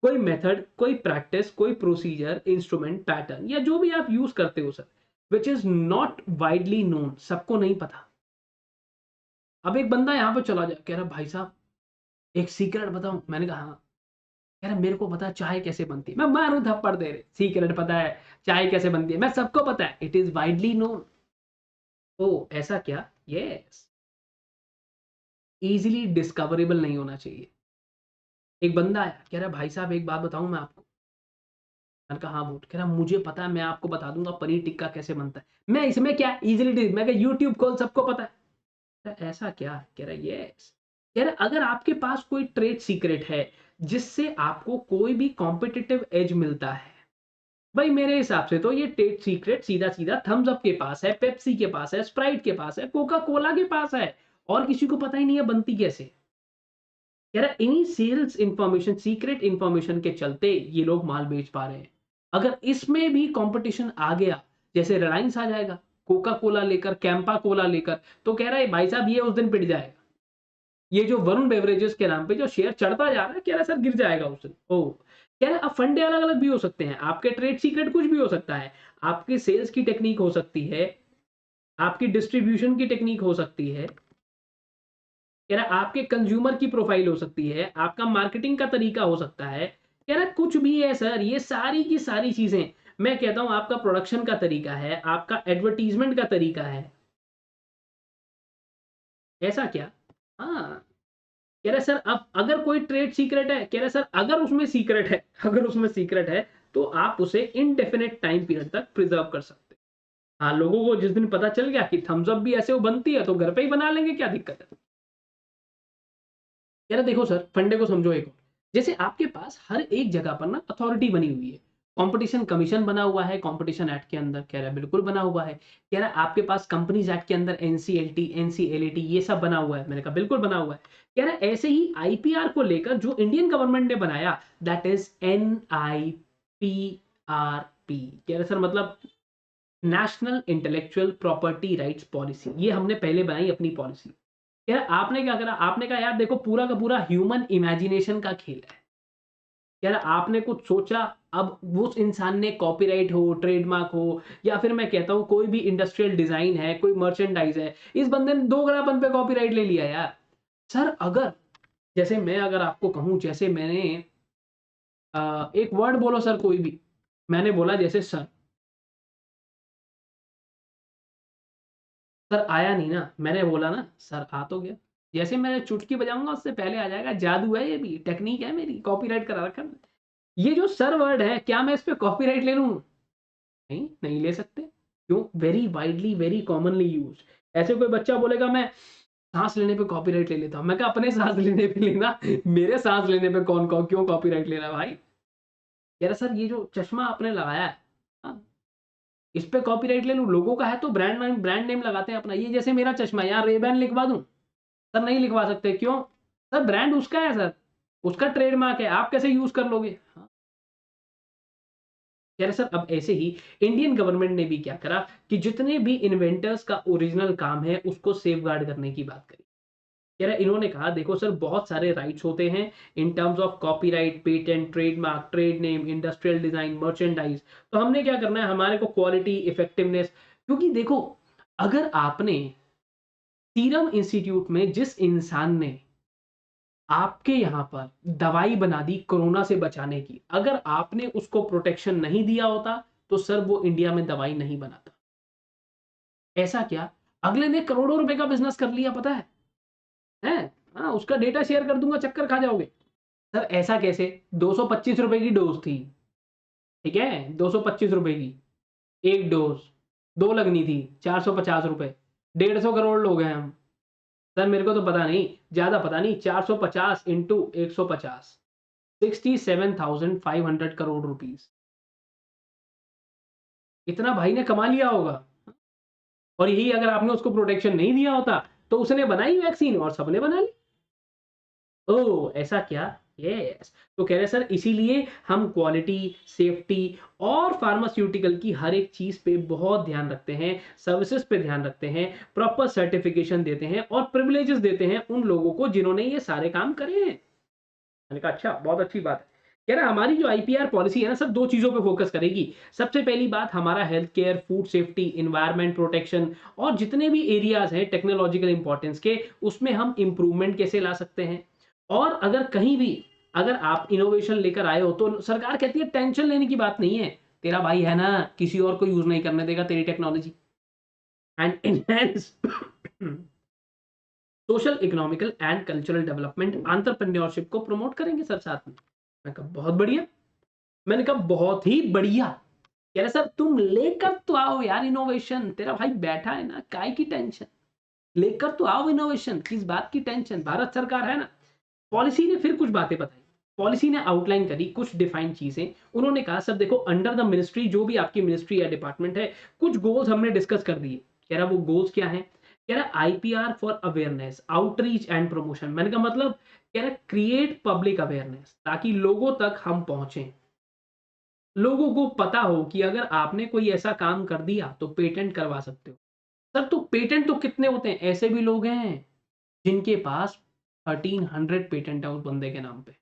कोई मेथड, कोई प्रैक्टिस, कोई प्रोसीजर, इंस्ट्रूमेंट, पैटर्न या जो भी आप यूज करते हो sir, which is not widely known, सबको नहीं पता। अब एक बंदा यहाँ पे चला जाए, कह रहा भाई साहब एक सीक्रेट बताऊं। मैंने कहा हाँ। कह रहा मेरे को पता है चाय कैसे बनती है। मैं मारूं थप्पड़ दे रहे, सीक्रेट पता है चाय कैसे बनती है, मैं सबको पता है, इट इज वाइडली नोन। ओ ऐसा क्या? यस, इजीली डिस्कवरेबल नहीं होना चाहिए। एक बंदा आया कह रहा भाई साहब एक बात बताऊं मैं आपको। मैंने कहा हाँ बोल। कह रहा मुझे पता है, मैं आपको बता दूंगा पनीर टिक्का कैसे बनता है। मैं इसमें क्या इजीली, मैं कहा यूट्यूब खोल सबको पता है। कह रहा, ऐसा क्या? कह रहा यस। कह रहा अगर आपके पास कोई ट्रेड सीक्रेट है जिससे आपको कोई भी कॉम्पिटिटिव एज मिलता है, भाई मेरे हिसाब से तो ये ट्रेड सीक्रेट सीधा सीधा थम्स अप के पास है, पेप्सी के पास है, स्प्राइट के पास है, कोका कोला के पास है, और किसी को पता ही नहीं है बनती कैसे। कह रहा इन्हीं सेल्स इंफॉर्मेशन, सीक्रेट इंफॉर्मेशन के चलते ये लोग माल बेच पा रहे हैं। अगर इसमें भी कंपटीशन आ गया, जैसे रिलायंस आ जाएगा कोका कोला लेकर, कैंपा कोला लेकर, तो कह रहा है भाई साहब ये उस दिन पिट जाएगा। ये जो वरुण बेवरेजेस के नाम पे जो शेयर चढ़ता जा रहा है, कह रहा सर गिर जाएगा उस दिन। ओ कह रहा अब फंडे अलग अलग भी हो सकते हैं, आपके ट्रेड सीक्रेट कुछ भी हो सकता है, आपकी सेल्स की टेक्निक हो सकती है, आपकी डिस्ट्रीब्यूशन की टेक्निक हो सकती है, कह रहा आपके कंज्यूमर की प्रोफाइल हो सकती है, आपका मार्केटिंग का तरीका हो सकता है। कह रहा कुछ भी है सर, ये सारी की सारी चीजें। मैं कहता हूं आपका प्रोडक्शन का तरीका है, आपका एडवर्टीजमेंट का तरीका है। ऐसा क्या? हाँ, कह रहे सर अब अगर कोई ट्रेड सीक्रेट है, कह रहे सर अगर उसमें सीक्रेट है, अगर उसमें सीक्रेट है तो आप उसे इनडेफिनेट टाइम पीरियड तक प्रिजर्व कर सकते हैं। हाँ, लोगों को जिस दिन पता चल गया कि थम्स अप भी ऐसे वो बनती है तो घर पे ही बना लेंगे, क्या दिक्कत है। कह रहे देखो सर फंडे को समझो एक और, जैसे आपके पास हर एक जगह पर ना अथॉरिटी बनी हुई है, कंपटीशन कमीशन बना हुआ है कंपटीशन एक्ट के अंदर, कह रहा है बिल्कुल बना हुआ है। कह रहा है आपके पास कंपनीज एक्ट के अंदर एनसीएलटी एनसीएलटी ये सब बना हुआ है, मैंने कहा बिल्कुल बना हुआ है। कह रहा है ऐसे ही आईपीआर को लेकर जो इंडियन गवर्नमेंट ने बनाया दैट इज NIPRP, कह रहे सर मतलब national intellectual property rights policy, ये हमने पहले बनाई अपनी पॉलिसी। यार आपने क्या करा, आपने कहा यार देखो पूरा का पूरा ह्यूमन इमेजिनेशन का खेल है। यार आपने कुछ सोचा, अब उस इंसान ने कॉपीराइट हो ट्रेडमार्क हो या फिर मैं कहता हूं कोई भी इंडस्ट्रियल डिजाइन है कोई मर्चेंडाइज है, इस बंदे ने 2 गलापन पे कॉपीराइट ले लिया यार। सर अगर जैसे मैं अगर आपको कहूं जैसे मैंने एक वर्ड बोलो सर कोई भी, मैंने बोला जैसे सर, सर आया नहीं ना, मैंने बोला ना सर आ तो गया, जैसे मैं चुटकी बजाऊंगा उससे पहले आ जाएगा, जादू है ये भी टेक्निक है मेरी, कॉपीराइट करा रखा है। ये जो सर वर्ड है क्या मैं इस पे कॉपीराइट ले लूं? नहीं नहीं ले सकते। क्यों? Very widely very commonly use. ऐसे कोई बच्चा बोलेगा मैं सांस लेने पे कॉपीराइट ले लेता हूं, मैं कहा अपने सांस लेने पे लेना, मेरे सांस लेने पे कौन कौन क्यों कॉपीराइट ले रहा है भाई। कह रहा सर ये जो चश्मा आपने लगाया है, हाँ, इस पे कॉपीराइट ले लूं? लोगों का है तो ब्रांड नेम लगाते हैं अपना, ये जैसे मेरा चश्मा यहाँ रेबैन लिखवा दूं? सर नहीं लिखवा सकते, क्यों? सर ब्रांड उसका है सर, उसका ट्रेडमार्क है, आप कैसे यूज कर लोगे? हाँ, कह रहे सर अब ऐसे ही इंडियन गवर्नमेंट ने भी क्या करा कि जितने भी इन्वेंटर्स का ओरिजिनल काम है उसको सेफगार्ड करने की बात करी। कह रहा इन्होंने कहा देखो सर बहुत सारे राइट्स होते हैं in terms of copyright patent trademark trade name industrial design merchandise, तो हमने क्या करना है हमारे को क्वालिटी इफेक्टिवनेस, क्योंकि देखो अगर आपने सीरम इंस्टीट्यूट में जिस इंसान ने आपके यहाँ पर दवाई बना दी कोरोना से बचाने की, अगर आपने उसको प्रोटेक्शन नहीं दिया होता तो सर वो इंडिया में दवाई नहीं बनाता। ऐसा क्या, अगले ने करोड़ों रुपए का बिजनेस कर लिया पता है? हाँ, उसका डेटा शेयर कर दूंगा चक्कर खा जाओगे। सर ऐसा कैसे? 225 रुपए की डोज थी, ठीक है, 225 रुपए की एक डोज, दो लगनी थी, 450 रुपए, 150 करोड़ लोग हैं हम। सर मेरे को तो पता नहीं, ज्यादा पता नहीं, 450 इंटू 150, 67,500 करोड़ रुपीज, इतना भाई ने कमा लिया होगा। और यही अगर आपने उसको प्रोटेक्शन नहीं दिया होता तो उसने बनाई वैक्सीन और सबने बना ली। ओह ऐसा क्या? यस, तो कह रहे सर इसीलिए हम क्वालिटी सेफ्टी और फार्मास्यूटिकल की हर एक चीज पे बहुत ध्यान रखते हैं, सर्विसेज पे ध्यान रखते हैं, प्रॉपर सर्टिफिकेशन देते हैं और प्रिविलेजेस देते हैं उन लोगों को जिन्होंने ये सारे काम करे हैं। मैंने कहा अच्छा बहुत अच्छी बात है। कह रहा हमारी जो आईपीआर पॉलिसी है ना सब दो चीजों पे फोकस करेगी। सबसे पहली बात हमारा health care food safety environment protection और जितने भी एरियाज हैं टेक्नोलॉजिकल इंपॉर्टेंस के उसमें हम इंप्रूवमेंट कैसे ला सकते हैं। और अगर कहीं भी अगर आप इनोवेशन लेकर आए हो तो सरकार कहती है टेंशन लेने की बात नहीं है, तेरा भाई है ना किसी और को यूज नहीं करने देगा तेरी technology. And enhance social economical and cultural development entrepreneurship को प्रमोट करेंगे सर साथ में। मैं कहा बहुत बढ़िया, मैंने कहा बहुत ही बढ़िया। कह रहे सर तुम लेकर तो आओ यार इनोवेशन, तेरा भाई बैठा है ना काय की टेंशन, लेकर तो आओ इनोवेशन, किस बात की टेंशन, भारत सरकार है ना। पॉलिसी ने फिर कुछ बातें बताई, पॉलिसी ने आउटलाइन करी कुछ डिफाइंड चीजें। उन्होंने कहा सर देखो अंडर द मिनिस्ट्री जो भी आपकी मिनिस्ट्री या डिपार्टमेंट है कुछ गोल्स हमने डिस्कस कर दिए। कह रहा वो गोल्स क्या है? कह रहा IPR for awareness outreach and promotion, मैंने कहा मतलब कह रहा क्रिएट पब्लिक अवेयरनेस ताकि लोगों तक हम पहुंचे, लोगों को पता हो कि अगर आपने कोई ऐसा काम कर दिया तो पेटेंट करवा सकते हो। सर तो पेटेंट तो कितने होते हैं, ऐसे भी लोग हैं जिनके पास 1300 पेटेंट है उस बंदे के नाम पे,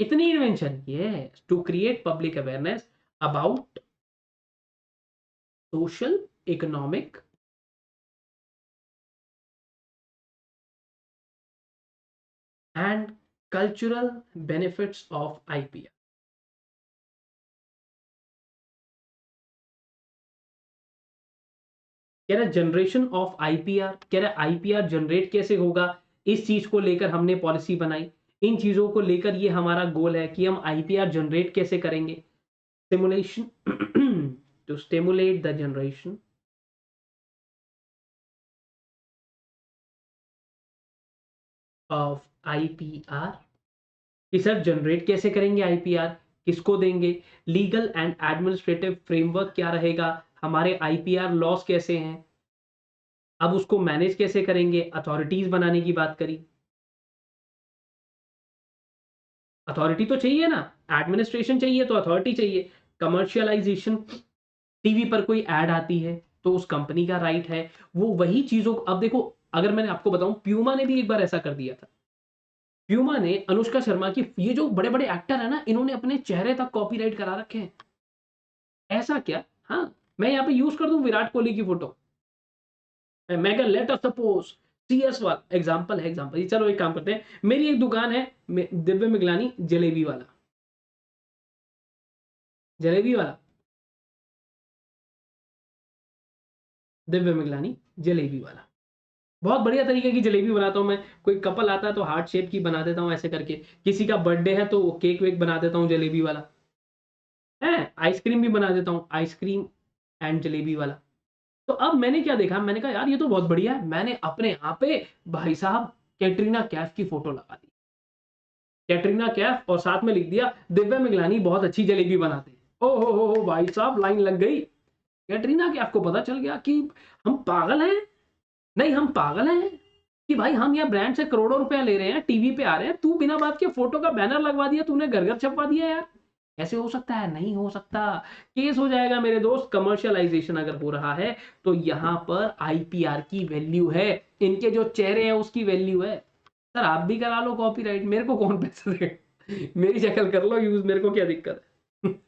इतनी invention. Yes, to create public awareness about social economic and cultural benefits of IPR. कह रहा जनरेशन ऑफ आईपीआर, कह रहा आईपीआर जनरेट कैसे होगा? इस चीज को लेकर हमने पॉलिसी बनाई, इन चीजों को लेकर ये हमारा गोल है कि हम आईपीआर जनरेट कैसे करेंगे, simulation to stimulate the generation of IPR, कि सर जनरेट कैसे करेंगे आईपीआर, किसको देंगे, लीगल एंड एडमिनिस्ट्रेटिव फ्रेमवर्क क्या रहेगा, हमारे आईपीआर लॉस कैसे हैं, अब उसको मैनेज कैसे करेंगे, अथॉरिटीज बनाने की बात करी, अथॉरिटी तो चाहिए ना, एडमिनिस्ट्रेशन चाहिए तो अथॉरिटी चाहिए, कमर्शियलाइजेशन, टीवी पर कोई ऐड आती है तो उस कंपनी का राइट है, वो वही चीजों को, अब देखो अगर मैंने आपको बताऊं प्यूमा ने भी एक बार ऐसा कर दिया था, प्यूमा ने अनुष्का शर्मा की, ये जो बड़े बड़े एक्टर है ना इन्होंने अपने चेहरे तक कॉपीराइट करा रखे हैं, ऐसा क्या, हाँ मैं यहाँ पे यूज कर दूं विराट कोहली की photo, mega let us suppose CS वाला एग्जांपल है, एग्जांपल, चलो एक काम करते हैं, मेरी एक दुकान है दिव्य मिगलानी जलेबी वाला, जलेबी वाला, दिव्य मिगलानी जलेबी वाला, बहुत बढ़िया तरीके की जलेबी बनाता हूँ मैं, कोई कपल आता है तो हार्ट शेप की बना देता हूँ ऐसे करके, किसी का बर्थडे है तो केक वेक बना देता हूँ जलेबी वाला, है आइसक्रीम भी बना देता हूँ, आइसक्रीम एंड जलेबी वाला। तो अब मैंने क्या देखा, मैंने कहा यार ये तो बहुत बढ़िया है, मैंने अपने यहाँ पे भाई साहब कैटरीना कैफ की फोटो लगा दी, कैटरीना कैफ, और साथ में लिख दिया दिव्या मिगलानी बहुत अच्छी जलेबी बनाते हैं, ओ हो भाई साहब लाइन लग गई, कैटरीना कैफ को पता चल गया कि हम पागल हैं, नहीं हम पागल हैं कि भाई हम यहाँ ब्रांड से करोड़ों रुपया ले रहे हैं, टीवी पे आ रहे हैं, तू बिना बात के फोटो का बैनर लगवा दिया, तूने घर घर छपवा दिया यार, ऐसे हो सकता है, नहीं हो सकता, केस हो जाएगा मेरे दोस्त, कमर्शियलाइजेशन अगर हो रहा है तो यहाँ पर आईपीआर की वैल्यू है, इनके जो चेहरे हैं उसकी वैल्यू है, सर आप भी करा लो कॉपीराइट, मेरे को कौन पैसे देगा, मेरी शक्ल कर लो यूज, मेरे को क्या दिक्कत है।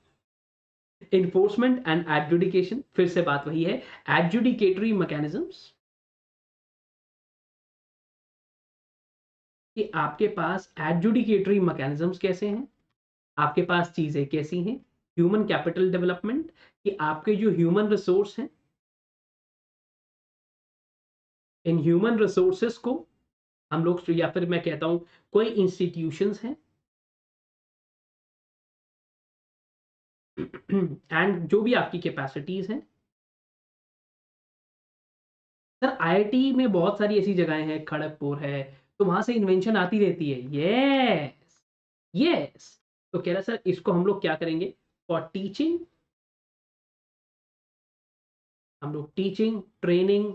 इन्फोर्समेंट एंड एडजुडिकेशन, फिर से बात वही है, एडजुडिकेटरी मैकेनिज्म्स, कि आपके पास एडजुडिकेटरी मैकेनिज्म्स कैसे हैं, आपके पास चीजें कैसी हैं, ह्यूमन कैपिटल डेवलपमेंट, कि आपके जो ह्यूमन रिसोर्स हैं, इन ह्यूमन रिसोर्सेस को हम लोग, या फिर मैं कहता हूं कोई इंस्टीट्यूशंस हैं, एंड जो भी आपकी कैपेसिटीज हैं, सर आईआईटी में बहुत सारी ऐसी जगहें हैं, खड़गपुर है, तो वहां से इन्वेंशन आती रहती है, यस यस, तो कह रहा सर इसको हम लोग क्या करेंगे, फॉर टीचिंग, हम लोग teaching training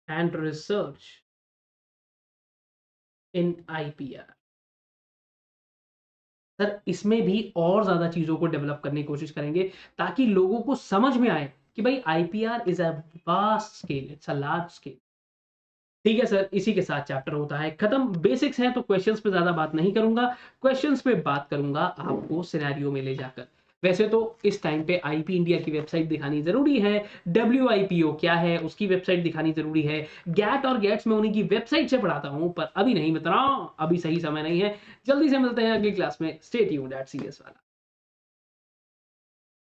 and research in IPR, sir इसमें भी और ज्यादा चीजों को डेवलप करने की कोशिश करेंगे ताकि लोगों को समझ में आए कि भाई IPR is a vast scale, it's a large scale. ठीक है सर, इसी के साथ चैप्टर होता है खत्म, बेसिक्स हैं तो क्वेश्चंस पे ज्यादा बात नहीं करूंगा, क्वेश्चंस पे बात करूंगा आपको सिनेरियो में ले जाकर। वैसे तो इस टाइम पे आईपी इंडिया की वेबसाइट दिखानी जरूरी है, डब्ल्यूआईपीओ क्या है उसकी वेबसाइट दिखानी जरूरी है, गैट और गेट्स में उन्हीं की वेबसाइट से पढ़ाता हूं, पर अभी नहीं बता रहा हूं, अभी सही समय नहीं है। जल्दी से मिलते हैं अगली क्लास में, स्टे ट्यून्ड एट सीएस वाला।